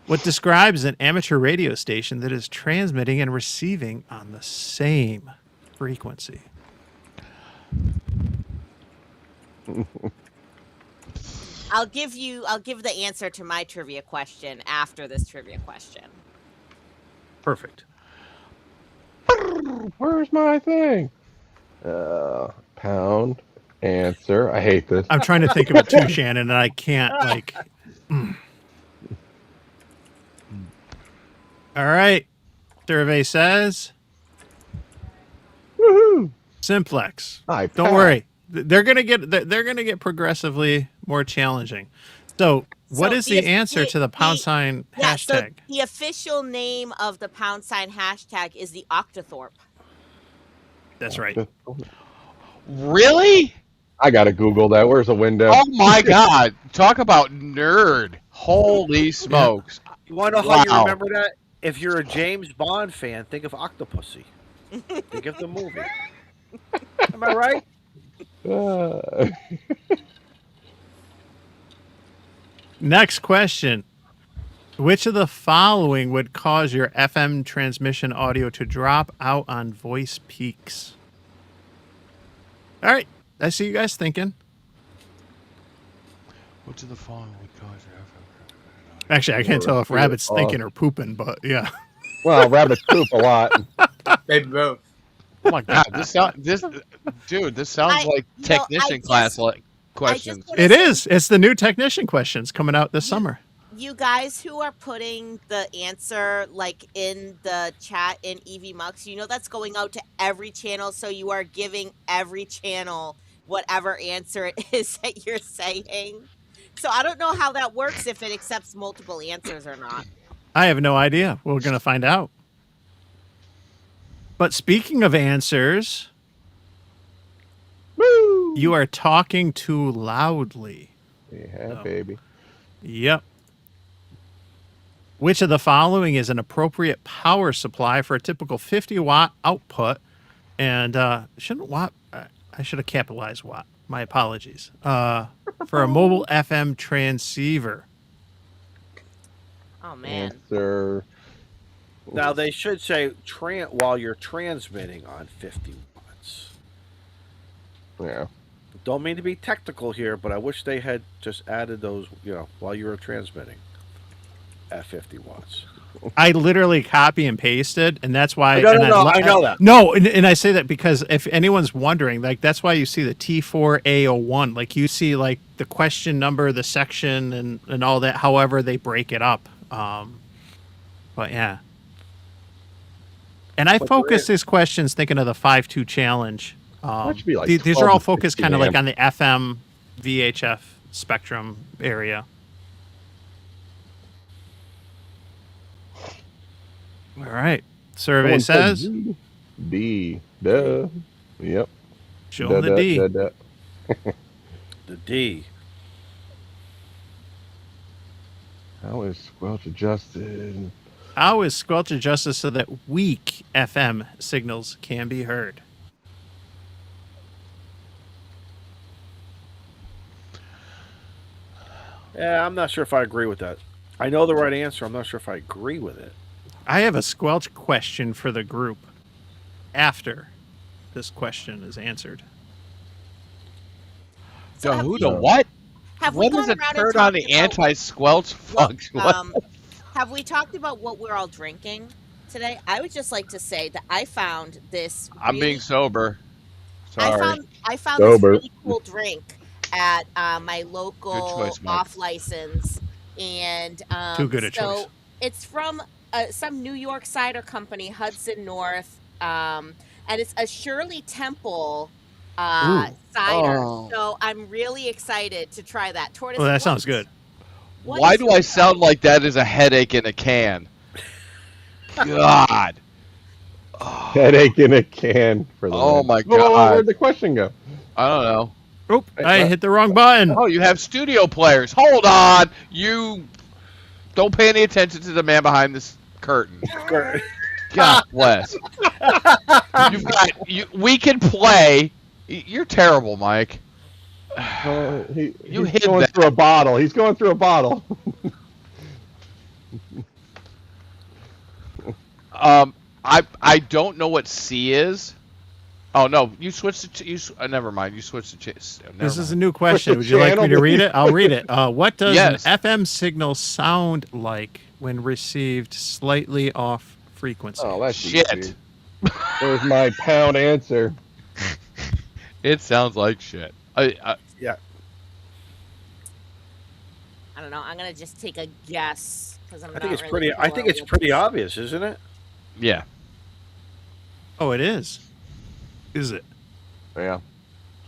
What describes an amateur radio station that is transmitting and receiving on the same frequency? I'll give the answer to my trivia question after this trivia question. Perfect. Where's my thing? Pound answer. I hate this. I'm trying to think of it too, Shannon, and I can't like. All right. Survey says Woohoo! simplex. I Don't passed. worry. They're gonna get progressively more challenging. So, what So is the answer to the pound the- sign Yeah, so hashtag? the official name of the pound sign hashtag is the Octothorpe. That's right. Really? I gotta Google that. Where's the window? Oh my God! Talk about nerd! Holy smokes! You want to know how you Wow. remember that? If you're a James Bond fan, think of Octopussy. Think of the movie. Am I right? Uh, Next question. Which of the following would cause your FM transmission audio to drop out on voice peaks? All right. I see you guys thinking. Which of the following would cause your Actually, I can't tell if Or- Rabbit's or- thinking or pooping, but yeah. well, rabbits poop a lot. Maybe both. Oh my God! This sounds like you know, I technician just- class I like just questions. wanna It say is. It's the new technician questions coming out this summer. you guys who are putting the answer like in the chat in EV Mux, you know that's going out to every channel, so you are giving every channel whatever answer it is that you're saying. So I don't know how that works if it accepts multiple answers or not. I have no idea. We're going to find out. But speaking of answers, Woo! you are talking too loudly. Yeah, Oh. baby. Yep. Which of the following is an appropriate power supply for a typical 50-watt output? And shouldn't watt? I should have capitalized watt. My apologies. For a mobile FM transceiver. Oh man. Answer. Now they should say while you're transmitting on 50 watts. Yeah. Don't mean to be technical here, but I wish they had just added those, while you were transmitting at 50 watts. I literally copy and pasted, and that's why. No, and I know that. No, and I say that because if anyone's wondering, like that's why you see the T4A01. Like you see like the question number, the section, and all that. However, they break it up. But yeah. And I focus these questions thinking of the 5-2 challenge. That should be like These are all 12 to focused 16 kind of like amp. on the FM, VHF spectrum area. All right. Survey Someone said says D. Duh. Yep. show the D. Duh. The D. How is squelch adjusted? How is squelch adjusted so that weak FM signals can be heard? Yeah, I'm not sure if I agree with that. I know the right answer. I'm not sure if I agree with it. I have a squelch question for the group after this question is answered. So have Who we- the what? Have we When does gone it around and turn on talked the about anti-squelch function? What? have we talked about what we're all drinking today? I would just like to say that I found this. I'm really- being sober. Sorry. I found this Sober. really cool drink at my local choice, Mike. off license, and Too good a so choice. it's from some New York cider company, Hudson North, and it's a Shirley Temple cider. Oh. So I'm really excited to try that. Tortoise, Oh, that what- sounds good. what Why is do your- I sound like that is a headache in a can? God. Headache in a can for the Oh win. my Whoa, God. where'd the question go? I don't know. Oop, Hey, I what? hit the wrong button. Oh, you have studio players. Hold on. You don't pay any attention to the man behind this curtain. God bless. We can play. You're terrible, Mike. He's hid going that. through a bottle. He's going through a bottle. I don't know what C is. Oh no, you switched to never mind. You switched to This is a new question. the Would you like me channel, to read please? it? I'll read it. What does Yes. an FM signal sound like when received slightly off frequency? Oh, that's Shit. easy. There's my pound answer. It sounds like shit. Yeah. I don't know. I'm gonna just take a guess because I'm. I think it's pretty obvious, isn't it? Yeah. Oh, it is. Is it? Yeah.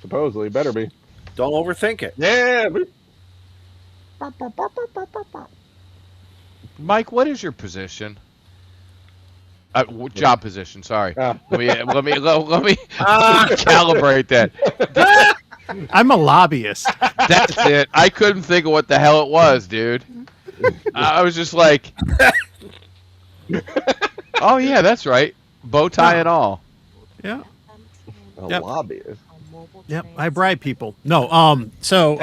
Supposedly, better be. Don't overthink it. Yeah. Mike, what is your position? Job position. Sorry. Ah. Let me calibrate that. I'm a lobbyist. That's it. I couldn't think of what the hell it was, dude. I was just like, oh yeah, that's right. Bow tie and all. Yeah. A Yep. lobbyist. Yep. I bribe people. No. So,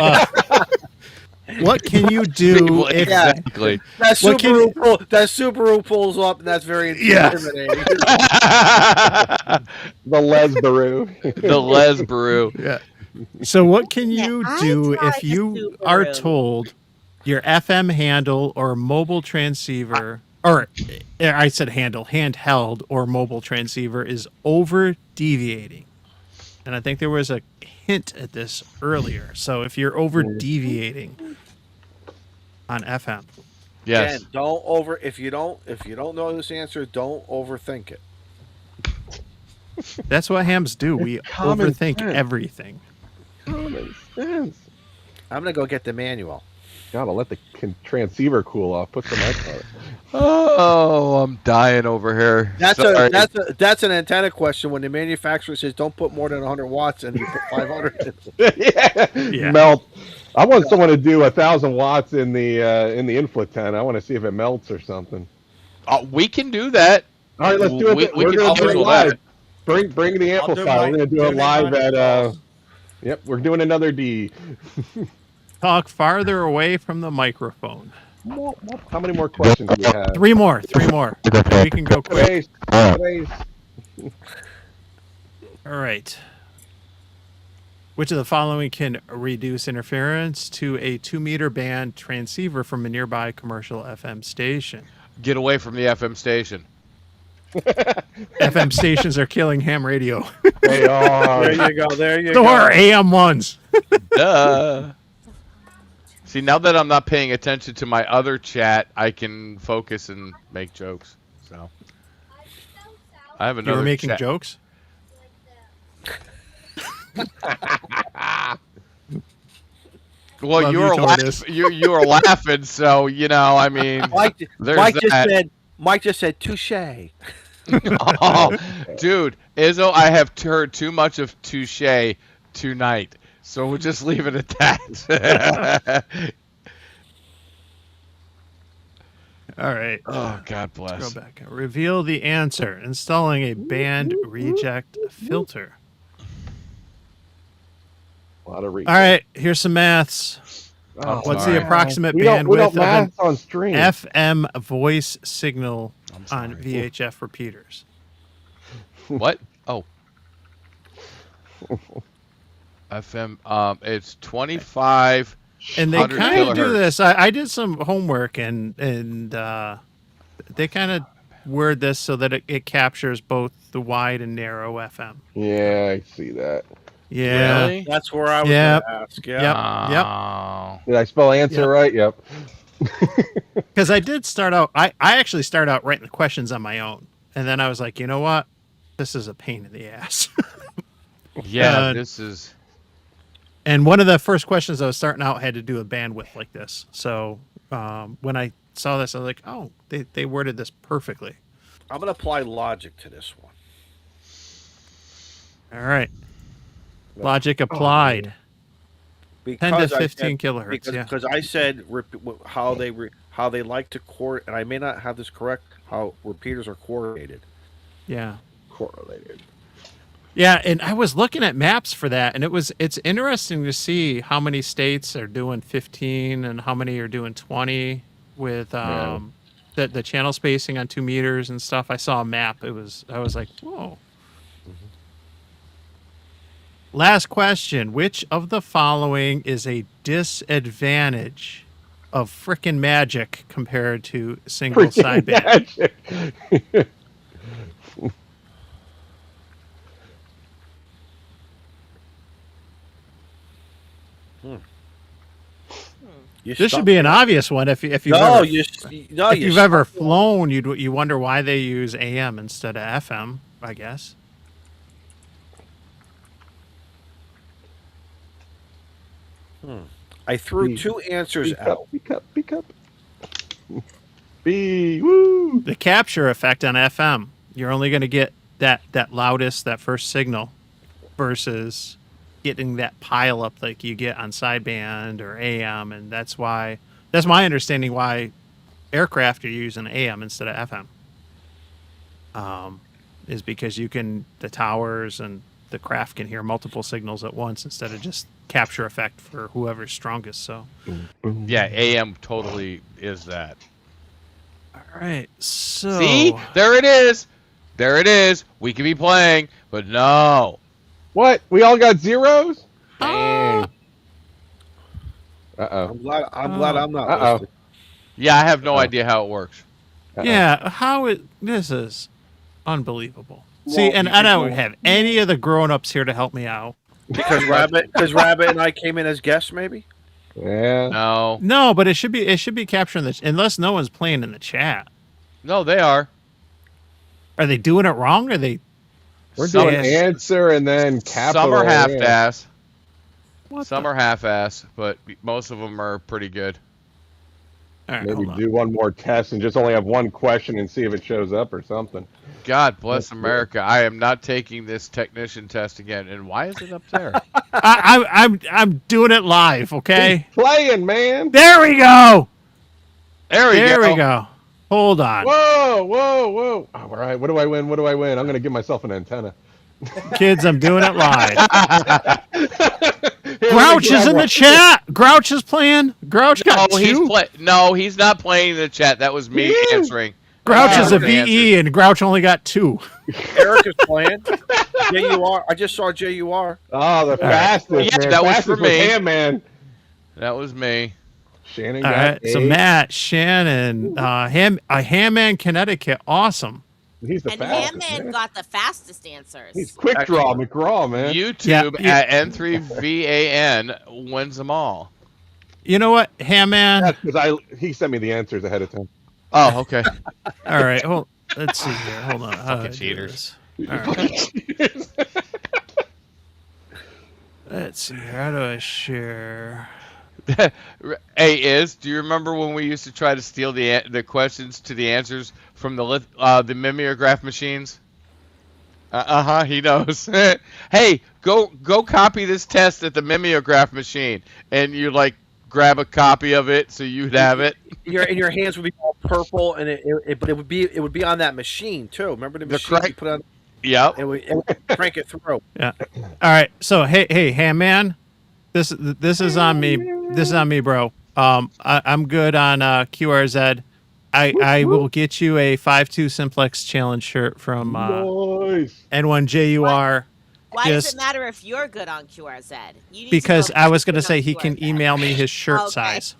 what can you do if? Exactly. That What can Subaru pulls up, and that's very Yeah. intimidating. The Lesbaru. The Les Brew. Yeah. So, what can Yeah, you I do drive if a you are Subaru. told your FM handle or mobile transceiver, or I said handheld or mobile transceiver is over deviating? And I think there was a hint at this earlier. So, if you're over deviating on FM, Yes. Again, if you don't know this answer, don't overthink it. That's what hams do. We common overthink sense. everything. Common sense. I'm gonna go get the manual. Gotta let the transceiver cool off. Put some ice on it. Oh, I'm dying over here. Sorry. That's an antenna question. When the manufacturer says don't put more than 100 watts and you put 500. Yeah. Melt. I want someone to do 1,000 watts in the inflet tent. I want to see if it melts or something. We can do that. All right, let's do it. We We're can gonna do it schedule live. that. Bring the I'll do amplifier. my- We're gonna do it donate live mine at. across. Yep, we're doing another D. Talk farther away from the microphone. How many more questions do we have? Three more. And we can go quick. Today's. All right. Which of the following can reduce interference to a 2-meter band transceiver from a nearby commercial FM station? Get away from the FM station. FM stations are killing ham radio. They are. There you go. There you So go. are AM ones. Duh. See, now that I'm not paying attention to my other chat, I can focus and make jokes. So I have You another. were making chat. jokes? Well, Love you you, were Tortoise. you were laughing, so I mean, there's that. Mike just said touche. Oh, dude, Izzo, I have heard too much of touche tonight, so we'll just leave it at that. All right. Oh, God bless. Go back. Reveal the answer. Installing a band reject filter. A lot of All right. Here's some maths. Oh, What's sorry. the approximate we don't bandwidth of an math on stream. FM voice signal I'm on sorry. VHF repeaters? What? Oh. FM. It's 25. And they 100 kind of do kilohertz. this. I did some homework and they kind of word this so that it captures both the wide and narrow FM. Yeah, I see that. Yeah. Really? That's where I was Yep. going to ask. Yep. Oh. Did I spell answer Yep. right? Yep. Because I did start out. I actually start out writing the questions on my own, and then I was like, you know what? This is a pain in the ass. Yeah, this is. And one of the first questions I was starting out had to do a bandwidth like this. So when I saw this, I was like, oh, they worded this perfectly. I'm going to apply logic to this one. All right. Logic applied. 10 to Because I 15 said- kilohertz. Because, Yeah. because I said how they like to and I may not have this correct, how repeaters are coordinated. Yeah. Correlated. Yeah, and I was looking at maps for that, and it's interesting to see how many states are doing 15 and how many are doing 20 with the channel spacing on 2 meters and stuff. I saw a map. I was like, whoa. Last question. Which of the following is a disadvantage of frickin' magic compared to single sideband? Magic. This should be an obvious one if you've No, ever, if you've ever flown, you wonder why they use AM instead of FM, I guess. I threw two answers out. B cup. B woo. The capture effect on FM, you're only going to get that loudest, that first signal, versus getting that pile up like you get on sideband or AM, and that's my understanding why aircraft are using AM instead of FM. Is because the towers and the craft can hear multiple signals at once instead of just capture effect for whoever's strongest. So, Yeah, AM totally is that. all right. So, See? There it is. There it is. We could be playing, but no. What? We all got zeros? Dang. Uh-oh. I'm glad I'm not. Uh-oh. listed. Yeah, I have no idea how it works. yeah, this is unbelievable. See, and I don't have any of the grown-ups here to help me out. Because Rabbit and I came in as guests, maybe. Yeah. No, No, but it should be capturing the unless no one's playing in the chat. no, they are. Are they doing it wrong? Are they? We're Some- doing answer and then capital. Some are yeah. half-ass. What Some the- are half-ass, but most of them are pretty good. All right, Maybe hold on. do one more test and just only have one question and see if it shows up or something. God bless That's good. America. I am not taking this technician test again. And why is it up there? I'm doing it live. Okay. He's playing, man. There we go. There we go. Hold on. Whoa, whoa, whoa. All right, what do I win? What do I win? I'm going to give myself an antenna. Kids, I'm doing it live. Here, let me Grouch is grab in the one. chat. Grouch is playing. Grouch got No, two. No, he's not playing in the chat. That was me He is. answering. Grouch That is a was the VE, and Grouch only got two. Eric is playing. JUR. I just saw JUR. Oh, the fastest, Yeah, man. that was Fastest for me. him, man. That was me. Shannon All got right. So 8. Matt, Shannon, Hamman, Connecticut. Awesome. He's the And fastest, Hammond man. got the fastest answers. He's quick draw, McGraw, man. YouTube Yeah. at N3VAN wins them all. You know what, Hamman? That's because he sent me the answers ahead of time. Oh, okay. All right. Hold. Let's see here. Hold on. How do I do cheaters. this? All right. Let's see. How do I share? Hey, do you remember when we used to try to steal the questions to the answers from the mimeograph machines? He knows. Hey, go copy this test at the mimeograph machine, and you like grab a copy of it so you'd have it. Your hands would be all purple, and but it would be on that machine too. Remember the machine you put on? Yep. And we crank it through. Yeah. All right. So hey, Hamman, this is on me. This is on me, bro. I'm good on QRZ. I will get you a 5-2 Simplex Challenge shirt from Nice. N1JUR. Why does Just it matter if you're good on QRZ? You need because to know I if was you're going to good say on he can QRZ. email me his shirt Okay. size.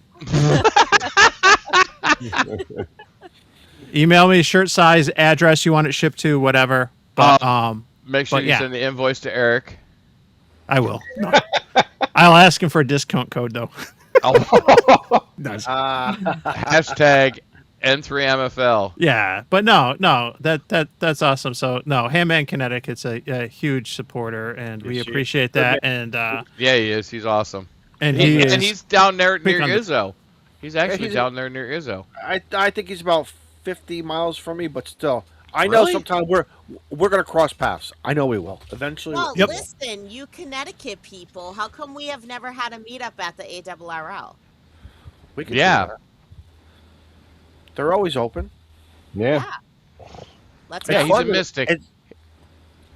Email me shirt size, address you want it shipped to, whatever. But Make sure but you yeah. send the invoice to Eric. I will. No. I'll ask him for a discount code though. Hashtag N3MFL. Yeah, but no, that's awesome. So no, Hamman Connecticut's a huge supporter, and we appreciate that. And Yeah, he is. He's awesome. and And he's down there near quick on the- Izzo. He's actually he's- down there near Izzo. I think he's about 50 miles from me, but still, I know Really? sometime we're gonna cross paths. I know we will eventually. Well, Yep. listen, you Connecticut people, how come we have never had a meetup at the ARRL? We can do Yeah. that. They're always open. Yeah. Let's Yeah, go. he's a Fun. mystic. It's-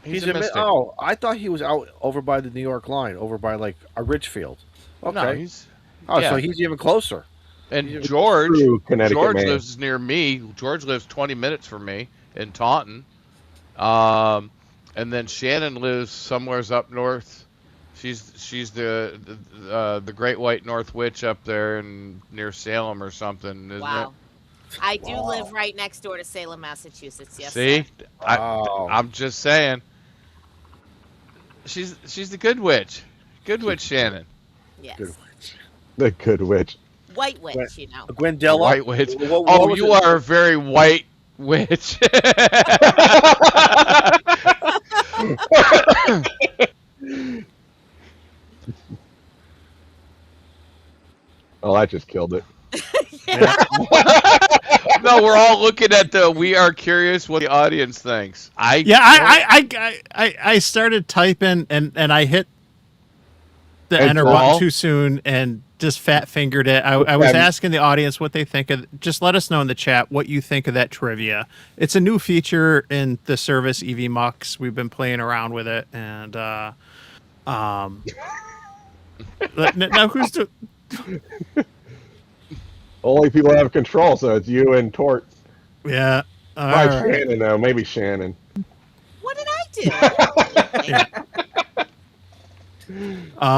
He's a mystic. Oh, I thought he was out over by the New York line, over by like a Ridgefield. Okay. No, he's So he's even closer. and George. True Connecticut George man. lives near me. George lives 20 minutes from me in Taunton. And then Shannon lives somewheres up north. She's the Great White North Witch up there and near Salem or something, isn't Wow. I do live right next door to Salem, Massachusetts. it? Yes. See, sir. I'm just saying. She's the good witch. Good witch Shannon. Yes. Good. The good witch. White witch, you know. Gwendella. White witch. What Oh, was you it? are a very white witch. Oh, I just killed it. No, we're all looking at we are curious what the audience thinks. I started typing and I hit the Enter enter all? button too soon and just fat fingered it. I was asking the audience what they think of. Just let us know in the chat what you think of that trivia. It's a new feature in the service EV Mux. We've been playing around with it, and now who's the Only people that have control, so it's you and Tort. yeah. All Probably right. Shannon, though. Maybe Shannon. What did I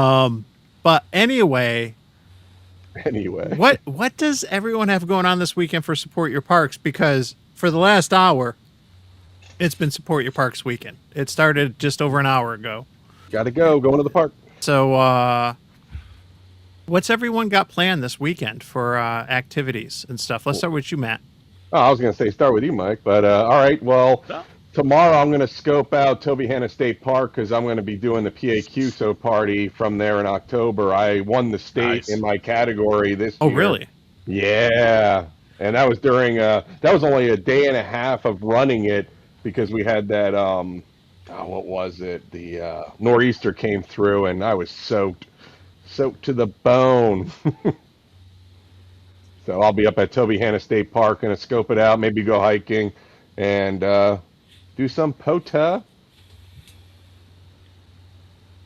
do? But anyway, Anyway. what does everyone have going on this weekend for Support Your Parks? Because for the last hour, it's been Support Your Parks weekend. It started just over an hour ago. Gotta go. Going to the park. So What's everyone got planned this weekend for activities and stuff? Let's start with you, Matt. Oh, I was going to say start with you, Mike, but all right. Well, tomorrow I'm going to scope out Toby Hanna State Park because I'm going to be doing the PAQSO party from there in October. I won the state in my category this Oh, year. really? Yeah, and that was during that was only a day and a half of running it because we had that what was it? The nor'easter came through and I was soaked to the bone. So I'll be up at Toby Hanna State Park, gonna scope it out, maybe go hiking, and do some POTA.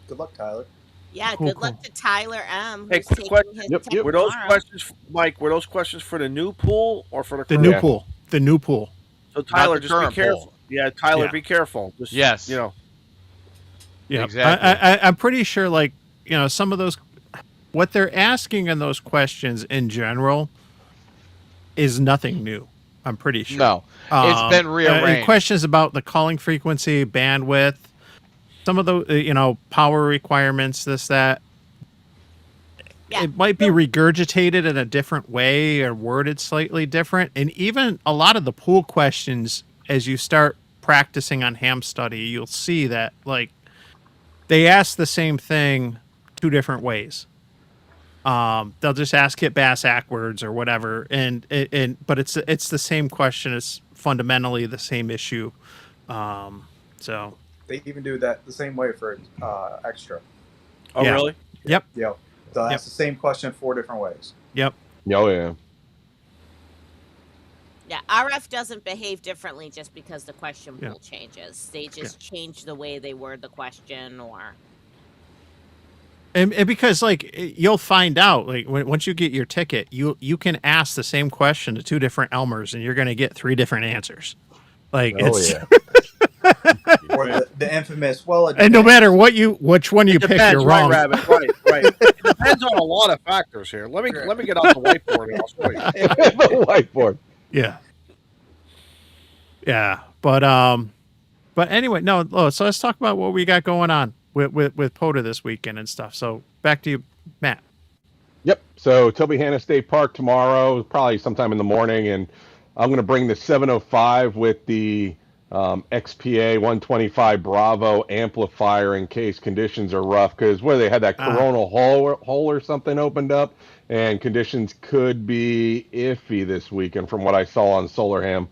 Good luck, Tyler. Yeah, Cool, good luck to Tyler M. Hey, Who's quick taking question. his Yep, test yep. Were those tomorrow. questions, Mike? Were those questions for the new pool or for the The current new Yeah. pool. The new pool. So Tyler, the just be current careful. pool. Yeah, Tyler, Yeah. be careful. Just, Yes. You know. Yeah, Exactly. I'm pretty sure, like, some of those, what they're asking in those questions in general is nothing new. I'm pretty sure. No, it's been rearranged. Questions about the calling frequency, bandwidth, some of the, power requirements, this, that. Yeah. It might be regurgitated in a different way or worded slightly different. And even a lot of the pool questions, as you start practicing on ham study, you'll see that, like, they ask the same thing two different ways. They'll just ask it bass backwards or whatever, but it's the same question. It's fundamentally the same issue. So They even do that the same way for extra. Oh, Yeah. really? Yep. Yeah, they'll ask the same question 4 different ways. Yep. Oh yeah. Yeah, RF doesn't behave differently just because the question Yeah. pool changes. They just change the way they word the question, or And because, like, you'll find out, like, once you get your ticket, you can ask the same question to two different Elmers, and you're going to get 3 different answers. Like, Oh it's yeah. Or the infamous, well, it and no depends. matter which one you pick, Depends, you're right, wrong. Rabbit. Right. It depends on a lot of factors here. Let me get out the whiteboard and I'll show you. The whiteboard. Yeah. Yeah. But anyway, no. So let's talk about what we got going on with POTA this weekend and stuff. So back to you, Matt. Yep. So Toby Hanna State Park tomorrow, probably sometime in the morning, and I'm going to bring the 705 with the XPA 125 Bravo amplifier in case conditions are rough. Because where they had that coronal hole or something opened up, and conditions could be iffy this weekend from what I saw on SolarHam.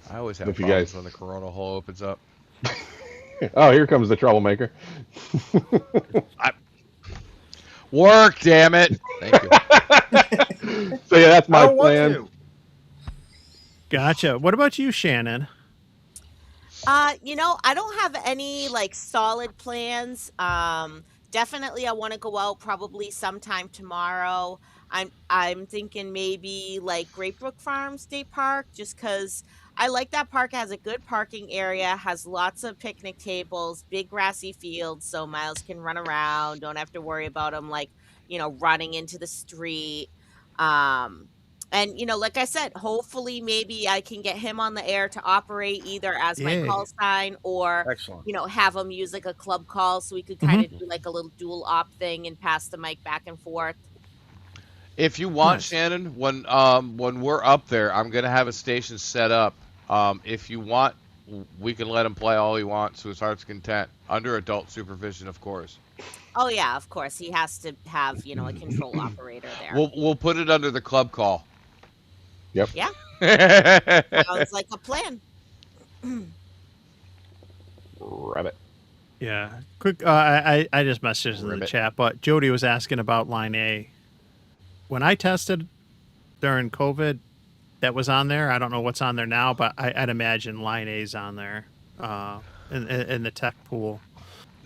I always have If you problems guys- when the corona hole opens up. Oh, here comes the troublemaker. Work, damn it! Thank you. So yeah, that's I my don't want plan. to. Gotcha. What about you, Shannon? I don't have any like solid plans. Definitely I want to go out probably sometime tomorrow. I'm thinking maybe like Great Brook Farm State Park, just because I like that park. It has a good parking area, has lots of picnic tables, big grassy fields, so Miles can run around. Don't have to worry about him like running into the street. And like I said, hopefully maybe I can get him on the air to operate either as my Yay. call sign or Excellent. have him use like a club call so we could kind of do like a little dual op thing and pass the mic back and forth. If you want, Nice. Shannon, when we're up there, I'm gonna have a station set up. If you want, we can let him play all he wants to his heart's content, under adult supervision, of course. Oh yeah, of course he has to have a control operator there. We'll put it under the club call. Yep. Yeah, sounds like a plan. Rabbit. Yeah. Quick. I just messaged in the Ribbit. chat, but Jody was asking about Line A. When I tested during COVID, that was on there. I don't know what's on there now, but I'd imagine Line A's on there in the tech pool.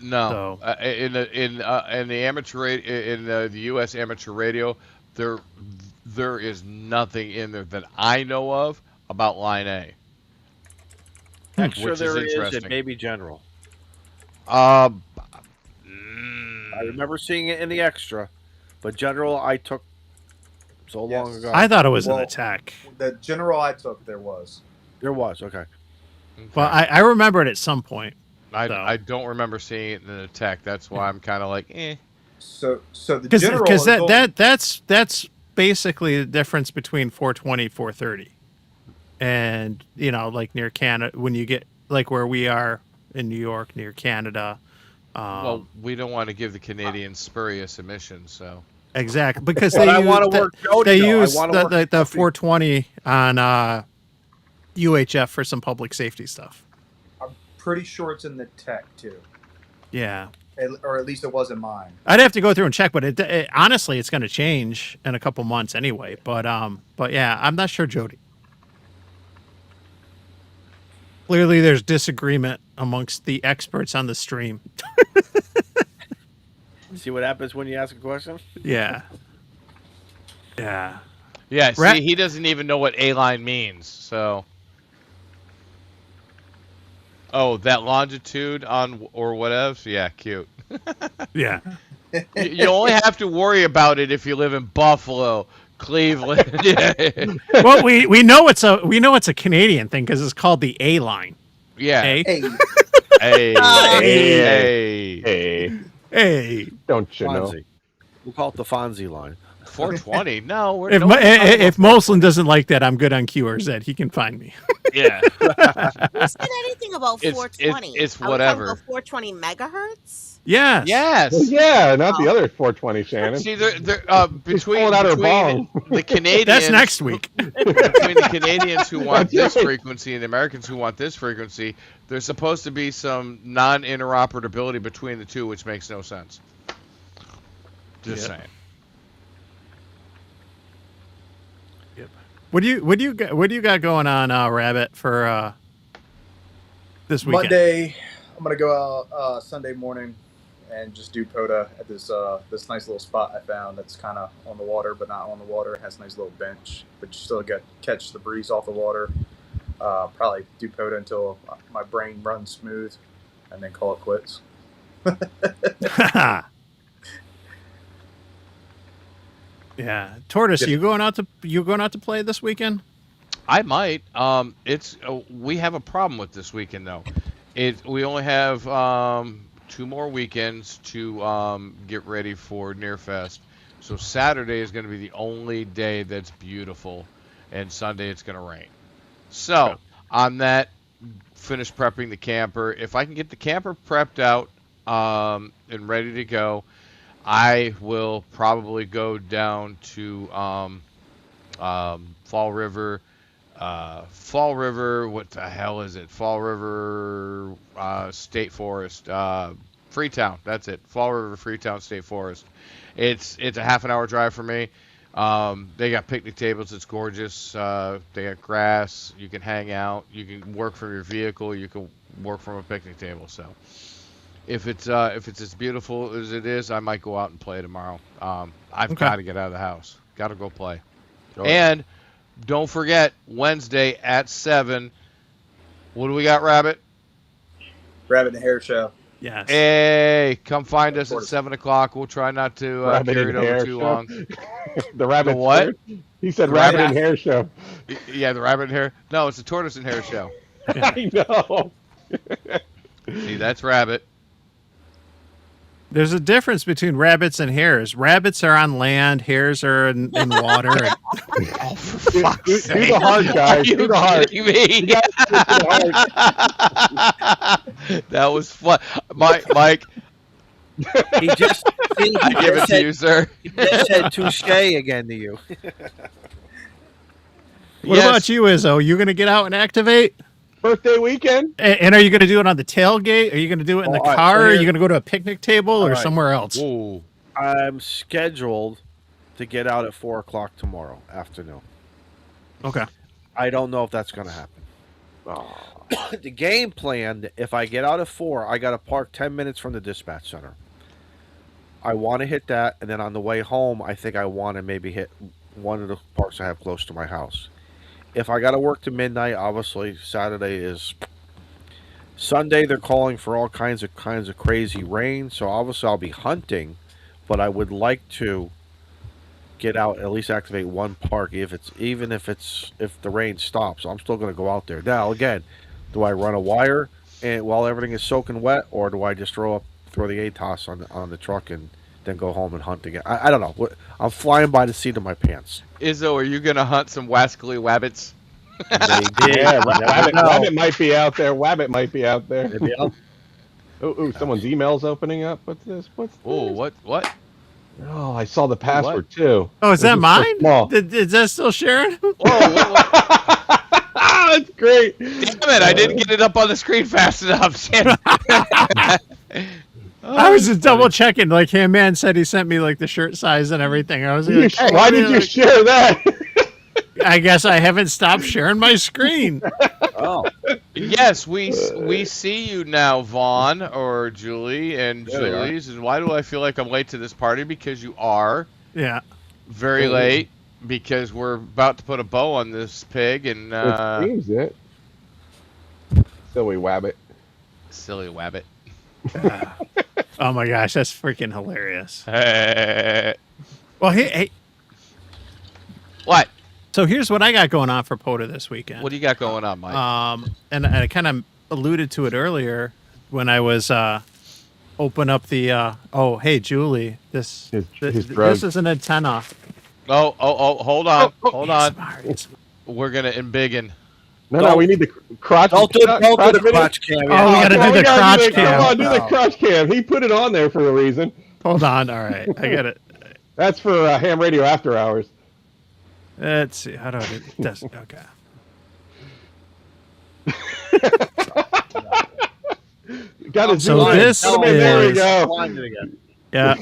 No, So- in the amateur in the U.S. amateur radio, there is nothing in there that I know of about Line A. Extra Which is there is interesting. at Baby General. I Mm, remember seeing it in the extra, but General I took so long Yes. ago. I thought it was in Well- the tech, The general I took, there was. There was, okay. but I remember it at some point. I so. don't remember seeing it in the tech. That's why I'm kind of like, eh. So the Because general is only- that's basically the difference between 420, 430, and like near Canada when you get like where we are in New York near Canada. Well, we don't want to give the Canadians spurious emissions, so. Exactly, because But I want to work Jody, they though. I use want to work the Jody. 420 on UHF for some public safety stuff. I'm pretty sure it's in the tech too, Yeah, or at least it was in mine. I'd have to go through and check, but it honestly it's going to change in a couple months anyway. But yeah, I'm not sure, Jody. Clearly, there's disagreement amongst the experts on the stream. See what happens when you ask a question? Yeah. Yeah. Yeah, Ra- see, he doesn't even know what A-line means, so. Oh, that longitude on or whatever? Yeah, cute. Yeah. You only have to worry about it if you live in Buffalo, Cleveland. Well, we know it's a Canadian thing because it's called the A line. Yeah. A. Hey, Hey, hey, Hey, Hey. don't you know? Fonzie. We'll call it the Fonzie line. 420? No, we're If no one's talking if about Moslin doesn't like that, I'm good on QRZ. He can find me. 420. Yeah. Who said anything about It's- 420? it's Are we talking whatever. about 420 megahertz? Yes. Yes. Well, yeah, not the other 420, Shannon. See, they're She's between, pulling out her between bong. the Canadians. That's next week. Between the Canadians who want That's this right. frequency and the Americans who want this frequency, there's supposed to be some non-interoperability between the two, which makes no sense. Just saying. What do you got going on, Rabbit, for this weekend? Monday, I'm gonna go out Sunday morning and just do POTA at this nice little spot I found that's kind of on the water, but not on the water. It has a nice little bench, but you still get catch the breeze off the water. Probably do POTA until my brain runs smooth, and then call it quits. Yeah, Tortoise, you going out to play this weekend? I might. It's we have a problem with this weekend though. We only have 2 more weekends to get ready for Nearfest. So Saturday is going to be the only day that's beautiful, and Sunday it's going to rain. So on that, finish prepping the camper. If I can get the camper prepped out and ready to go, I will probably go down to Fall River. What the hell is it? Fall River State Forest. Freetown. That's it. Fall River Freetown State Forest. It's a half an hour drive for me. They got picnic tables. It's gorgeous. They got grass. You can hang out. You can work from your vehicle. You can work from a picnic table. So. If it's as beautiful as it is, I might go out and play tomorrow. I've got to get out of the house. Got to go play. And don't forget Wednesday at 7. What do we got, Rabbit? Rabbit and Hare Show. Yes. Hey, come find us at 7 o'clock. We'll try not to carry it over too long. The rabbit. The what? He said The rabbit rabbit- and hare show. Yeah, the rabbit and hare. No, it's the tortoise and hare show. I know. See, that's Rabbit. There's a difference between rabbits and hares. Rabbits are on land. Hares are in water. Oh, for fuck's Do sake. the heart, guys. Are you Do the heart. kidding me? You gotta do the heart. That was fun. Mike, He just see, I give it to you, sir. He just said touche again to you. What about you, Izzo? You going to get out and activate? Birthday weekend. And are you going to do it on the tailgate? Are you going to do it in the all right, car? so Or are here- you going to go to a picnic table or right. somewhere else? Whoa. I'm scheduled to get out at 4 o'clock tomorrow afternoon. Okay. I don't know if that's going to happen. The game plan, if I get out at 4, I got to park 10 minutes from the dispatch center. I want to hit that, and then on the way home, I think I want to maybe hit one of the parks I have close to my house. If I got to work to midnight, obviously Saturday is. Sunday they're calling for all kinds of crazy rain, so obviously I'll be hunting, but I would like to get out, at least activate one park if the rain stops. I'm still going to go out there. Now again, do I run a wire and while everything is soaking wet, or do I just throw the ATOS on the truck and then go home and hunt again. I don't know. I'm flying by the seat of my pants. Izzo, are you gonna hunt some wascally wabbits? Maybe. Yeah, You never Wabbit, know. Wabbit might be out there. Wabbit might be out there. Maybe I'll- Oh, someone's email's opening up. What's this? What's Oh, this? what? Oh, I saw the password too. Oh, is that It's just so mine? small. Is that still Sharon? Whoa, what? That's great. Damn it! I didn't get it up on the screen fast enough. Shit. I was just double checking. Like, hey, man said he sent me like the shirt size and everything. I was like, hey, Why did you share that? I guess I haven't stopped sharing my screen. Oh, Yes, we see you now, Vaughn or Julie and There we are. Julie's. And why do I feel like I'm late to this party? Because you are Yeah. very late. Because we're about to put a bow on this pig and It seems it. Silly Wabbit. silly wabbit. Oh my gosh, that's freaking hilarious. Hey. Well, hey, What? so here's what I got going on for POTA this weekend. What do you got going on, Mike? And I kind of alluded to it earlier when I was open up the. Oh, hey, Julie, this His drugs. this is an antenna. Oh, hold on, hold on. ASMR. We're gonna embiggen. No, we need the crotch. don't do crotch the video. crotch cam. Oh, we gotta Come on, do the crotch Come cam. on, do the crotch cam. He put it on there for a reason. Hold on. All right, I get it. That's for Ham Radio After Hours. Let's see. How do I do this? Okay. Got to So this there we is- go. Find it again. Yeah,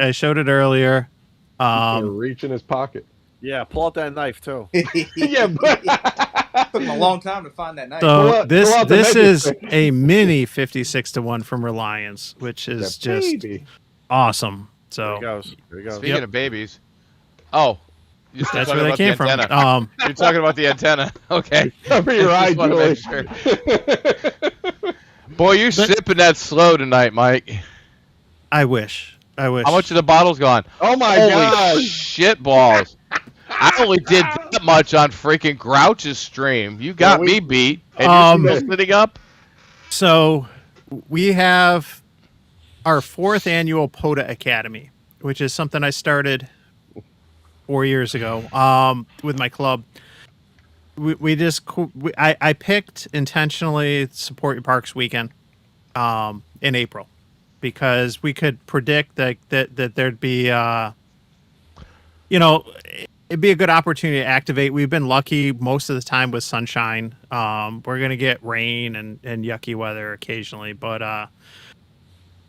I showed it earlier. Reach in his pocket. Yeah, pull out that knife too. Yeah, but Took him a long time to find that knife. Pull So out- pull out the this menu is stick. a mini 56-1 from Reliance, which is just baby. awesome. There So he goes. There he goes. Speaking of babies. Oh. You're still that's talking where they about came the from. antenna. You're talking about the antenna. Okay. Cover your Just eyes, wanna make Julie. sure. Boy, you're sipping that slow tonight, Mike. I wish. How much of the bottle's gone? Oh my Holy god! shit balls. I only did that much on freaking Grouch's stream. You got me beat. And you're still sitting up? So we have our 4th annual POTA Academy, which is something I started 4 years ago with my club. I picked intentionally Support Your Parks weekend in April because we could predict that there'd be it'd be a good opportunity to activate. We've been lucky most of the time with sunshine. We're gonna get rain and yucky weather occasionally, but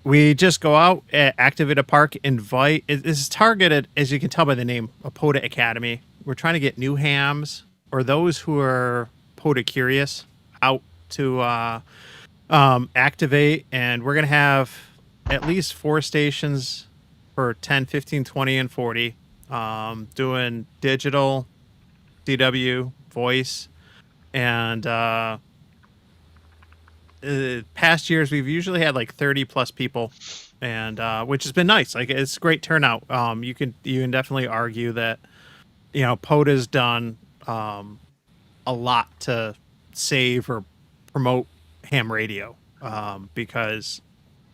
we just go out, activate a park, invite. This is targeted, as you can tell by the name, a POTA Academy. We're trying to get new hams or those who are POTA curious out to activate, and we're gonna have at least 4 stations for 10, 15, 20, and 40. Doing digital, DW, voice, and past years we've usually had like 30 plus people, and which has been nice. Like, it's great turnout. You can definitely argue that POTA's done a lot to save or promote ham radio, because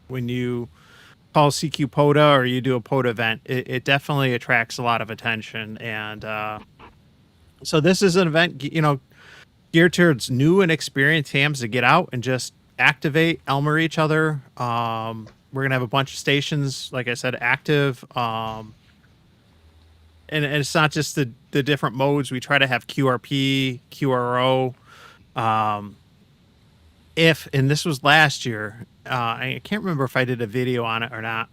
when you call CQ POTA or you do a POTA event, it definitely attracts a lot of attention. And so this is an event, geared towards new and experienced hams to get out and just activate, Elmer each other. We're going to have a bunch of stations, like I said, active. And it's not just the different modes. We try to have QRP, QRO. And this was last year, I can't remember if I did a video on it or not.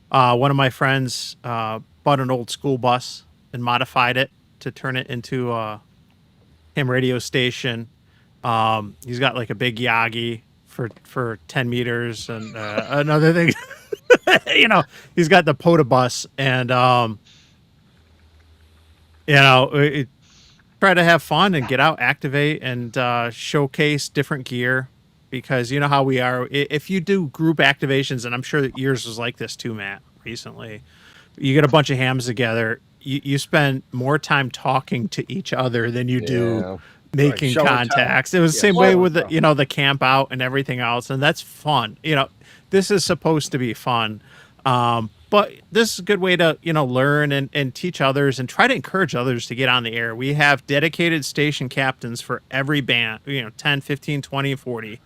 One of my friends bought an old school bus and modified it to turn it into a ham radio station. He's got like a big Yagi for 10 meters and another thing. He's got the POTA bus, and try to have fun and get out, activate, and showcase different gear. Because you know how we are. If you do group activations, and I'm sure that yours was like this too, Matt, recently, you get a bunch of hams together, you spend more time talking to each other than you do making Show and tell. contacts. It was the same way with the camp out and everything else, and that's fun. This is supposed to be fun. but this is a good way to, learn and teach others and try to encourage others to get on the air. We have dedicated station captains for every band, 10, 15, 20, 40,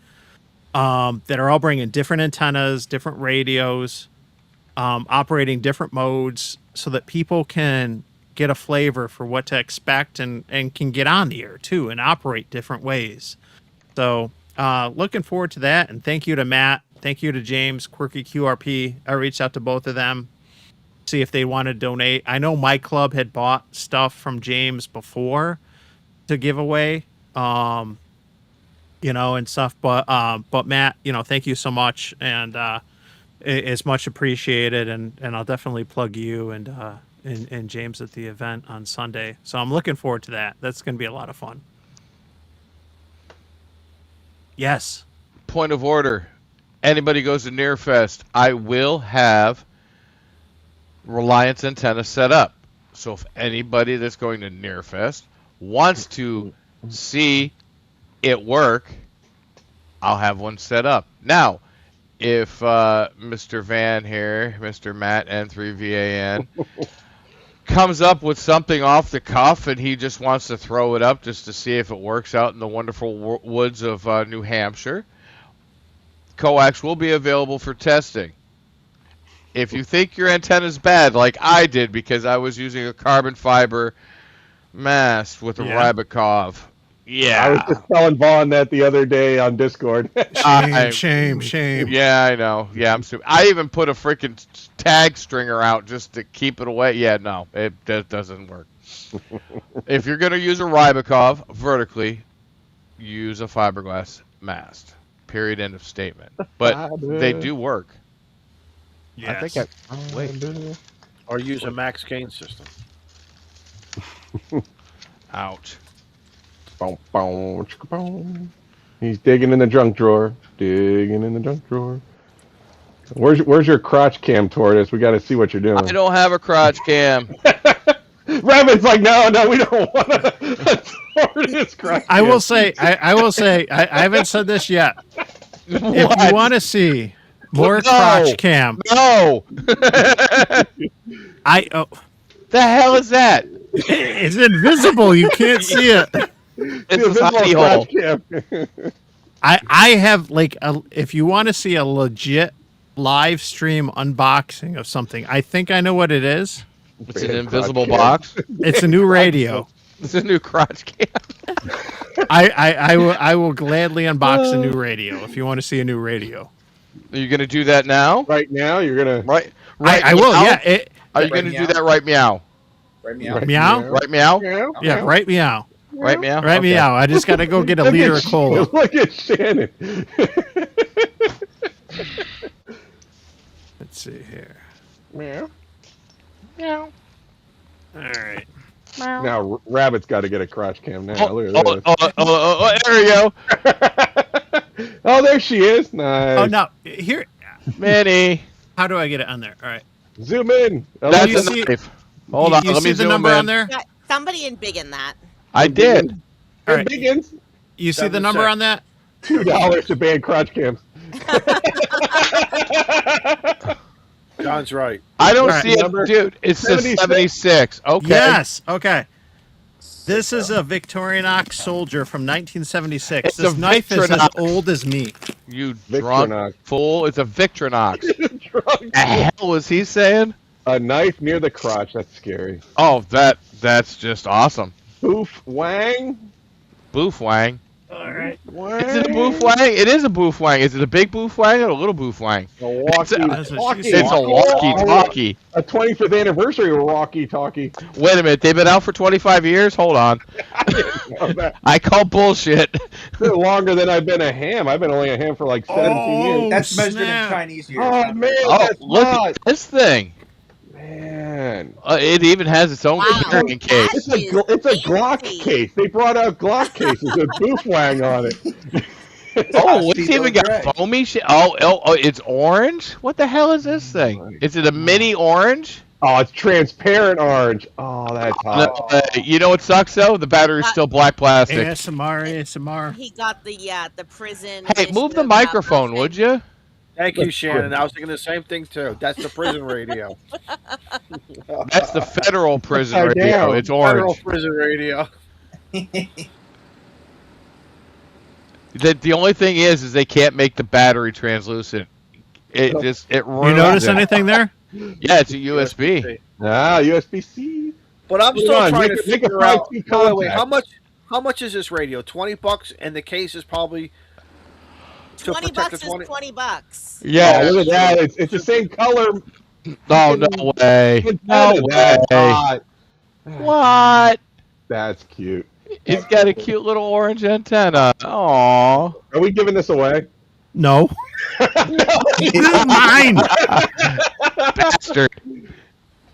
that are all bringing different antennas, different radios, operating different modes so that people can get a flavor for what to expect and can get on the air too and operate different ways. So looking forward to that. And thank you to Matt. Thank you to James, Quirky QRP. I reached out to both of them, see if they want to donate. I know my club had bought stuff from James before to give away, and stuff. But Matt, thank you so much. And it's much appreciated. And I'll definitely plug you and James at the event on Sunday. So I'm looking forward to that. That's going to be a lot of fun. Yes. Point of order. Anybody goes to Nearfest, I will have Reliance antenna set up. So if anybody that's going to Nearfest wants to see it work, I'll have one set up. Now, if Mr. Van here, Mr. Matt N3VAN, comes up with something off the cuff and he just wants to throw it up just to see if it works out in the wonderful woods of New Hampshire, coax will be available for testing. If you think your antenna's bad, like I did because I was using a carbon fiber mast with a Rybakov. Yeah. I was just telling Vaughn that the other day on Discord. Shame. Yeah, I know. Yeah, I'm stupid. I even put a freaking tag stringer out just to keep it away. Yeah, no, that doesn't work. If you're going to use a Rybakov vertically, use a fiberglass mast. Period. End of statement. But they do work. Yes. I think wait. Or use a max gain system. Ouch. Boom, boom, chicka, boom. He's digging in the junk drawer. Where's your crotch cam, Tortoise? We got to see what you're doing. I don't have a crotch cam. Rabbit's like, no, we don't want a Tortoise crotch cam. I will say, I haven't said this yet. If you want to see more crotch cam, no. The hell is that? It's invisible. You can't see it. It's a tiny hole. I have if you want to see a legit live stream unboxing of something, I think I know what it is. It's an invisible box. It's a new radio. It's a new crotch cam. I will gladly unbox a new radio if you want to see a new radio. Are you gonna do that now? Right now, you're gonna right. I will. Yeah. Are you gonna do that right meow? Right meow. Meow? Right meow? Yeah. Right meow. Right meow? Right meow. I just got to go get a liter of cola. Look at Shannon. Let's see here. Meow. Meow. All right. Now, Rabbit's got to get a crotch cam now. Look at this. There we go. Oh, there she is. Nice. Oh, no. Here. Minnie. How do I get it on there? All right. Zoom in. That's you a see- knife. Hold on. You Let see me the zoom number in. on there? Yeah, somebody in big in that. I did. All right. Biggins. You see the number on that? $2 to ban crotch cams. John's right. I don't All right. see it, Number dude. It says 76. 76. Okay. Yes. Okay. This is a Victorinox Soldier from 1976. It's This a knife is as Victorinox. old as me. You Victorinox. drunk fool. It's a Victorinox. Drunk. The hell was he saying? A knife near the crotch. That's scary. Oh, that's just awesome. Boof Wang. Boof Wang. All right. Is it a Boof Wang? It is a Boof Wang. Is it a big Boof Wang or a little Boof Wang? A walkie. That's what she It's said. a walkie-talkie. A 25th anniversary walkie-talkie. Wait a minute. They've been out for 25 years? Hold on. I call bullshit. It's been longer than I've been a ham. I've been only a ham for like 17 years. That's measured snap. in Chinese years. Oh, man. Oh, that's look not. at this thing. Man. It even has its own Wow. carrying case. It's a Glock Fancy. case. They brought out Glock cases with Boof Wang on it. Oh, it's see even those got gray. foamy shit. Oh, it's orange? What the hell is this thing? Is it a mini orange? Oh, it's transparent orange. Oh, that's hot. You know what sucks, though? The battery's still black plastic. ASMR. He got the prison. Hey, move the edition of, microphone, Prison. would you? Thank you, Shannon. I was thinking the same thing too. That's the prison radio. That's the federal prison Upside radio. down. It's Federal orange. prison radio. The only thing is they can't make the battery translucent. It ruins You notice it. anything there? Yeah, it's a USB. Ah, USB-C. But I'm Put it still on, trying make to it- make a figure out. 5G Wait. contact. How much is this radio? $20, and the case is probably to $20 protect the is 20. $20. Yeah. Oh, look at that. It's the same color. Oh, no way. No Antenna. That's way. hot. What? That's cute. He's got a cute little orange antenna. Aww. Are we giving this away? No. This is mine. Bastard.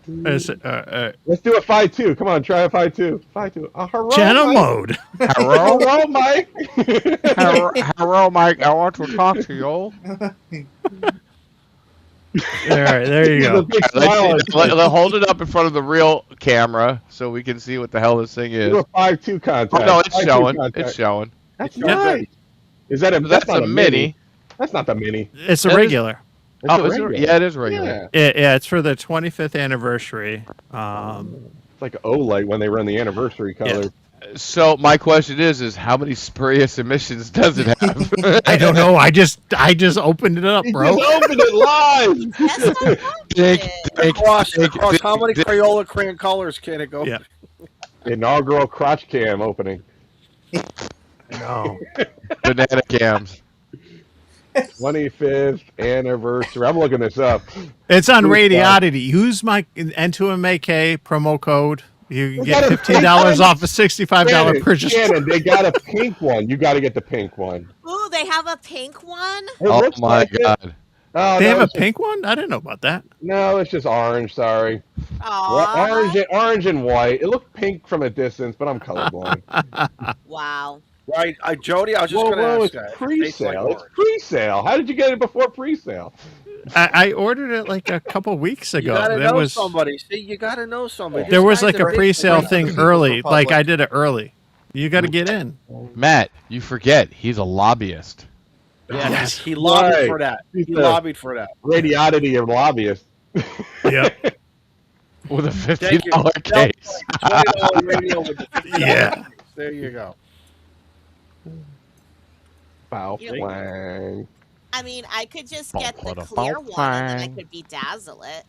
Let's Let's do a 5.2. Come on, try a 5.2. 5.2. Hello, channel Mike. mode. Hello? Hello, Mike. Hello, Mike. I want to talk to you. All right, there you With a go. big smile on his face. Let's hold it up in front of the real camera so we can see what the hell this thing is. Do a 5.2 contact. Oh, no, it's 5.2 showing. contact. It's showing. That's Yeah. nice. Is that a? That's not a mini. That's not the mini. It's a That is- regular. It's Oh, a is it? regular. Yeah, it is regular. Yeah. Yeah, it's for the 25th anniversary. It's like OLED when they run the anniversary color. So my question is how many spurious emissions does it have? I don't know. I just opened it up, He bro. just opened it live. That's not Think, it. think, Across think, how many think. Crayola crayon colors can it go? Yeah. Inaugural crotch cam opening. No. Banana cams. 25th anniversary. I'm looking this up. It's on Who's Radiodity. Use my N2MAK promo code. You can They get got a $15 pink off a $65 Shannon, purchase. Shannon, they got a pink one. You got to get the pink one. Ooh, they have a pink one? It Oh looks my like it. god. Oh, They no, have a it's just- pink one? I didn't know about that. No, it's just orange. Sorry. Aw. Orange and white. It looked pink from a distance, but I'm colorblind. Wow. Right, Jody. I was just whoa, going to whoa, ask it's that. pre-sale. It's pre-sale. How did you get it before pre-sale? I ordered it like a couple weeks You ago. gotta There know was somebody. See, you gotta know somebody. there This was guy's like a big pre-sale brand. thing early. Like I did it early. You got to get in. Matt, you forget he's a lobbyist. Yeah, Yes. he lobbied Right. for that. He He's a- lobbied for that. Radiodity of lobbyists. Yep. With a Thank you. $50 case. $20 radio with the $50 Yeah. case. There you go. Foul You know- flang. I mean, I could just get the Ba-ba-da-ba-bang. clear one and then I could bedazzle it.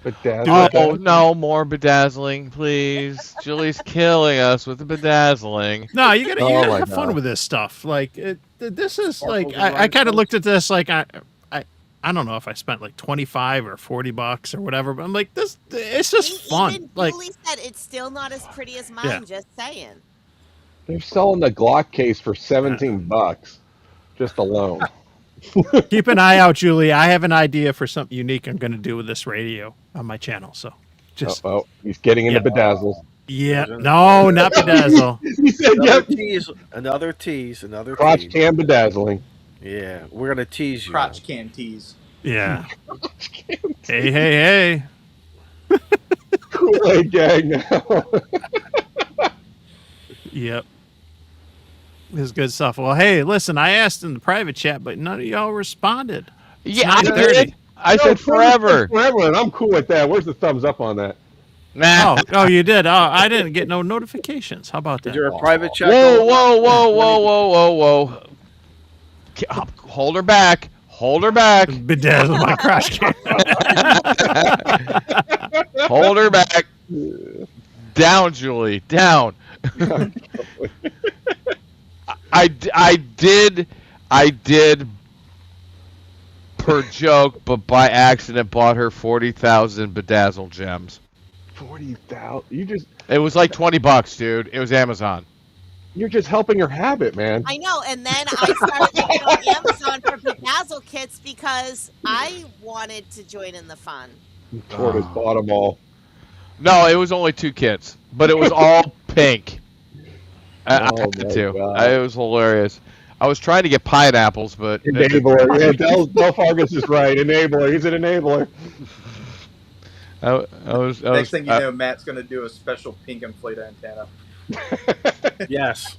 But that's Oh, no, more bedazzling, please. Julie's killing us with the bedazzling. No, you gotta Oh you gotta my have fun God. with this stuff. Like this is like Sparkles and I kind of rhinestones. looked at this like I don't know if I spent like $25 or $40 or whatever, but I'm like this. It's just fun. Even Like Julie said it's still not as pretty as mine, Yeah. just saying. They're selling the Glock case for $17 just alone. keep an eye out, Julie. I have an idea for something unique I'm going to do with this radio on my channel. So just Oh, he's getting into Yeah. bedazzles. yeah, no, not bedazzle. He said, Another "Yep, tease. Another tease. Another crotch tease. cam bedazzling." Yeah, we're gonna tease you. Crotch can tease. Yeah. Hey. Kool-Aid gang now. Yep. This is good stuff. Well, hey, listen, I asked in the private chat, but none of y'all responded. Yeah, I 9:30. did. I No, said forever. Forever, and I'm cool with that. Where's the thumbs up on that? Nah. Oh, you did. Oh, I didn't get no notifications. How about Is that? there a private chat? Whoa, going whoa, on? whoa, whoa, whoa, whoa, whoa. Hold her back. Hold her back. Bedazzle my crash can. Hold her back. Down, Julie. Down. I did per joke, but by accident bought her 40,000 bedazzled gems. 40,000. You just It was like $20, dude. It was Amazon. you're just helping her have it, man. I know, and then I started looking on Amazon for bedazzle kits because I wanted to join in the fun. Tortoise bought them all. No, it was only 2 kits, but it was all pink. I Oh had my to. God. It was hilarious. I was trying to get pineapples, but Enabler. Yeah, Del Fargus is right. Enabler. He's an enabler. I was Next thing you know, Matt's going to do a special pink inflated antenna. Yes.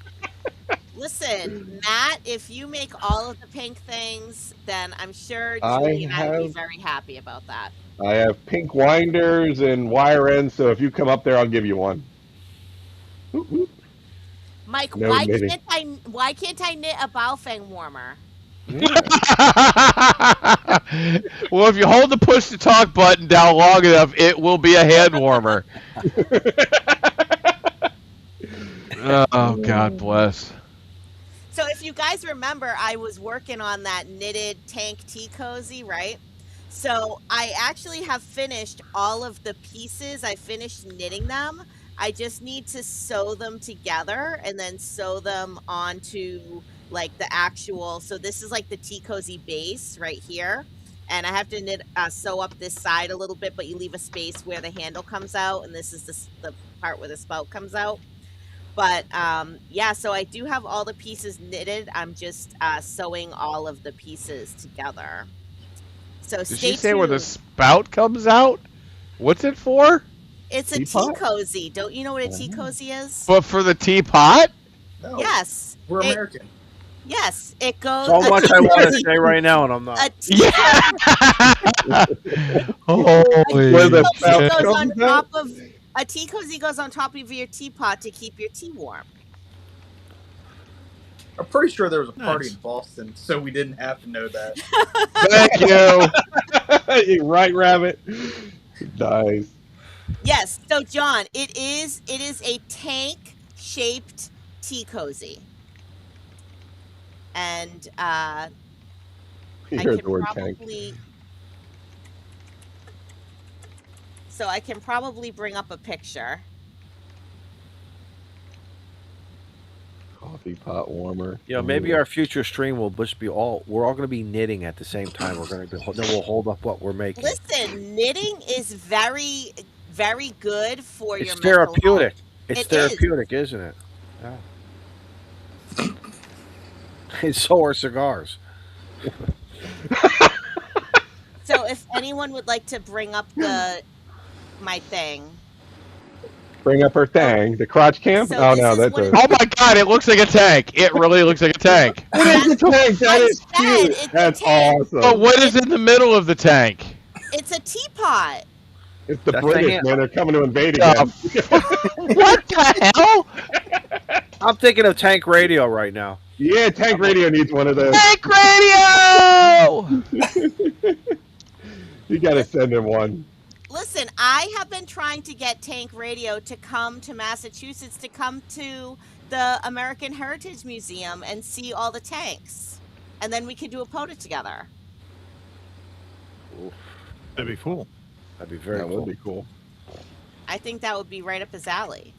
Listen, Matt, if you make all of the pink things, then I'm sure I Julie and I would be have very happy about that. pink winders and wire ends, so if you come up there, I'll give you one. Oop, oop. Mike, No knitting. why can't I knit a Baofeng warmer? Yeah. Well, if you hold the push to talk button down long enough, it will be a hand warmer. Oh, God bless. So if you guys remember, I was working on that knitted tank tea cozy, right? So I actually have finished all of the pieces. I finished knitting them. I just need to sew them together and then sew them onto like the actual. So this is like the tea cozy base right here. And I have to sew up this side a little bit, but you leave a space where the handle comes out. And this is the part where the spout comes out. But yeah, so I do have all the pieces knitted. I'm just sewing all of the pieces together. So Did stay she say where the tuned. spout comes out? What's it for? It's a tea Teapot? cozy. Don't you know what a tea cozy is? But for the teapot? No, Yes. we're It- American. Yes, it goes. So a much tea I want to cozy- say right now, and I'm not. A tea Holy Where the cozy spout goes on comes out? top of a tea cozy goes on top of your teapot to keep your tea warm. I'm pretty sure there was a party Nice. in Boston, so we didn't have to know that. Thank you. You right, Rabbit. Nice. Yes. So John, it is a tank shaped tea cozy. And You I heard can the word tank. probably so I can probably bring up a picture. Coffee pot warmer. You know, maybe our future stream will just be we're all going to be knitting at the same time. We're going to then we'll hold up what we're making. Listen, knitting is very, very good for It's your mental health. therapeutic. It's It is. therapeutic, isn't it? Yeah. And so are cigars. So if anyone would like to bring up my thing. Bring up her thing. The crotch cam? So Oh this no, is that's what a. it- Oh my God! It looks like a tank. It really looks like a tank. It is a tank. That I is said cute. it's a That's tank. awesome. But what is in the middle of the tank? It's a teapot. It's the That's British, the hand. man. They're coming to invade Oh, again. What the hell? I'm thinking of Tank Radio right now. Yeah, Tank Radio needs one of those. Tank radio! You gotta send him one. Listen, I have been trying to get Tank Radio to come to Massachusetts, to come to the American Heritage Museum and see all the tanks. And then we could do a POTA together. That'd be cool. That'd be very That cool. would be cool. I think that would be right up his alley.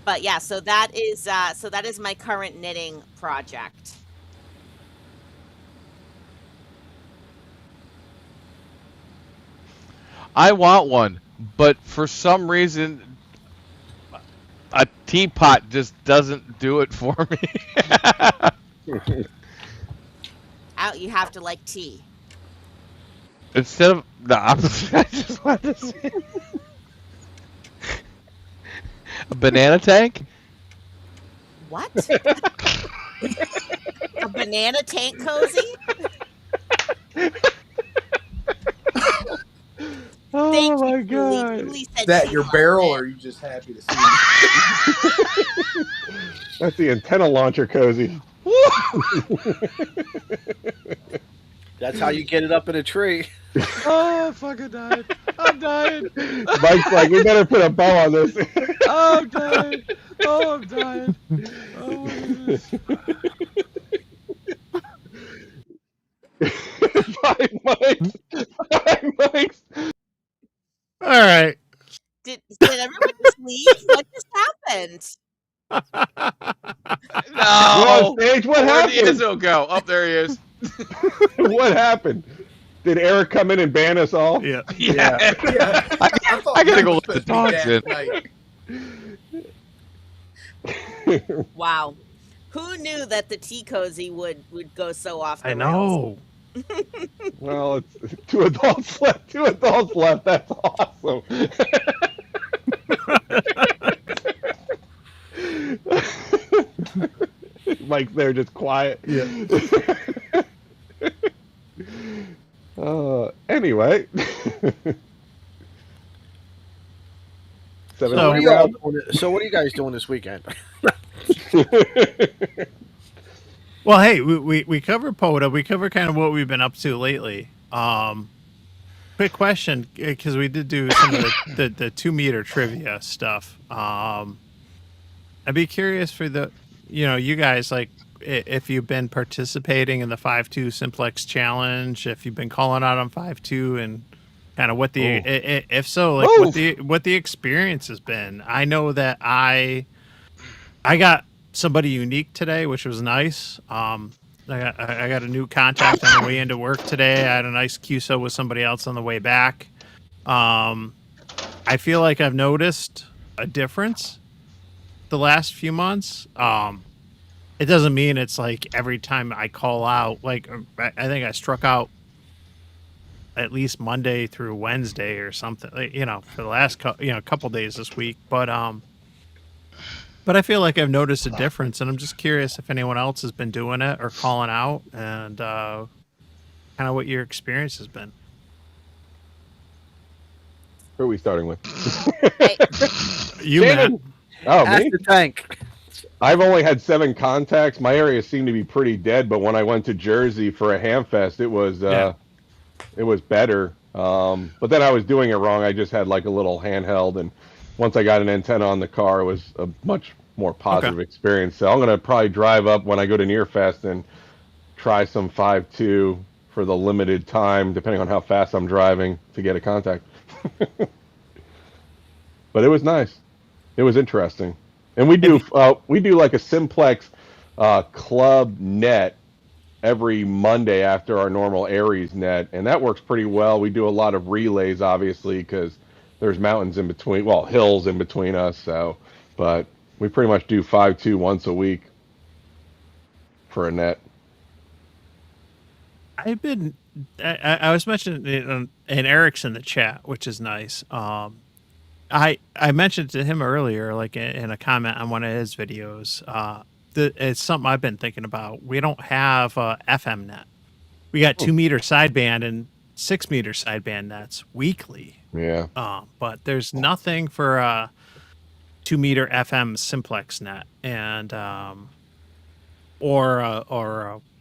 But yeah, so that is my current knitting project. I want one, but for some reason, a teapot just doesn't do it for me. Out, you have to like tea. Instead of I just want to see a banana tank. What? A banana tank cozy? Oh Thank my you, Julie. God! Julie said Is that she your loved barrel, it. or are you just happy to see me? That's the antenna launcher cozy. That's how you get it up in a tree. Oh, I fucking died! I'm dying! Mike's like, we better put a bow on this. Oh, I'm dying! Oh, I'm dying! Oh, what is this? Five mics. 5 mics. All right. Did everyone just leave? What just happened? Go on stage. What Where'd the happened? Izzo go? Up there he is. What happened? Did Eric come in and ban us all? Yeah. Yeah. Yeah. I thought gotta Mike go was let the supposed to be dogs dead in. tonight. Wow. Who knew that the tea cozy would go so off the I rails? know. Well, it's 2 adults left. 2 adults left. That's awesome. like they're just quiet. Yeah. Anyway. So what are you guys doing this weekend? Well, hey, we covered POTA. We covered kind of what we've been up to lately. Quick question, because we did do some of the 2 meter trivia stuff. I'd be curious for you guys, like, if you've been participating in the 5-2 Simplex Challenge, if you've been calling out on 5-2, and kind of what if so, like what the experience has been. I know that I got somebody unique today, which was nice. I got a new contact on the way into work today. I had a nice QSO with somebody else on the way back. I feel like I've noticed a difference the last few months. It doesn't mean it's like every time I call out. Like, I think I struck out at least Monday through Wednesday or something, for the last couple days this week. But I feel like I've noticed a difference, and I'm just curious if anyone else has been doing it or calling out, and kind of what your experience has been. Who are we starting with? You, Matt. Oh, Ask me? the tank. I've only had 7 contacts. My area seemed to be pretty dead, but when I went to Jersey for a Hamfest, it was better. But then I was doing it wrong. I just had like a little handheld, and once I got an antenna on the car, it was a much more positive experience. So I'm going to probably drive up when I go to Nearfest and try some 5.2 for the limited time, depending on how fast I'm driving, to get a contact. But it was nice. It was interesting. And we do like a Simplex club net every Monday after our normal Aries net, and that works pretty well. We do a lot of relays, obviously, because there's mountains in between, well, hills in between us. But we pretty much do 5.2 once a week for a net. I was mentioning it and Eric's in the chat, which is nice. I mentioned to him earlier, like in a comment on one of his videos, it's something I've been thinking about. We don't have a FM net. We got 2 meter sideband and 6 meter sideband nets weekly. Yeah. But there's nothing for a 2 meter FM simplex net and or a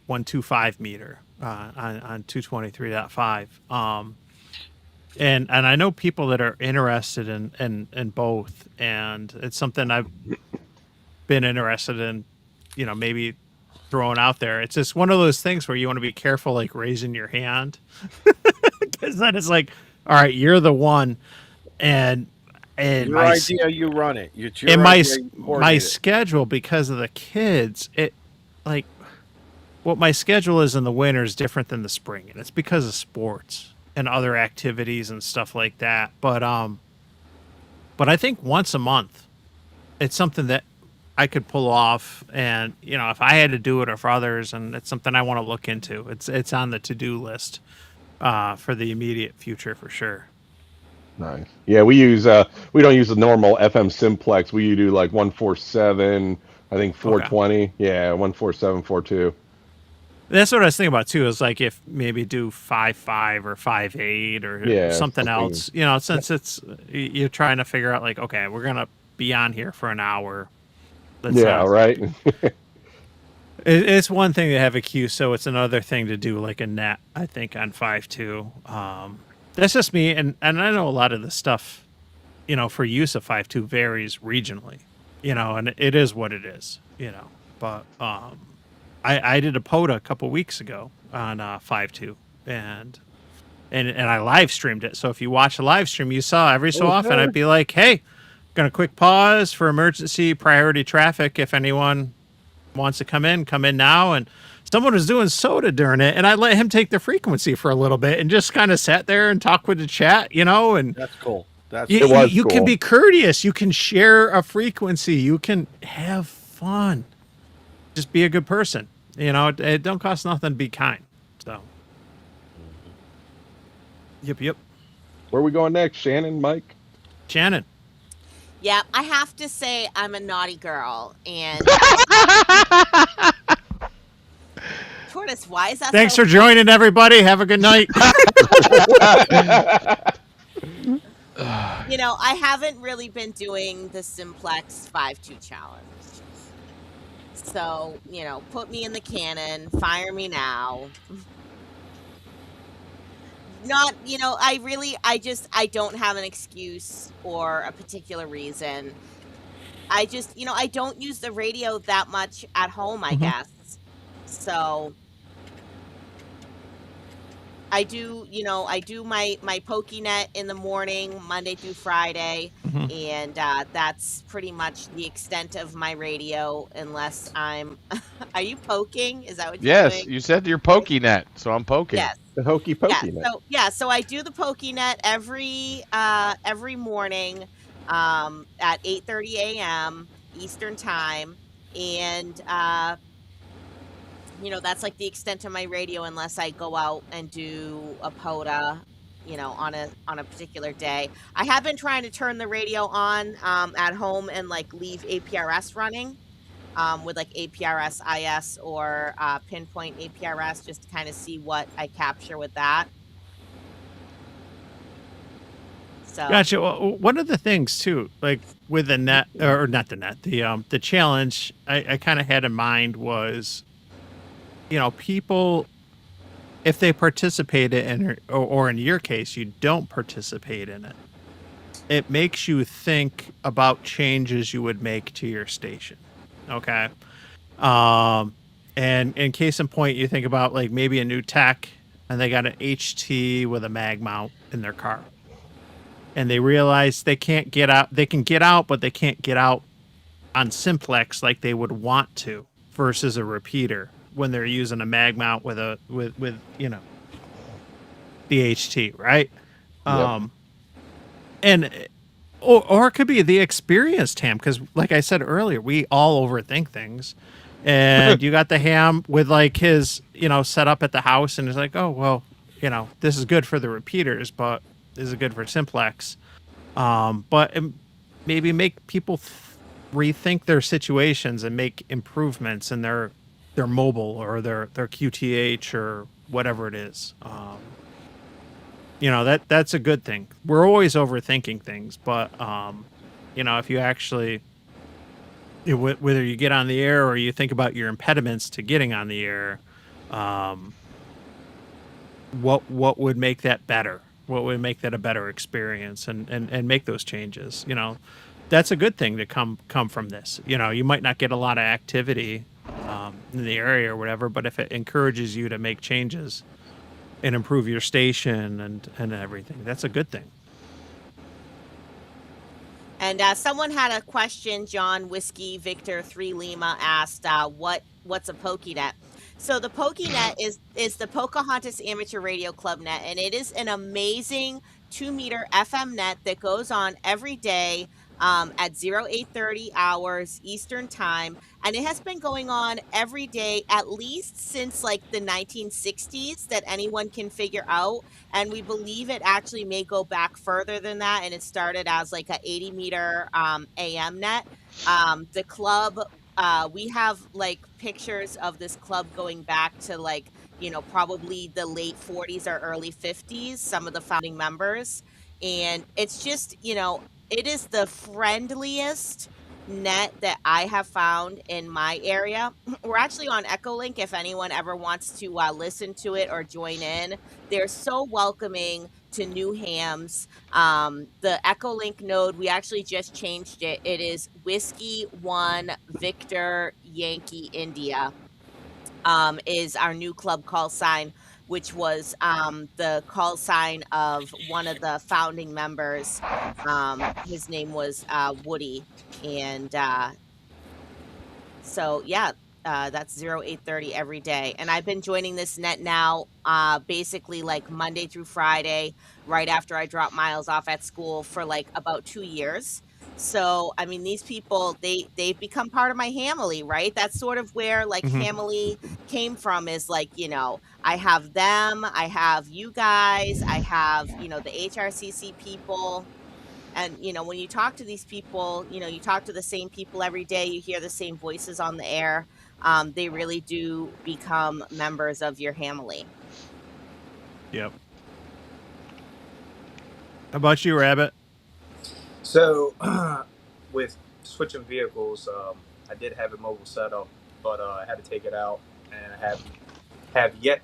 125 meter on 223.5. And I know people that are interested in both, and it's something I've been interested in, maybe throwing out there. It's just one of those things where you want to be careful, like raising your hand, because then it's like, all right, you're the one, and your idea, you run it. It's your and idea, my schedule, because of the kids, it like what my schedule is in the winter is different than the spring, and it's because of sports and other activities and stuff like that. But I think once a month, it's something that I could pull off, and if I had to do it or for others, and it's something I want to look into. It's on the to-do list for the immediate future for sure. Nice. Yeah, we don't use the normal FM simplex. We do like 147, I think 420. Okay. Yeah, 147, 42. That's what I was thinking about too. Is like if maybe do 5.5 or 5.8 or something else. Since you're trying to figure out like, okay, we're gonna be on here for an hour. Right. It's one thing to have a queue, so it's another thing to do like a net. I think on 5.2. That's just me, and I know a lot of the stuff, for use of 5.2 varies regionally, and it is what it is, But I did a POTA a couple weeks ago on 5.2, and I live streamed it. So if you watch a live stream, you saw every so often I'd be like, hey, gonna quick pause for emergency priority traffic. If anyone wants to come in now. And someone was doing soda during it, and I let him take the frequency for a little bit and just kind of sat there and talk with the chat, and that's cool. You can be courteous. You can share a frequency. You can have fun. Just be a good person. It don't cost nothing to be kind. So, yep. Where are we going next? Shannon, Mike? Shannon. Yeah, I have to say I'm a naughty girl, and Tortoise, why is that Thanks so for joining, everybody. Have a good night. You know, I haven't really been doing the Simplex 5-2 challenge. So, you know, put me in the cannon, fire me now. Not, you know, I don't have an excuse or a particular reason. I just, you know, I don't use the radio that much at home, I guess. So I do, you know, I do my PokeNet in the morning, Monday through Friday, and that's pretty much the extent of my radio. Unless I'm, are you poking? Is that what you're Yes, doing? you said you're PokeNet, so I'm poking. Yes. The hokey Yeah. pokey net. So I do the PokeNet every morning, at 8:30 a.m. Eastern time, and you know, that's like the extent of my radio unless I go out and do a POTA, you know, on a particular day. I have been trying to turn the radio on at home and like leave APRS running with like APRS IS or pinpoint APRS just to kind of see what I capture with that. So Gotcha. Well, one of the things too, like with the net, or not the net, the challenge I kind of had in mind was, you know, people, if they participate in it, or in your case, you don't participate in it, it makes you think about changes you would make to your station. Okay. And in case in point, you think about like maybe a new tech and they got an HT with a mag mount in their car. And they realize they can't get out. They can get out, but they can't get out on simplex like they would want to versus a repeater when they're using a mag mount with you know, the HT, right? Yep. And or it could be the experienced ham, because like I said earlier, we all overthink things. And you got the ham with like his, you know, set up at the house, and it's like, oh well, you know, this is good for the repeaters, but this is good for simplex. But maybe make people rethink their situations and make improvements in their mobile or their QTH or whatever it is. You know, that's a good thing. We're always overthinking things, but you know, if you actually, whether you get on the air or you think about your impediments to getting on the air, what would make that better? What would make that a better experience, and make those changes? You know, that's a good thing to come from this. You know, you might not get a lot of activity in the area or whatever, but if it encourages you to make changes and improve your station and everything, that's a good thing. And someone had a question. John Whiskey Victor 3 Lima asked, "What's a PokeNet?" So the PokeNet is the Pocahontas Amateur Radio Club net, and it is an amazing 2-meter FM net that goes on every day at 0830 hours Eastern time, and it has been going on every day at least since like the 1960s that anyone can figure out. And we believe it actually may go back further than that, and it started as like a 80-meter AM net. The club, we have like pictures of this club going back to like, you know, probably the late 40s or early 50s, some of the founding members. And it's just, you know, it is the friendliest net that I have found in my area. We're actually on Echolink if anyone ever wants to listen to it or join in. They're so welcoming to new hams. The Echolink node, we actually just changed it. It is Whiskey 1 Victor Yankee India. Is our new club call sign, which was the call sign of one of the founding members. His name was Woody, and so yeah, that's 0830 every day. And I've been joining this net now, basically like Monday through Friday, right after I drop Miles off at school for like about 2 years. So I mean, these people they've become part of my family, right? That's sort of where like family came from. Is like, you know, I have them, I have you guys, I have, you know, the HRCC people. And you know, when you talk to these people, you know, you talk to the same people every day, you hear the same voices on the air. they really do become members of your family. Yep. How about you, Rabbit? So, with switching vehicles, I did have a mobile setup, but I had to take it out, and I have yet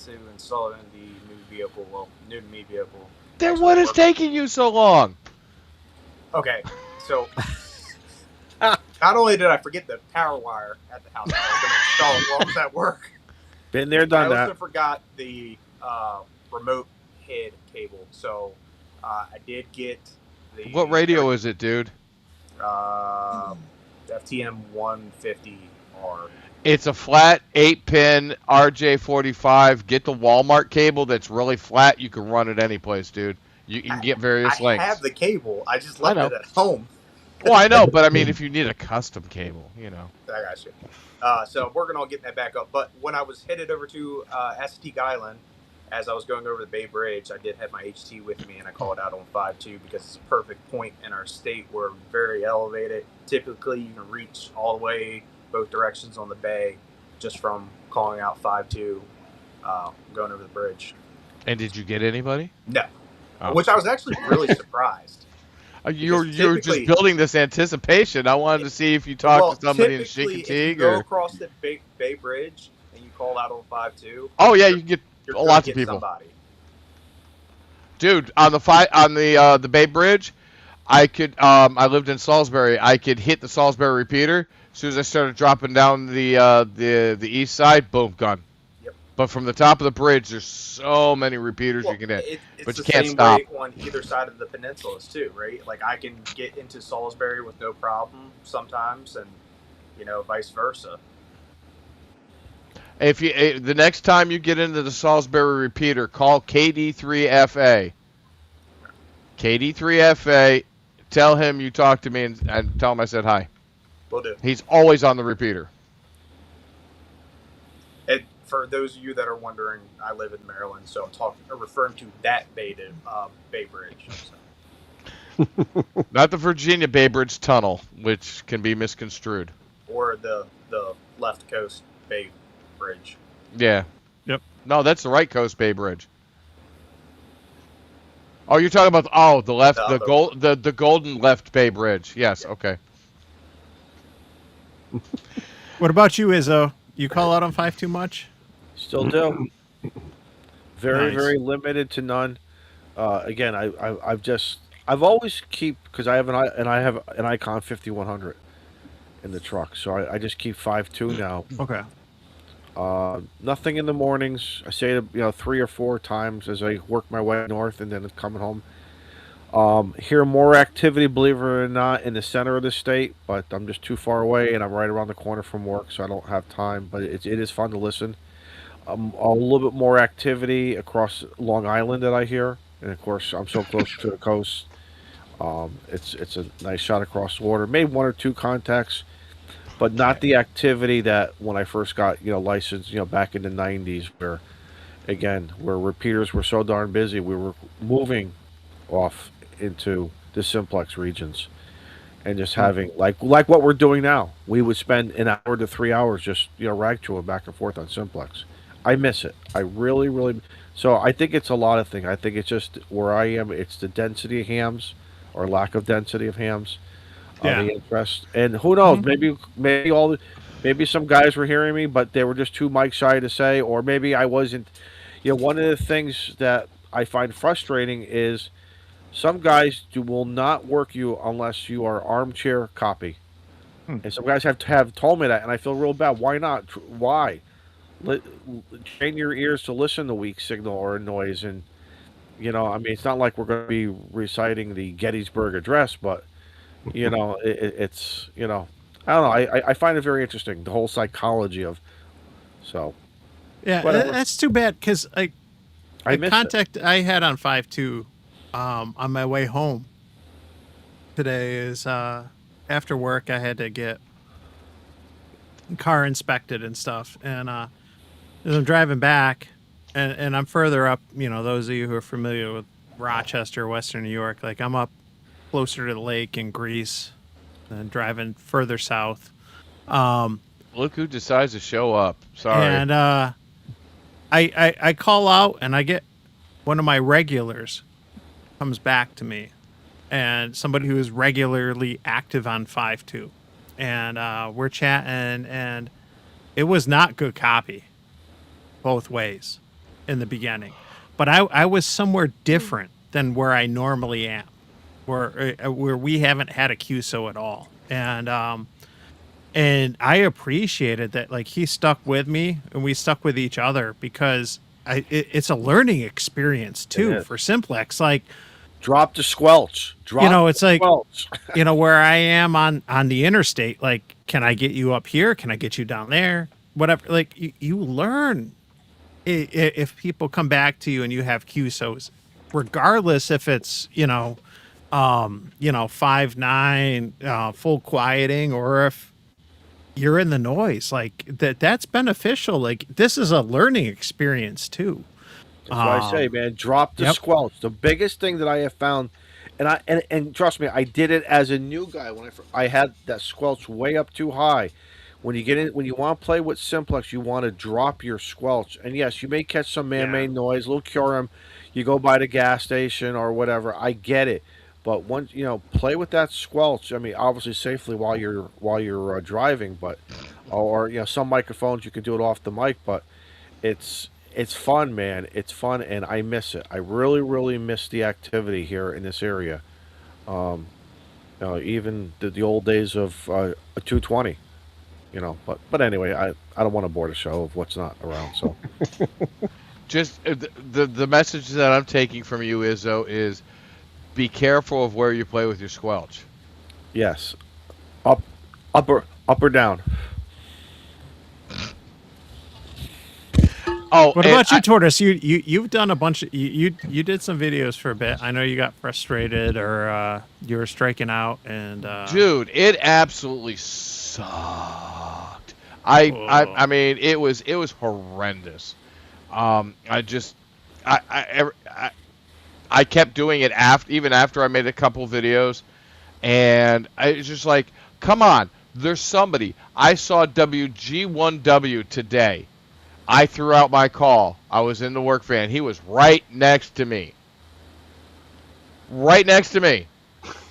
to install it in the new vehicle. Well, new to me vehicle. Then Actually, what is work. taking you so long? Okay, so not only did I forget the power wire at the house, I was going to install it while I was at work. Been there, I done also that. forgot the remote head cable. So I did get the. What radio is it, dude? FTM 150R. It's a flat 8-pin RJ45. Get the Walmart cable that's really flat. You can run it any place, dude. You can get various I lengths. have the cable. I just left know. it at home. Well, I know, but I mean, if you need a custom cable, you know. I got you. So I'm working on getting that back up. But when I was headed over to Assateague Island, as I was going over the Bay Bridge, I did have my HT with me, and I called out on 5.2 because it's a perfect point in our state. We're very elevated. Typically, you can reach all the way both directions on the bay just from calling out 5.2, going over the bridge. And did you get anybody? No. Oh. Which I was actually really surprised. You're typically- just building this anticipation. I wanted to see if you talked to somebody in typically, if you Chicoteague go or. across the Bay Bridge and you call out on 5.2, Oh yeah, you can get you're lots gonna of get people. somebody. Dude, on the Bay Bridge, I could I lived in Salisbury. I could hit the Salisbury repeater. As soon as I started dropping down the east side, boom, gone. Yep. But from the top of the bridge, there's so many repeaters Well, you can hit. it's but the you can't same stop. way on either side of the peninsulas too, right? Like I can get into Salisbury with no problem sometimes, and vice versa. If you the next time you get into the Salisbury repeater, call KD3FA. KD3FA, tell him you talked to me and tell him I said hi. Will do. He's always on the repeater. And for those of you that are wondering, I live in Maryland, so I'm referring to that Bay Bridge. So. Not the Virginia Bay Bridge Tunnel, which can be misconstrued. Or the left coast Bay Bridge. Yeah. Yep. No, that's the right coast Bay Bridge. Oh, you're talking about the left, the golden left Bay Bridge. Yes. Yeah. Okay. What about you, Izzo? You call out on 5.2 much? Still do. Very, Nice. very limited to none. Again, I've always because I have an Icon 5100 in the truck, so I just keep 5.2 now. Okay. Nothing in the mornings. I say it 3 or 4 times as I work my way north and then coming home. Hear more activity, believe it or not, in the center of the state, but I'm just too far away and I'm right around the corner from work, so I don't have time. But it is fun to listen. A little bit more activity across Long Island that I hear, and of course I'm so close to the coast. It's a nice shot across the water. Made 1 or 2 contacts, but not the activity that when I first got licensed back in the 90s, where repeaters were so darn busy, we were moving off into the simplex regions and just having like what we're doing now. We would spend an hour to 3 hours just rag chewing back and forth on simplex. I miss it. I really, really. So I think it's a lot of things. I think it's just where I am. It's the density of hams or lack of density of hams. Yeah. The interest, and who knows? Maybe some guys were hearing me, but they were just too mic shy to say, or maybe I wasn't. One of the things that I find frustrating is some guys will not work you unless you are armchair copy, and some guys have told me that, and I feel real bad. Why not? Why? Train your ears to listen to weak signal or noise, and it's not like we're going to be reciting the Gettysburg Address, but it's I don't know. I find it very interesting, the whole psychology of so. Yeah, Whatever. that's too bad because I the missed contact I had on 5.2 on my way home today is after work I had to get car inspected and stuff, and as I'm driving back and I'm further up, those of you who are familiar with Rochester, Western New York, like I'm up closer to the lake in Greece and driving further south. Look who decides to show up. Sorry. And I call out, and I get one of my regulars comes back to me, and somebody who is regularly active on 5.2, and we're chatting, and it was not good copy both ways in the beginning, but I was somewhere different than where I normally am, where we haven't had a QSO at all, and I appreciated that. Like, he stuck with me, and we stuck with each other, because it's a learning experience too for Simplex. Like, Drop the squelch. it's like, squelch. where I am on the interstate, like, can I get you up here? Can I get you down there? Whatever. Like, you learn if people come back to you and you have QSOs, regardless if it's, 5.9 full quieting, or if you're in the noise, like that's beneficial. Like, this is a learning experience too. That's why I say, man, drop the squelch. The biggest thing that I have found, and trust me, I did it as a new guy when I had that squelch way up too high. When you get in, when you want to play with Simplex, you want to drop your squelch. And yes, you may catch some man-made noise, a little curum. You go by the gas station or whatever. I get it, but once play with that squelch. I mean, obviously safely while you're driving, but or some microphones you can do it off the mic, but it's fun, man. It's fun, and I miss it. I really, really miss the activity here in this area. Even the old days of a 220. But anyway, I don't want to bore the show of what's not around. So, just the message that I'm taking from you is be careful of where you play with your squelch. Yes, up or down. Oh, what about you, Tortoise? You've done a bunch of you did some videos for a bit. I know you got frustrated, or you were striking out, and dude, it absolutely sucked. I mean, it was horrendous. I kept doing it even after I made a couple videos, and I was just like, come on, there's somebody. I saw WG1W today. I threw out my call. I was in the work van. He was right next to me. Right next to me.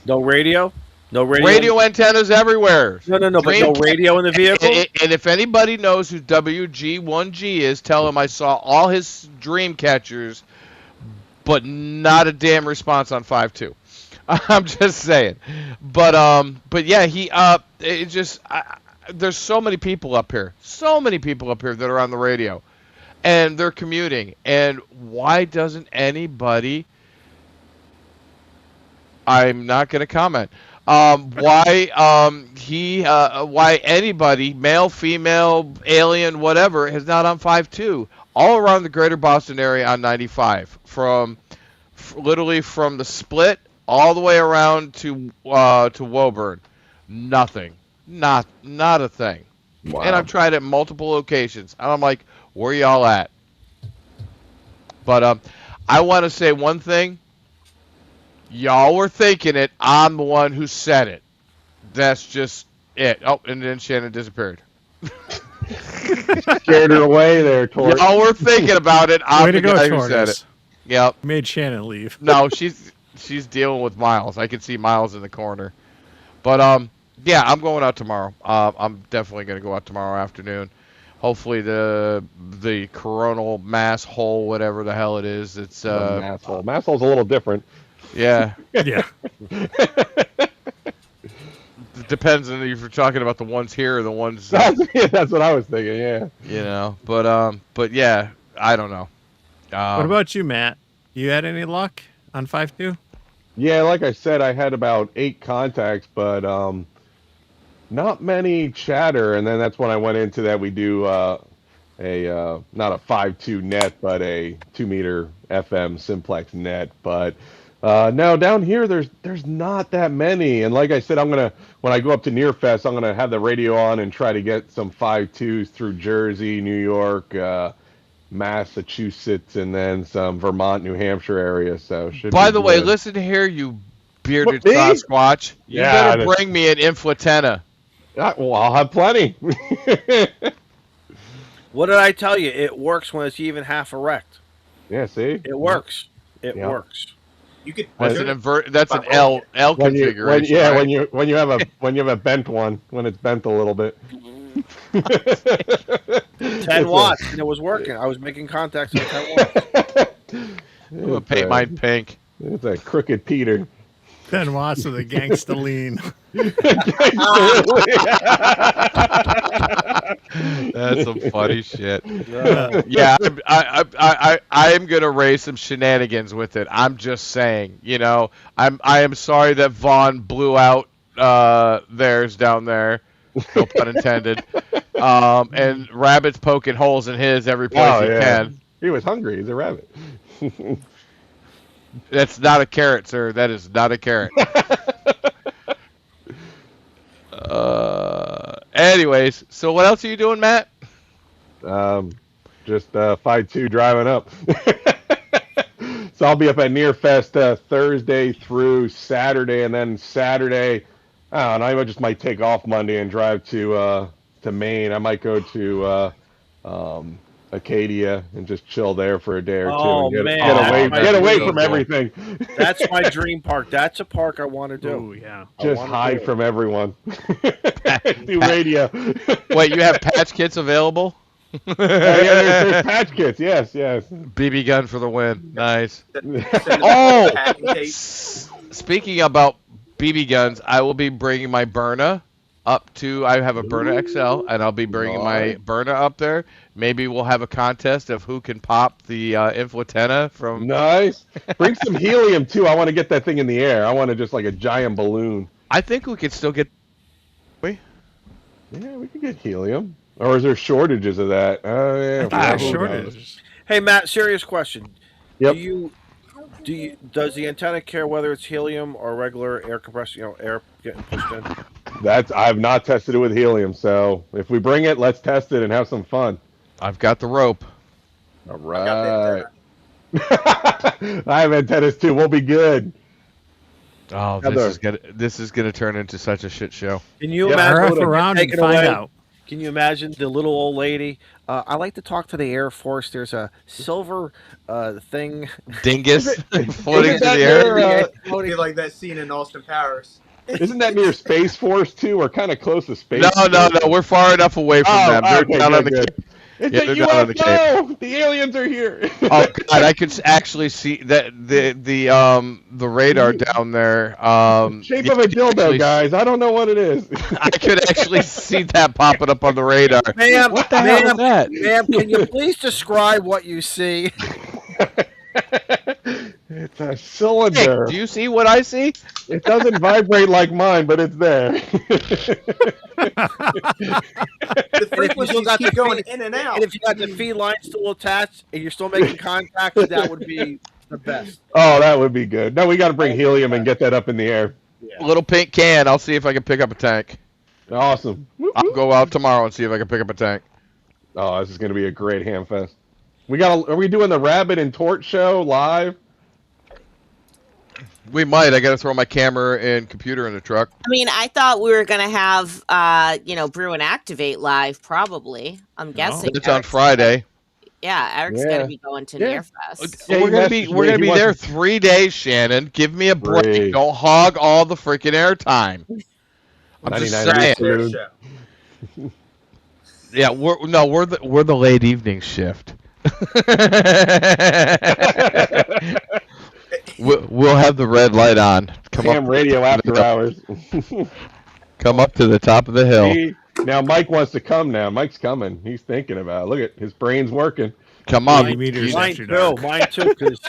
No radio? No radio? Radio antennas everywhere. No, but no radio in the vehicle? And if anybody knows who WG1G is, tell him I saw all his dream catchers, but not a damn response on 5.2. I'm just saying. But yeah, it just... there's so many people up here that are on the radio, and they're commuting. And why doesn't anybody? I'm not going to comment. Why anybody, male, female, alien, whatever, is not on 5.2 all around the greater Boston area on 95, literally from the split all the way around to Woburn. Nothing. Not a thing. Wow. And I've tried it multiple locations. And I'm like, where y'all at? But I want to say one thing. Y'all were thinking it. I'm the one who said it. That's just it. Oh, and then Shannon disappeared. Scared her away there, Tori. Y'all were thinking about it. I'm the guy who said it. Yep. Made Shannon leave. No, she's dealing with Miles. I can see Miles in the corner. But yeah, I'm going out tomorrow. I'm definitely going to go out tomorrow afternoon. Hopefully the coronal mass hole, whatever the hell it is, it's mass hole. Mass hole's a little different. Yeah. Yeah. It depends on if you're talking about the ones here or the ones. That's what I was thinking. Yeah. But yeah, I don't know. What about you, Matt? You had any luck on 5.2? Yeah, like I said, I had about 8 contacts, but not many chatter. And then that's when I went into that. We do not a 5.2 net, but a 2-meter FM simplex net. But no, down here there's not that many. And like I said, when I go up to Nearfest, I'm gonna have the radio on and try to get some 5.2s through Jersey, New York, Massachusetts, and then some Vermont, New Hampshire area. So by the way, listen here, you bearded Sasquatch. You better bring me an Inflatenna. Well, I'll have plenty. What did I tell you? It works when it's even half erect. Yeah, see? It works. It Yeah. works. You could That's do an it invert. That's by an rolling L it. configuration. yeah, right? when you have a bent one, when it's bent a little bit. 10 watts, and it was working. I was making contacts at 10 watts. I'm gonna paint mine pink. It's a crooked Peter. 10 watts of the gangsta lean. That's some funny shit. Yeah, I am gonna raise some shenanigans with it. I'm just saying, I am sorry that Vaughn blew out theirs down there. No pun intended. And Rabbit's poking holes in his every place he can. He was hungry. He's a rabbit. That's not a carrot, sir. That is not a carrot. Anyways, so what else are you doing, Matt? Just 5-2 driving up. So I'll be up at Nearfest Thursday through Saturday, and then Saturday, I don't know, I just might take off Monday and drive to Maine. I might go to Acadia and just chill there for a day or two Oh, and man. get away from Cool. everything. That's my dream park. That's a park I want to do. Oh, yeah. Just hide from everyone. Do radio. Wait, you have patch kits available? Yeah, there's patch kits. Yes. BB gun for the win. Nice. Oh, Speaking about BB guns, I will be bringing my Byrna up to. I have a Byrna XL, and I'll be bringing my Byrna up there. Maybe we'll have a contest of who can pop the Inflatenna from. Nice. Bring some helium too. I want to get that thing in the air. I want to just like a giant balloon. I think we could still get. Yeah, we could get helium. Or is there shortages of that? Oh yeah, Shortages. Hey, Matt, serious question. Yep. Does the antenna care whether it's helium or regular air compressor, air getting pushed in? I've not tested it with helium, so if we bring it, let's test it and have some fun. I've got the rope. All right. I have antennas too. We'll be good. Oh, this is gonna turn into such a shit show. Can you RF imagine around and taken find away? out. Can you imagine the little old lady? I like to talk to the Air Force. There's a silver thing. Dingus floating isn't through that the air. near, It'd be like that scene in Austin Powers. Isn't that near Space Force too? We're kind of close to Space No, Force. We're far enough away from them. They're okay, down on the good. Cape. It's Yeah, a they're down on the Cape. UFO. The aliens are here. Oh God, I could actually see that the radar down there. Shape of a dildo, guys. I don't know what it is. I could actually see that popping up on the radar. Ma'am, What the hell is that? Ma'am, can you please describe what you see? It's a cylinder. Hey, do you see what I see? It doesn't vibrate like mine, but it's there. The frequencies keep going in and out. And if you got the feed line still attached and you're still making contact, that would be the best. Oh, that would be good. No, we got to bring helium and get that up in the air. Little pink can. I'll see if I can pick up a tank. Awesome. I'll go out tomorrow and see if I can pick up a tank. Oh, this is going to be a great ham fest. Are we doing the Rabbit and Torch show live? We might. I got to throw my camera and computer in the truck. I mean, I thought we were gonna have Brew and Activate live. Probably, I'm guessing. It's on Friday. Yeah, Eric's Yeah. gonna be going to Yeah. Nearfest. Yeah, we're gonna he be messaged me. He there wants 3 days, Shannon. Give me a break. Great. Don't hog all the freaking airtime. I'm just 99 saying. Their Dude. show. Yeah, we're the late evening shift. We'll have the red light on. Ham radio after hours. Come up to the top of the hill. Now Mike wants to come now. Mike's coming. He's thinking about it. Look at his brain's working. Come on. 80 meters Mine after too, dark. mine too, because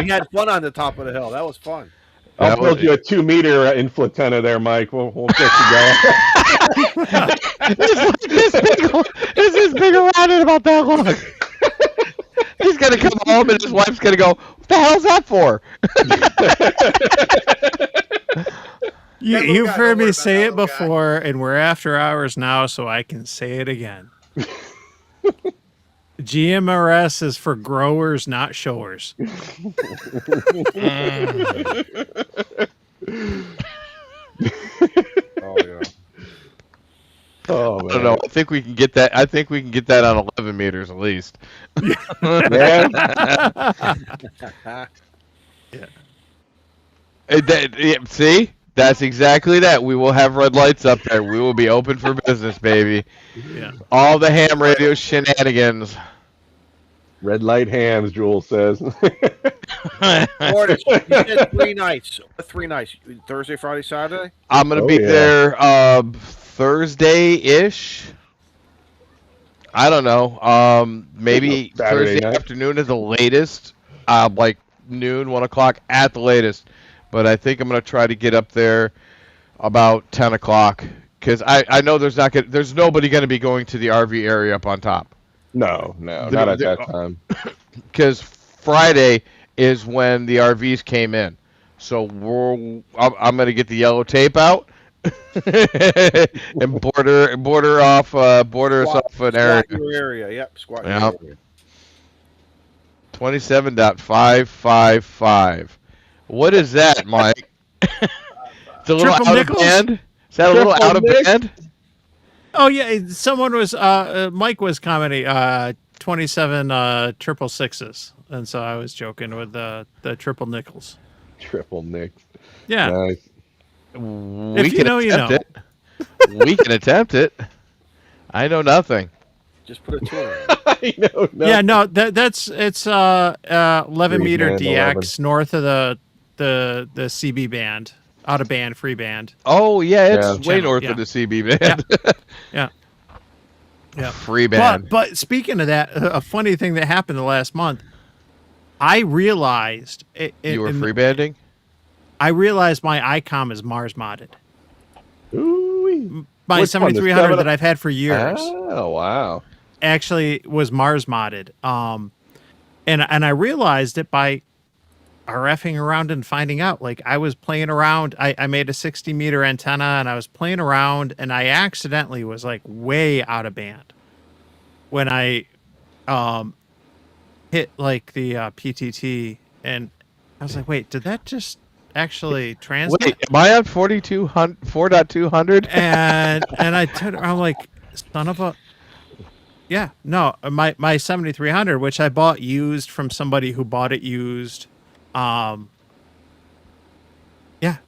we had fun on the top of the hill. That was fun. I'll That build was- you a 2-meter inflatenna there, Mike. We'll get you going. This is big around in about that long. He's gonna come home and his wife's gonna go, "What the hell's that for?" You, That little you've guy, heard don't worry me about say that it little guy. before, and we're after hours now, so I can say it again. GMRS is for growers, not showers. Oh yeah. Oh I don't know. man. I think we can get that. I think we can get that on 11 meters at least. Yeah. See, that's exactly that. We will have red lights up there. We will be open for business, baby. Yeah. All the ham radio shenanigans. Red light hams, Jules says. Mortis, you said 3 nights. 3 nights. Thursday, Friday, Saturday? I'm gonna Oh, be yeah. there Thursday-ish. I don't know. Maybe Saturday Thursday night. afternoon at the latest. Like noon, 1 o'clock at the latest. But I think I'm gonna try to get up there about 10 o'clock because I know there's nobody gonna be going to the RV area up on top. No, not at that time. Because Friday is when the RVs came in, so I'm gonna get the yellow tape out and border us off an area. Squat your area. Yep, squat your Yep. area. 27.555. What is that, Mike? It's a little Triple out nickels? of band. Is that a little Triple out of nick? band? Oh yeah, someone was Mike was commenting 27 triple sixes, and so I was joking with the triple nickels. Triple nick. Yeah, Nice. We If you can know, you attempt know. it. We can attempt it. I know nothing. Just put a tuner in. I know. yeah, no, it's 11 Free meter band, DX north of the CB band, out of band, free band. Oh yeah, it's Yeah. way Channel, north yeah. of the CB band. Yeah. Yeah. Free band. But speaking of that, a funny thing that happened the last month, I realized You were free banding? I realized my ICOM is Mars modded. Ooh-wee. My Which one, the 7300 7? that I've had for years Oh wow. actually was Mars modded. And I realized it by RFing around and finding out. Like I was playing around. I made a 60 meter antenna and I was playing around and I accidentally was like way out of band when I hit like the PTT, and I was like, wait, did that just actually transmit? Wait, am I on 4.200? And I I'm like, son of a. Yeah, no, my 7300, which I bought used from somebody who bought it used. Yeah,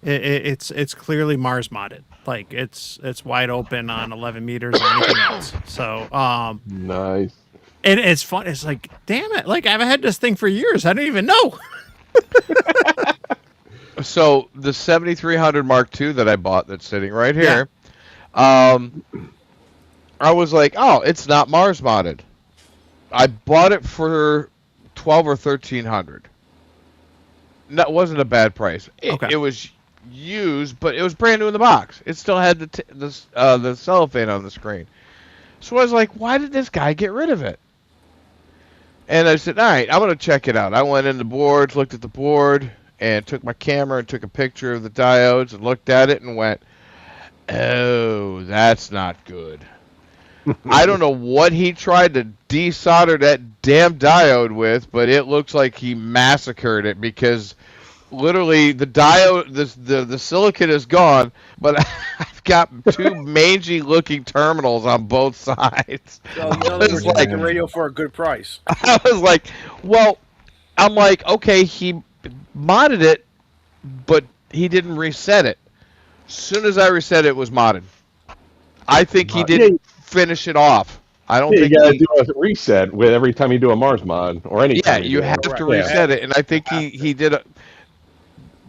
it's clearly Mars modded. Like it's wide open on 11 meters or anything else. So Nice. and it's fun. It's like, damn it! Like I've had this thing for years. I didn't even know. So the 7300 Mark II that I bought that's sitting right here, I was like, oh, it's not Mars modded. I bought it for 12 or 1300. That wasn't a bad price. It was used, but it was brand new in the box. It still had the cellophane on the screen. So I was like, why did this guy get rid of it? And I said, all right, I'm going to check it out. I went in the boards, looked at the board, and took my camera and took a picture of the diodes and looked at it and went, oh, that's not good. I don't know what he tried to desolder that damn diode with, but it looks like he massacred it because literally the diode, the silicon is gone, but I've got two mangy looking terminals on both sides. So, you know, we're like- taking radio for a good price. I was like, well, I'm like, okay, he modded it, but he didn't reset it. As soon as I reset it, it was modded. I think he didn't finish it off. I don't Yeah, think you gotta he, do a reset with every time you do a Mars mod or any. yeah, time you do have it. to Yeah. reset it, and I think he did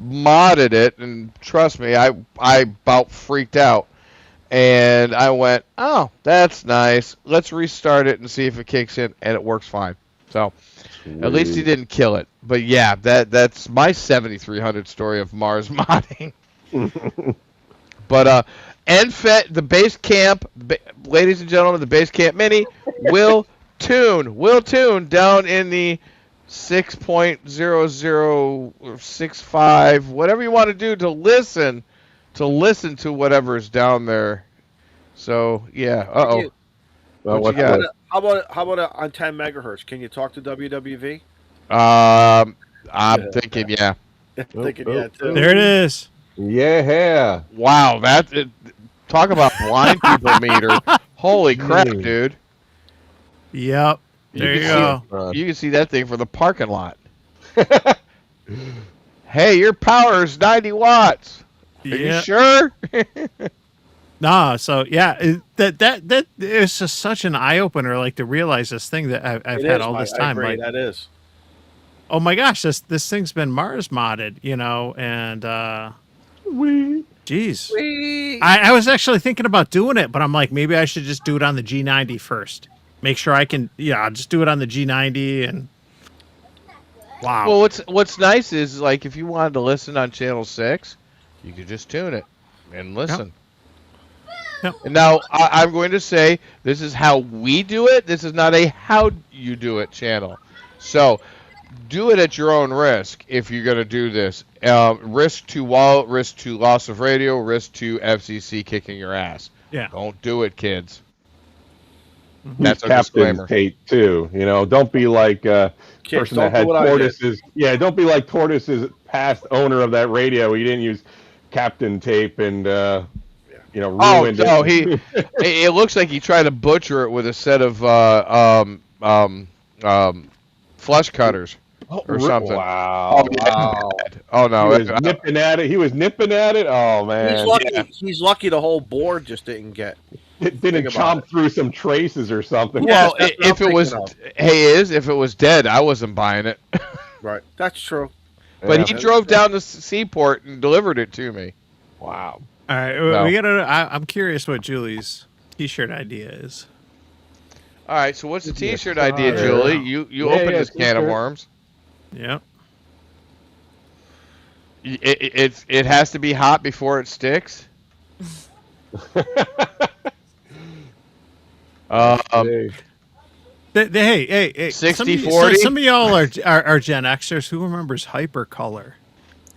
modded it, and trust me, I about freaked out, and I went, oh, that's nice. Let's restart it and see if it kicks in, and it works fine. So at least he didn't kill it. But yeah, that's my 7300 story of Mars modding. But NFET, the base camp, ladies and gentlemen, the base camp mini will tune down in the 6.0065, whatever you want to do to listen to whatever is down there. So yeah, Well, What you what's got? the- How about on 10 megahertz? Can you talk to WWV? I'm thinking, yeah. Thinking, yeah, too. There it is. Yeah. Wow, Talk about blind people meter. Holy crap, Mm. dude. Yep. There you can go. see, you can see that thing from the parking lot. Hey, your power is 90 watts. Are you Yeah. sure? No, so yeah, that is just such an eye opener, like to realize this thing that I've It had is, all this I time. agree, Like, that is. oh my gosh, this thing's been Mars modded, and geez, I was actually thinking about doing it, but I'm like, maybe I should just do it on the G90 first. Make sure I can, I'll just do it on the G90 and wow. Well, what's nice is like if you wanted to listen on channel 6, you could just tune it and listen. Yep. And now I'm going to say this is how we do it. This is not a how you do it channel. So do it at your own risk if you're going to do this. Risk to wallet, risk to loss of radio, risk to FCC kicking your ass. Yeah. Don't do it, kids. That's That's our Captain disclaimer. Tate too. You know, don't be like person don't that had do what I did. Tortoise's. Yeah, don't be like Tortoise's past owner of that radio. He didn't use Captain Tape and ruined it. Oh, no, it looks like he tried to butcher it with a set of flush cutters or something. Wow. Oh no, He was nipping at it. He was nipping at it. Oh man. He's lucky. He's lucky the whole board just didn't get. It didn't Think about chomp through some traces or something. Well, that's what if I'm it was, thinking if it was dead, I wasn't buying it. Right, that's true. But Yeah. he drove down the seaport and delivered it to me. Wow. All right, No. we gotta. I'm curious what Julie's T-shirt idea is. All right, so what's the T-shirt Yes, idea, sir. Julie? You Yeah, opened yeah, this can of T-shirt. worms. Yep. It has to be hot before it sticks. Hey. Hey, 60-40? Some of y'all are Gen Xers. Who remembers Hypercolor?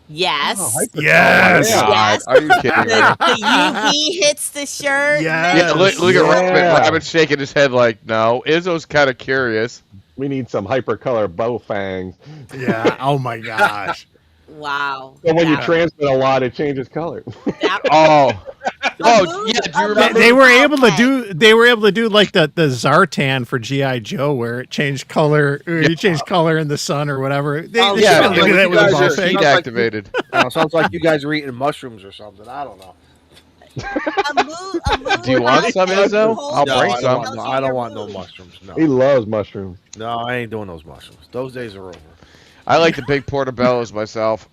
Yes. Yes. Yeah. Yes. Are you kidding me? The UV hits the shirt. Yes. Yeah, look at Rabbit. Yeah. Rabbit's shaking his head like, no. Izzo's kind of curious. We need some hypercolor bow fangs. Yeah. Oh my gosh. Wow. So when you That- transmit a lot, it changes color. that- Oh, a oh, move- yeah. Do you a remember? They were able to Okay. do. They were able to do like the Zartan for GI Joe, where it changed color. Or you changed color in the sun or whatever. They Oh, should yeah, have yeah, looked at you that with a guys ball are fang. heat Sounds like- activated. Sounds like you guys are eating mushrooms or something. I don't know. a move Do you want some, Izzo? I'll No, bring I some. don't want, no, I don't want no mushrooms. No, He loves mushrooms. no, I ain't doing those mushrooms. Those days are over. I like the big portobellos myself.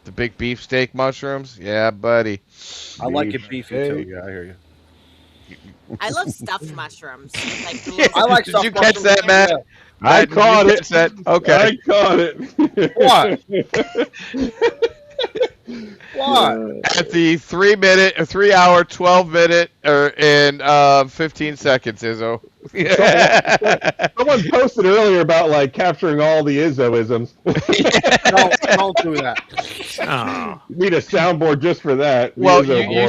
The big beefsteak mushrooms. Yeah, buddy. I like it beefy too. Hey. Yeah, I hear you. I love stuffed mushrooms. Like the little- I like Did stuffed you catch mushrooms, that, Matt? yeah. I Matt, did you caught catch it. that? Okay. I caught it. What? At the 3 hour, 12-minute, or in 15 seconds, Izzo. Someone posted earlier about like capturing all the Izzoisms. Don't do that. Oh. Need a soundboard just for that. The Well, Izzo you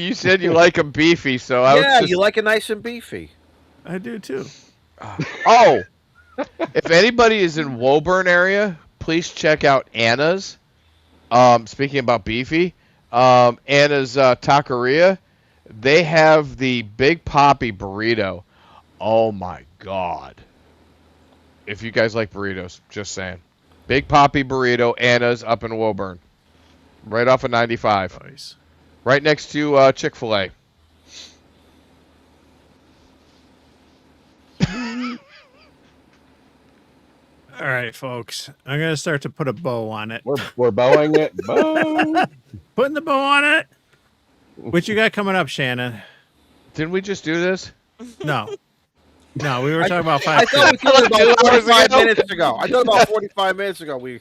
board. said you like them beefy, so I was Yeah, just, you like it nice and beefy. I do too. Oh, if anybody is in Woburn area, please check out Anna's. Speaking about beefy, Anna's Taqueria. They have the Big Poppy burrito. Oh my God! If you guys like burritos, just saying. Big Poppy burrito. Anna's up in Woburn, right off of 95, Nice. right next to Chick-fil-A. All right, folks. I'm gonna start to put a bow on it. We're bowing it. Bow. Putting the bow on it. What you got coming up, Shannon? Didn't we just do this? No. No, we were talking about I 5. thought we did it Like 2 about hours 45 ago. minutes ago. I thought about 45 minutes ago we We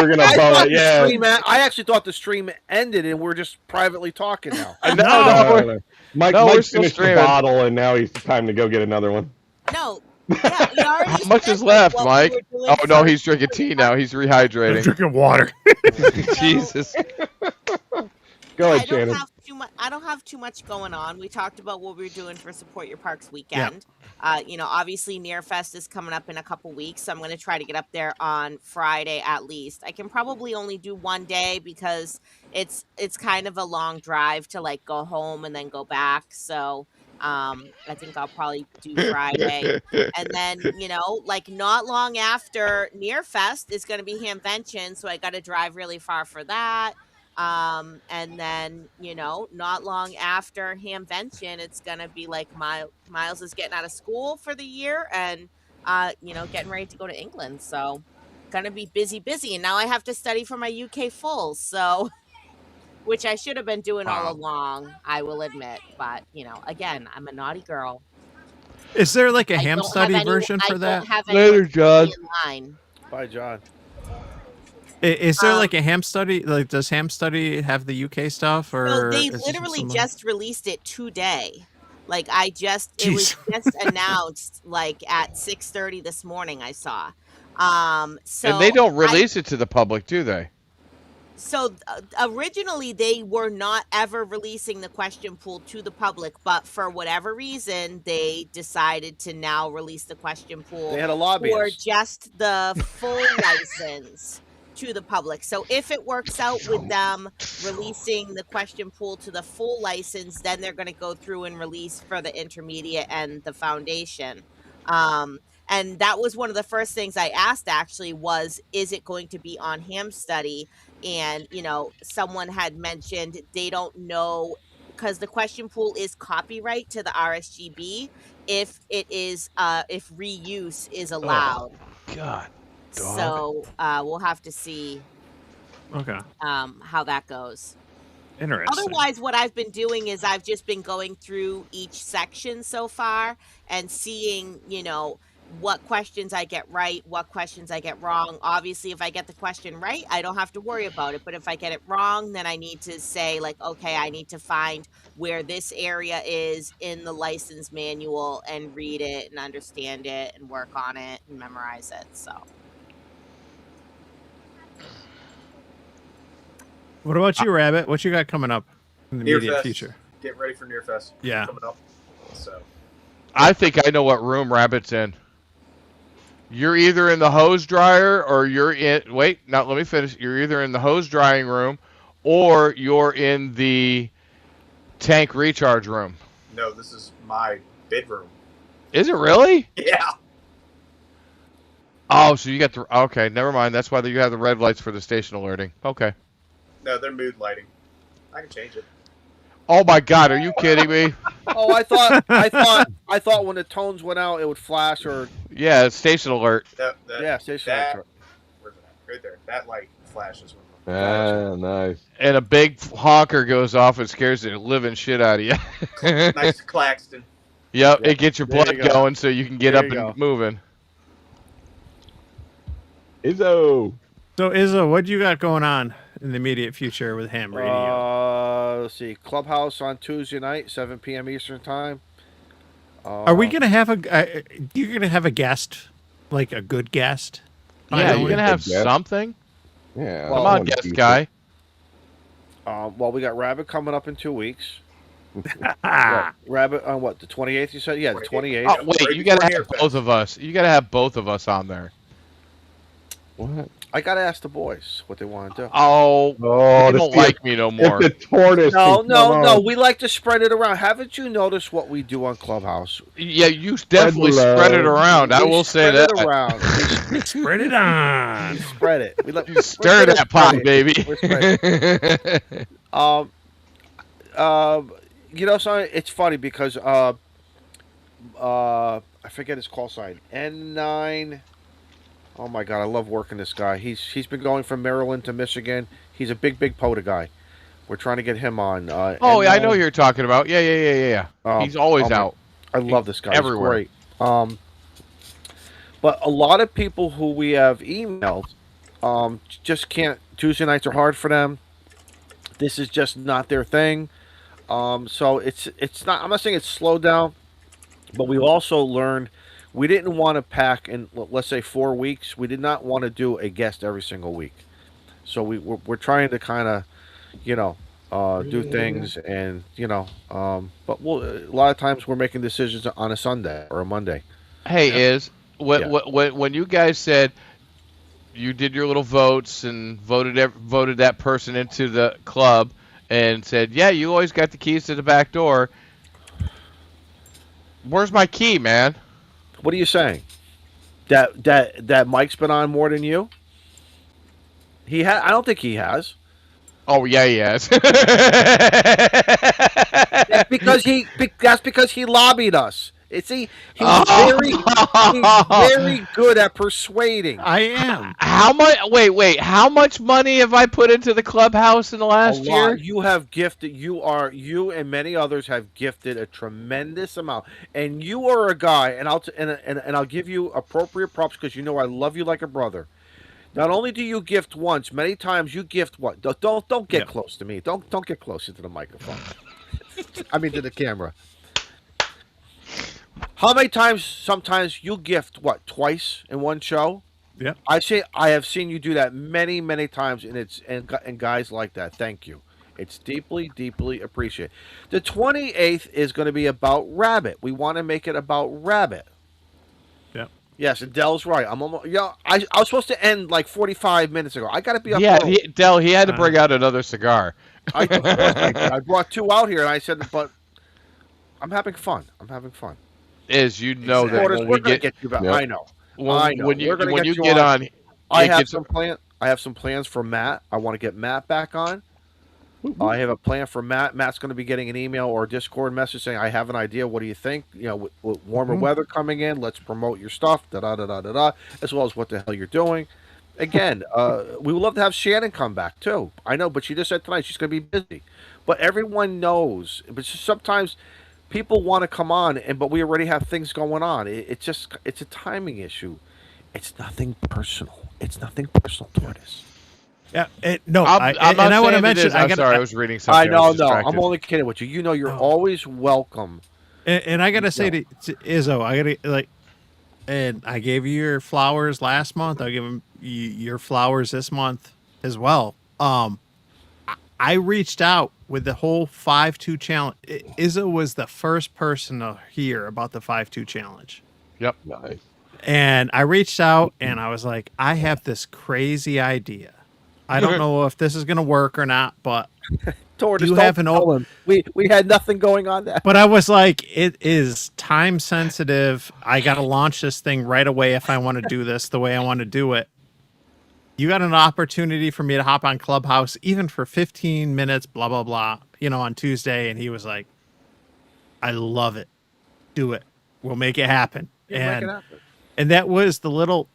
were gonna I bow thought it. the Yeah. stream I actually thought the stream ended and we're just privately talking now. No. Mike, No, we're Mike still finished the streaming. bottle, and now it's time to go get another one. No. Yeah, we already How much said is left, what we Mike? were doing Oh no, first. he's drinking tea now. He's I'm rehydrating. drinking water. Jesus. Go Go ahead, I don't Shannon. have too much. I don't have too much going on. We talked about what we're doing for Support Your Parks Yeah. weekend. Obviously Nearfest is coming up in a couple weeks, so I'm going to try to get up there on Friday at least. I can probably only do one day because it's kind of a long drive to like go home and then go back. So I think I'll probably do Friday. And then, like not long after Nearfest is going to be Hamvention, so I got to drive really far for that. And then, not long after Hamvention, it's going to be like Miles is getting out of school for the year and, getting ready to go to England. So, going to be busy. And now I have to study for my UK fulls. So, which I should have been doing all Wow. along, I will admit. But, again, I'm a naughty girl. Is there like a I ham don't have study any. version I for that? don't have Later, anyone John. in line. Bye, John. Is there like a ham study? Like, does ham study have the UK stuff, or No, they is it literally some- just released it today. Like it was Jeez. just announced like at 6:30 this morning. I saw. So And they don't I- release it to the public, do they? So originally they were not ever releasing the question pool to the public, but for whatever reason they decided to now release the question pool They had a for lobbyist. just the full license to the public. So if it works out with them releasing the question pool to the full license, then they're going to go through and release for the intermediate and the foundation. And that was one of the first things I asked actually was, is it going to be on ham study? And, someone had mentioned they don't know because the question pool is copyright to the RSGB if it is, if reuse is allowed. God. Dog. So we'll have to see Okay. how that goes. Interesting. Otherwise, what I've been doing is I've just been going through each section so far and seeing, what questions I get right, what questions I get wrong. Obviously, if I get the question right, I don't have to worry about it. But if I get it wrong, then I need to say, like, okay, I need to find where this area is in the license manual and read it and understand it and work on it and memorize it. So. What about you, Rabbit? What you got coming up in the immediate Nearfest. future? Getting ready for Nearfest. Yeah. Coming up. So I think I know what room Rabbit's in. You're either in the hose dryer or you're in. Wait, now let me finish. You're either in the hose drying room or you're in the tank recharge room. no, this is my bedroom. Is it really? Yeah. Oh, so you got the. Okay, never mind. That's why you have the red lights for the station alerting. Okay. No, they're mood lighting. I can change it. Oh my God, are you kidding me? Oh, I thought when the tones went out, it would flash or Yeah, it's station alert. yeah, station. that, where's it at? Right there. That light flashes when Ah, nice. And a big honker goes off and scares the living shit out of you. nice Claxton. Yep, it gets your There blood you go. going so you can get There up you and go. moving. Izzo. So, Izzo, what you got going on in the immediate future with ham radio? Let's see. Clubhouse on Tuesday night, 7 p.m. Eastern time. Are we gonna have you're gonna have a guest, like a good guest? Yeah, Finally? you're gonna have Yes. something. Yeah. Well, Come I on, wanna guest see guy. Well, we got Rabbit coming up in 2 weeks. Ah, Rabbit on what? The 28th? You said? Yeah, the 28th. Oh wait, Right you gotta before have Nearfest. both of us. You gotta have both of us on there. What? I gotta ask the boys what they want to do. Oh, Oh, you to don't see like me no more. if the tortoise. No, can no, come no. on. We like to spread it around. Haven't you noticed what we do on Clubhouse? Yeah, you definitely love. spread it around. I We will say spread that. it around. spread it on. We spread it. We let Stir that pot, baby. We're spreading. Son, it's funny because I forget his call sign. N9. Oh my God, I love working this guy. He's been going from Maryland to Michigan. He's a big POTA guy. We're trying to get him on. Oh, yeah, I know N9. who you're talking about. Yeah. He's always my- out. I love this guy. Everywhere. He's great. But a lot of people who we have emailed just can't. Tuesday nights are hard for them. This is just not their thing. So it's not. I'm not saying it's slowed down, but we also learned we didn't want to pack in. Let's say 4 weeks. We did not want to do a guest every single week. So we're trying to kind of, do things, and but a lot of times we're making decisions on a Sunday or a Monday. Hey, is Yeah. when you guys said you did your little votes and voted that person into the club and said, "Yeah, you always got the keys to the back door." Where's my key, man? What are you saying? That Mike's been on more than you? I don't think he has. Oh yeah, yes. That's because he lobbied us. He's Oh. very good at persuading. I am. How much? Wait. How much money have I put into the clubhouse in the A last lot. year? You have gifted. You and many others have gifted a tremendous amount. And you are a guy, and I'll give you appropriate props because you know I love you like a brother. Not only do you gift once, many times you gift what? Don't get Yeah. close to me. Don't get close into the microphone. I mean to the camera. How many times? Sometimes you gift what? Twice in one show. Yeah. I have seen you do that many times, and guys like that. Thank you. It's deeply appreciated. The 28th is going to be about Rabbit. We want to make it about Rabbit. Yeah. Yes, and Dell's right. I'm almost. I was supposed to end like 45 minutes ago. I got to be up. Yeah, early. He had to bring out another cigar. I brought two out here, and I said, but I'm having fun. Is that when We're we gonna get get you back. Yep. I know. when you We're gonna when get you you get on, I it have gets- some plan. I have some plans for Matt. I want to get Matt back on. I have a plan for Matt. Matt's going to be getting an email or a Discord message saying, "I have an idea. What do you think? With warmer weather coming in, let's promote your stuff. Da da da da da da. As well as what the hell you're doing." Again, we would love to have Shannon come back too. I know, but she just said tonight she's going to be busy. But everyone knows. But sometimes people want to come on, but we already have things going on. It's a timing issue. It's nothing personal. Tortoise. Yeah. No. I'm not I want to saying it mention. is. I'm sorry, I was reading I something. know, was no. distracted. I'm only kidding with you. You know, you're No. always welcome. And I gotta say to Izzo, and I gave you your flowers last month. I give him your flowers this month as well. I reached out with the whole 5-2 challenge. Izzo was the first person to hear about the 5-2 challenge. Yep. Nice. And I reached out and I was like, I have this crazy idea. I don't know if this is going to work or not, but Tortoise, you don't have an tell him. We had nothing going on there. But I was like, it is time sensitive. I got to launch this thing right away if I want to do this the way I want to do it. You got an opportunity for me to hop on Clubhouse, even for 15 minutes, blah, blah, blah, on Tuesday. And he was like, I love it. Do it. We'll make it happen. And that was the little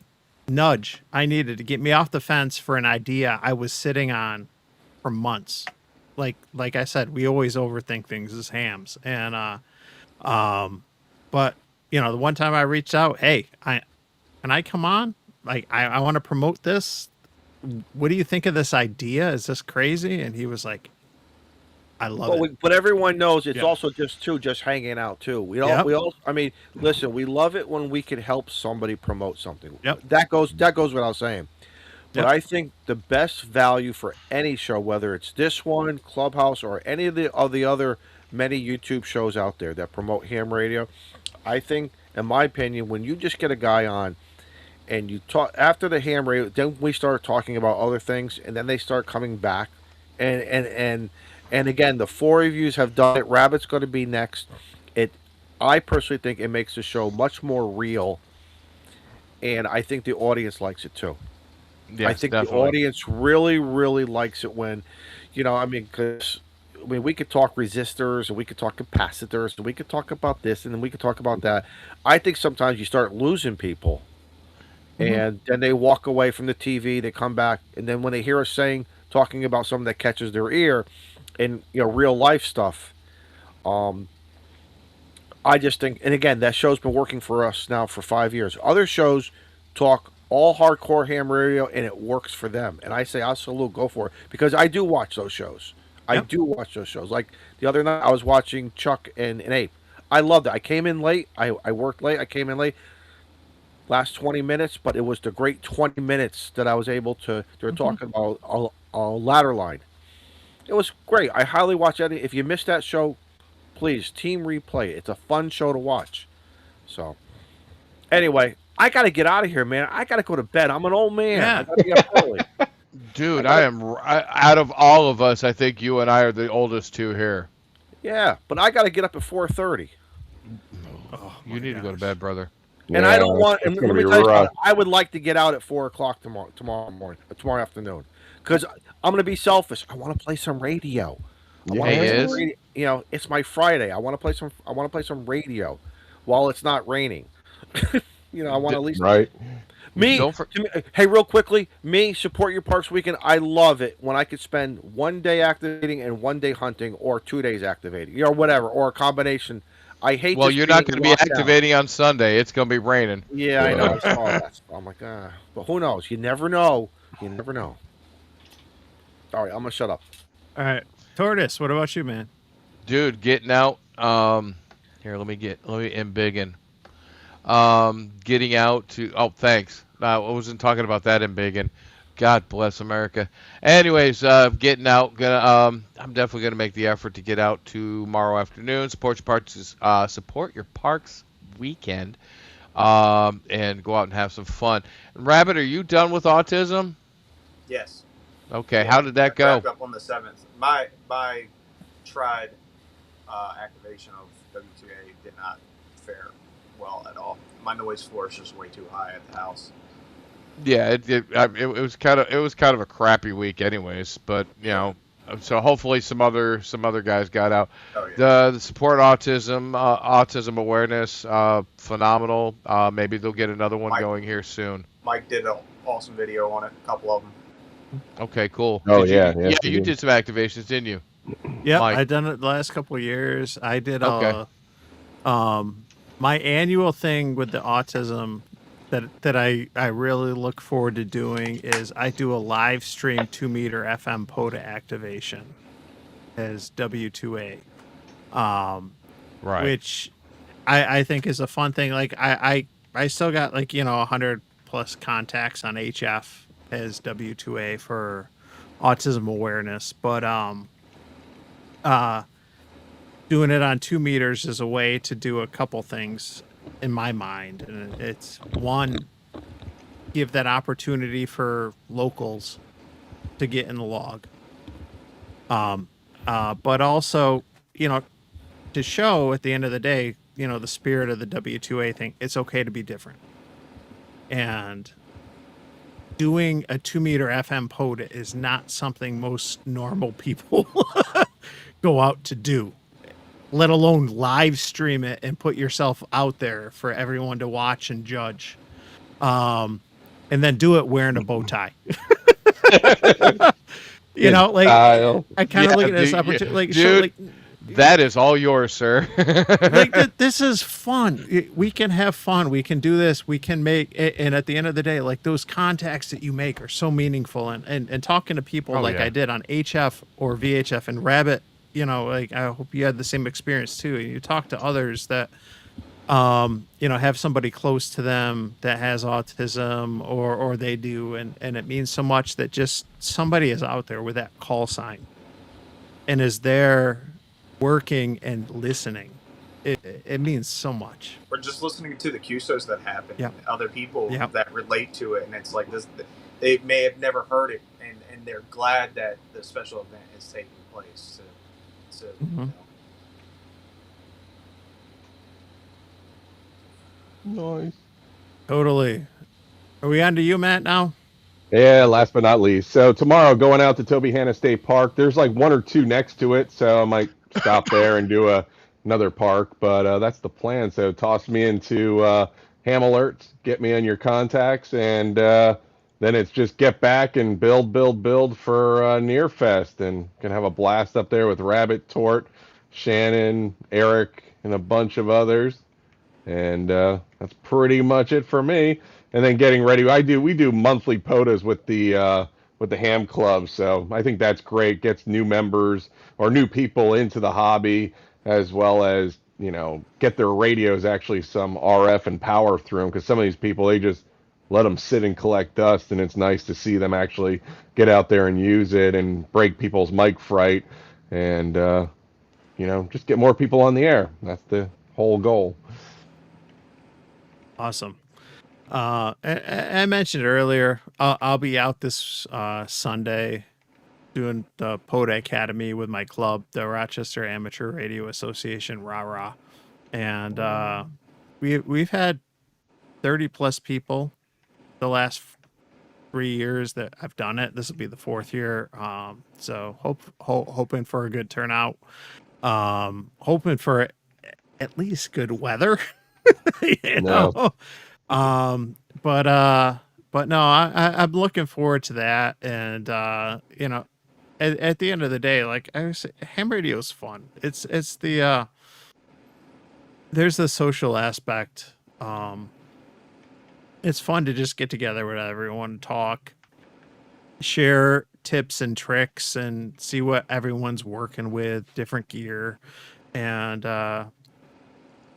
nudge I needed to get me off the fence for an idea I was sitting on for months. Like I said, we always overthink things as hams. And but the one time I reached out, hey, can I come on? Like I want to promote this. What do you think of this idea? Is this crazy? And he was like, I love it. But everyone knows it's Yeah. also just hanging out too. We all. I mean, listen, we love it when we can help somebody promote something. Yep. That goes without saying. But Yep. I think the best value for any show, whether it's this one, Clubhouse, or any of the other many YouTube shows out there that promote ham radio, I think, in my opinion, when you just get a guy on and you talk after the ham radio, then we start talking about other things, and then they start coming back, and again, the four of you have done it. Rabbit's going to be next. I personally think it makes the show much more real, and I think the audience likes it too. Yes, I think definitely. the audience really likes it when, because we could talk resistors and we could talk capacitors and we could talk about this and then we could talk about that. I think sometimes you start losing people, and then they walk away from the TV. They come back, and then when they hear us talking about something that catches their ear, in real life stuff, I just think, and again, that show's been working for us now for 5 years. Other shows talk all hardcore ham radio, and it works for them. And I say, I salute, go for it, because I do watch those shows. I do watch those shows. Like the other night, I was watching Chuck and Ape. I loved it. I came in late. I worked late. I came in late. Last 20 minutes, but it was the great 20 minutes that I was able to. They're talking about a ladder line. It was great. I highly watch it. If you missed that show, please team replay it. It's a fun show to watch. So anyway, I got to get out of here, man. I got to go to bed. I'm an old man. I Yeah. got to be up early. Dude, out of all of us, I think you and I are the oldest two here. Yeah, but I got to get up at 4:30. Oh, You need to go to bed, brother. And I don't want. It's And gonna let me be tell you rough. something. I would like to get out at 4 o'clock tomorrow morning, tomorrow afternoon, because I'm going to be selfish. I want to play some radio. I want to Hey, play some Iz? radio. You know, it's my Friday. I want to play some. I want to play some radio while it's not raining. You know, I want to at least Right. me, Don't for- to me. Hey, real quickly, me support your parks weekend. I love it when I could spend 1 day activating and 1 day hunting, or 2 days activating, or whatever, or a combination. I hate. Well, just you're not being going to be locked out. activating on Sunday. It's going to be raining. Yeah, I know. I saw that. I'm like, but who knows? You never know. You never know. All right, I'm gonna shut up. All right. Tortoise, what about you, man? Dude, getting out. Here, let me embiggen. Getting out to. Oh, thanks. I wasn't talking about that embiggen. God bless America. Anyways, getting out. I'm definitely gonna make the effort to get out tomorrow afternoon. Support your parks weekend. And go out and have some fun. Rabbit, are you done with autism? Yes. Okay, how did that go? Wrapped up on the 7th. My tried activation of W2A did not fare well at all. My noise floor is just way too high at the house. Yeah, it was kind of a crappy week, anyways. But you know, so hopefully some other guys got out. Oh, yeah. The support autism awareness, phenomenal. Maybe they'll get another one going here soon. Mike did an awesome video on it, a couple of them. Okay, cool. Oh, Did yeah, you, yes, you he did. did some activations, didn't you? Yeah, Mike. I've done it the last couple of years. I did Okay. my annual thing with the autism that I really look forward to doing is I do a live stream 2-meter FM POTA activation as W2A. Right. Which I think is a fun thing. Like I still got 100 plus contacts on HF as W2A for autism awareness, but doing it on 2 meters is a way to do a couple things in my mind, and it's one, give that opportunity for locals to get in the log, but also to show at the end of the day, the spirit of the W2A thing. It's okay to be different. And doing a 2-meter FM POTA is not something most normal people go out to do, let alone live stream it and put yourself out there for everyone to watch and judge. And then do it wearing a bow tie. Style. I kind of look at this dude, opportunity, dude, that is all yours, sir. this is fun. We can have fun. We can do this. We can make, and at the end of the day, those contacts that you make are so meaningful. And talking to people I did on HF or VHF and Rabbit, I hope you had the same experience too. You talk to others that, have somebody close to them that has autism or they do. And it means so much that just somebody is out there with that call sign and is there working and listening. It means so much. Or just listening to the QSOs that happen, Yep. other people Yep. that relate to it, and it's like this. They may have never heard it, and they're glad that the special event is taking place. So Nice. Totally. Are we on to you, Matt, now? Yeah, last but not least. So tomorrow, going out to Toby Hanna State Park. There's one or two next to it, so I might stop there and do another park. But that's the plan. So toss me into Ham Alerts, get me on your contacts, and then it's just get back and build for Nearfest, and can have a blast up there with Rabbit, Tort, Shannon, Eric, and a bunch of others. And that's pretty much it for me. And then getting ready, we do monthly POTAs with the Ham Club, so I think that's great. Gets new members or new people into the hobby, as well as get their radios actually some RF and power through them, because some of these people, they just let them sit and collect dust, and it's nice to see them actually get out there and use it and break people's mic fright, and just get more people on the air. That's the whole goal. Awesome. I mentioned earlier, I'll be out this Sunday doing the Pod Academy with my club, the Rochester Amateur Radio Association, rah, and we've had 30 plus people the last 3 years that I've done it. This will be the 4th year. So hoping for a good turnout. Hoping for at least good weather. you know. But no, I'm looking forward to that. And at the end of the day, like I was, ham radio is fun. It's the there's the social aspect. It's fun to just get together with everyone, talk, share tips and tricks, and see what everyone's working with, different gear. And at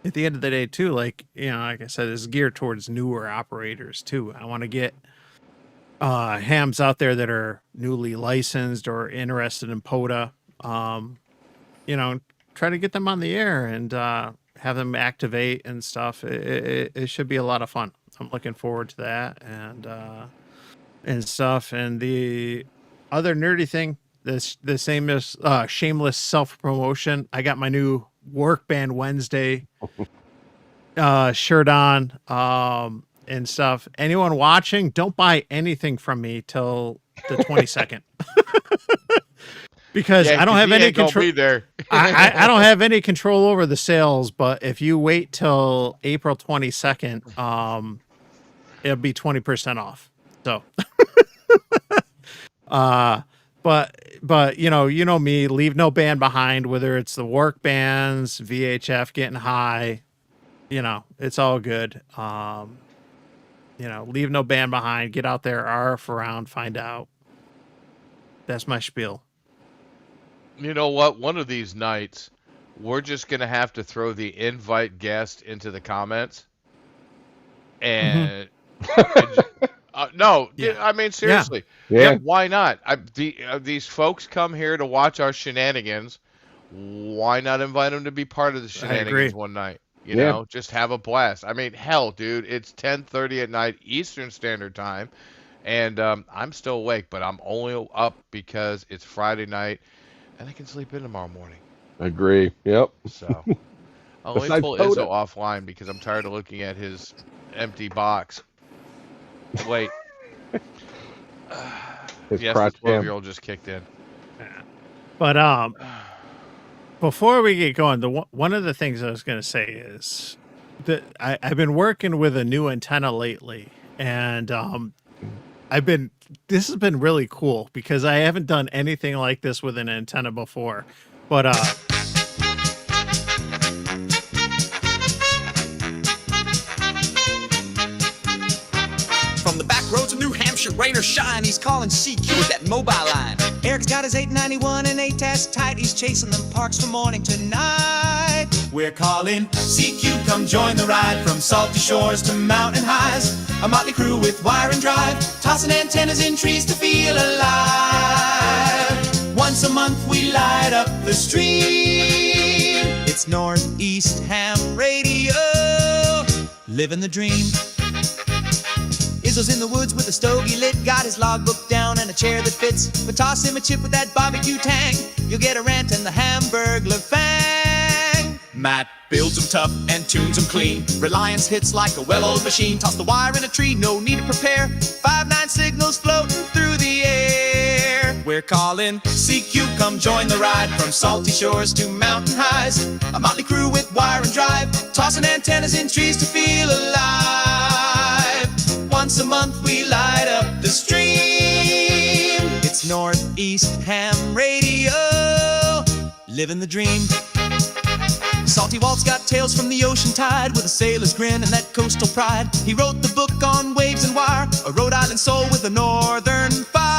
the end of the day too, like I said, it's geared towards newer operators too. I want to get hams out there that are newly licensed or interested in POTA. Try to get them on the air and have them activate and stuff. It should be a lot of fun. I'm looking forward to that and stuff. And the other nerdy thing, the same as shameless self-promotion. I got my new Work Band Wednesday shirt on and stuff. Anyone watching, don't buy anything from me till the 22nd. Because I don't have any control. I don't have any control over the sales, but if you wait till April 22nd, it'll be 20% off. So, but you know me, leave no band behind, whether it's the work bands, VHF, getting high, it's all good. Leave no band behind, get out there, RF around, find out. That's my spiel. You know what? One of these nights, we're just going to have to throw the invite guest into the comments. And, no, Yeah. I mean, seriously. Yeah. Why not? These folks come here to watch our shenanigans. Why not invite them to be part of the shenanigans one night? You know, just have a blast. I mean, hell, dude, it's 10:30 at night Eastern Standard Time. And I'm still awake, but I'm only up because it's Friday night. And I can sleep in tomorrow morning. Agree. Yep. So I'll only Besides pull POTA. Izzo offline because I'm tired of looking at his empty box. Wait. His Yes, crotch the 12-year-old just kicked in. But before we get going, one of the things I was going to say is that I've been working with a new antenna lately, and this has been really cool because I haven't done anything like this with an antenna before. But From the back roads of New Hampshire, rain or shine, he's calling CQ with that mobile line. Eric's got his 891 and ATAS tight. He's chasing them parks from morning to night. We're calling CQ, come join the ride. From salty shores to mountain highs, a motley crew with wire and drive, tossing antennas in trees to feel alive. Once a month we light up the stream. It's Northeast Ham Radio, living the dream. Izzo's in the woods with a stogie lit, got his logbook down and a chair that fits. But toss him a chip with that barbecue tang, you'll get a rant and the Hamburglar fang. Matt builds them tough and tunes them clean. Reliance hits like a well-oiled machine. Toss the wire in a tree, no need to prepare. 5-9 signals floating through the air. We're calling CQ, come join the ride. From salty shores to mountain highs, a motley crew with wire and drive, tossing antennas in trees to feel alive. Once a month we light up the stream. It's Northeast Ham Radio, living the dream. Salty Walt's got tales from the ocean tide, with a sailor's grin and that coastal pride. He wrote the book on waves and wire, a Rhode Island soul with a northern fire.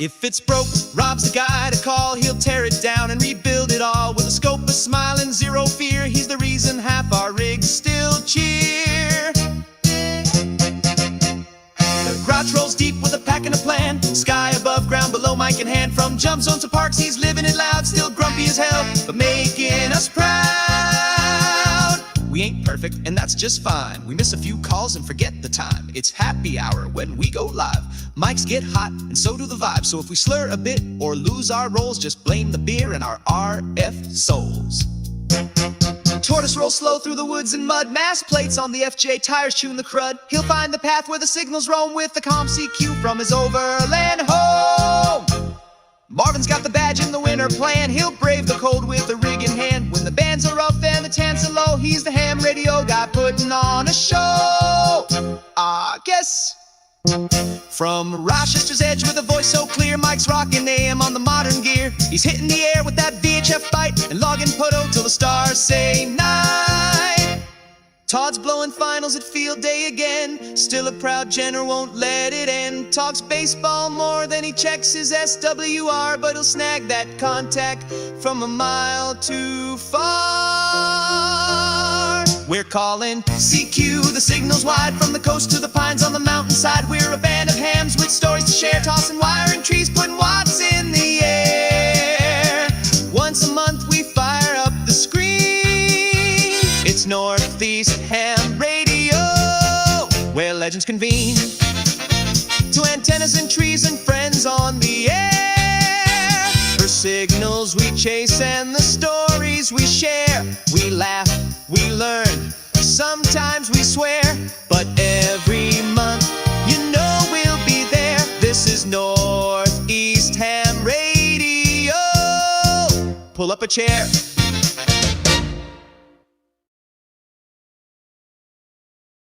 If it's broke, Rob's the guy to call. He'll tear it down and rebuild it all. With a scope, a smile, and zero fear, he's the reason half our rigs still cheer. The grouch rolls deep with a pack and a plan. Sky above, ground below, mic in hand. From jump zones to parks, he's living it loud. Still grumpy as hell, but making us proud. We ain't perfect, and that's just fine. We miss a few calls and forget the time. It's happy hour when we go live. Mics get hot, and so do the vibes. So if we slur a bit or lose our roles, just blame the beer and our RF souls. Tortoise rolls slow through the woods and mud. Mass plates on the FJ, tires chewing the crud. He'll find the path where the signals roam with the calm CQ from his overland home. Marvin's got the badge in the winter plan. He'll brave the cold with a rig in hand. When the bands are up and the tents are low, he's the ham radio guy putting on a show. I guess. From Rochester's edge with a voice so clear, Mike's rocking AM on the modern gear. He's hitting the air with that VHF bite and logging Poto till the stars say night. Todd's blowing finals at field day again. Still a proud Jenner, won't let it end. Talks baseball more than he checks his SWR, but he'll snag that contact from a mile too far. We're calling CQ, the signal's wide from the coast to the pines on the mountainside. We're a band of hams with stories to share, tossing wire and trees, putting watts in the air. Once a month we fire up the screen. It's Northeast Ham Radio, where legends convene. To antennas and trees and friends on the air. For signals we chase and the stories we share. We laugh, we learn, sometimes we swear. But every month, you know we'll be there. This is Northeast Ham Radio. Pull up a chair.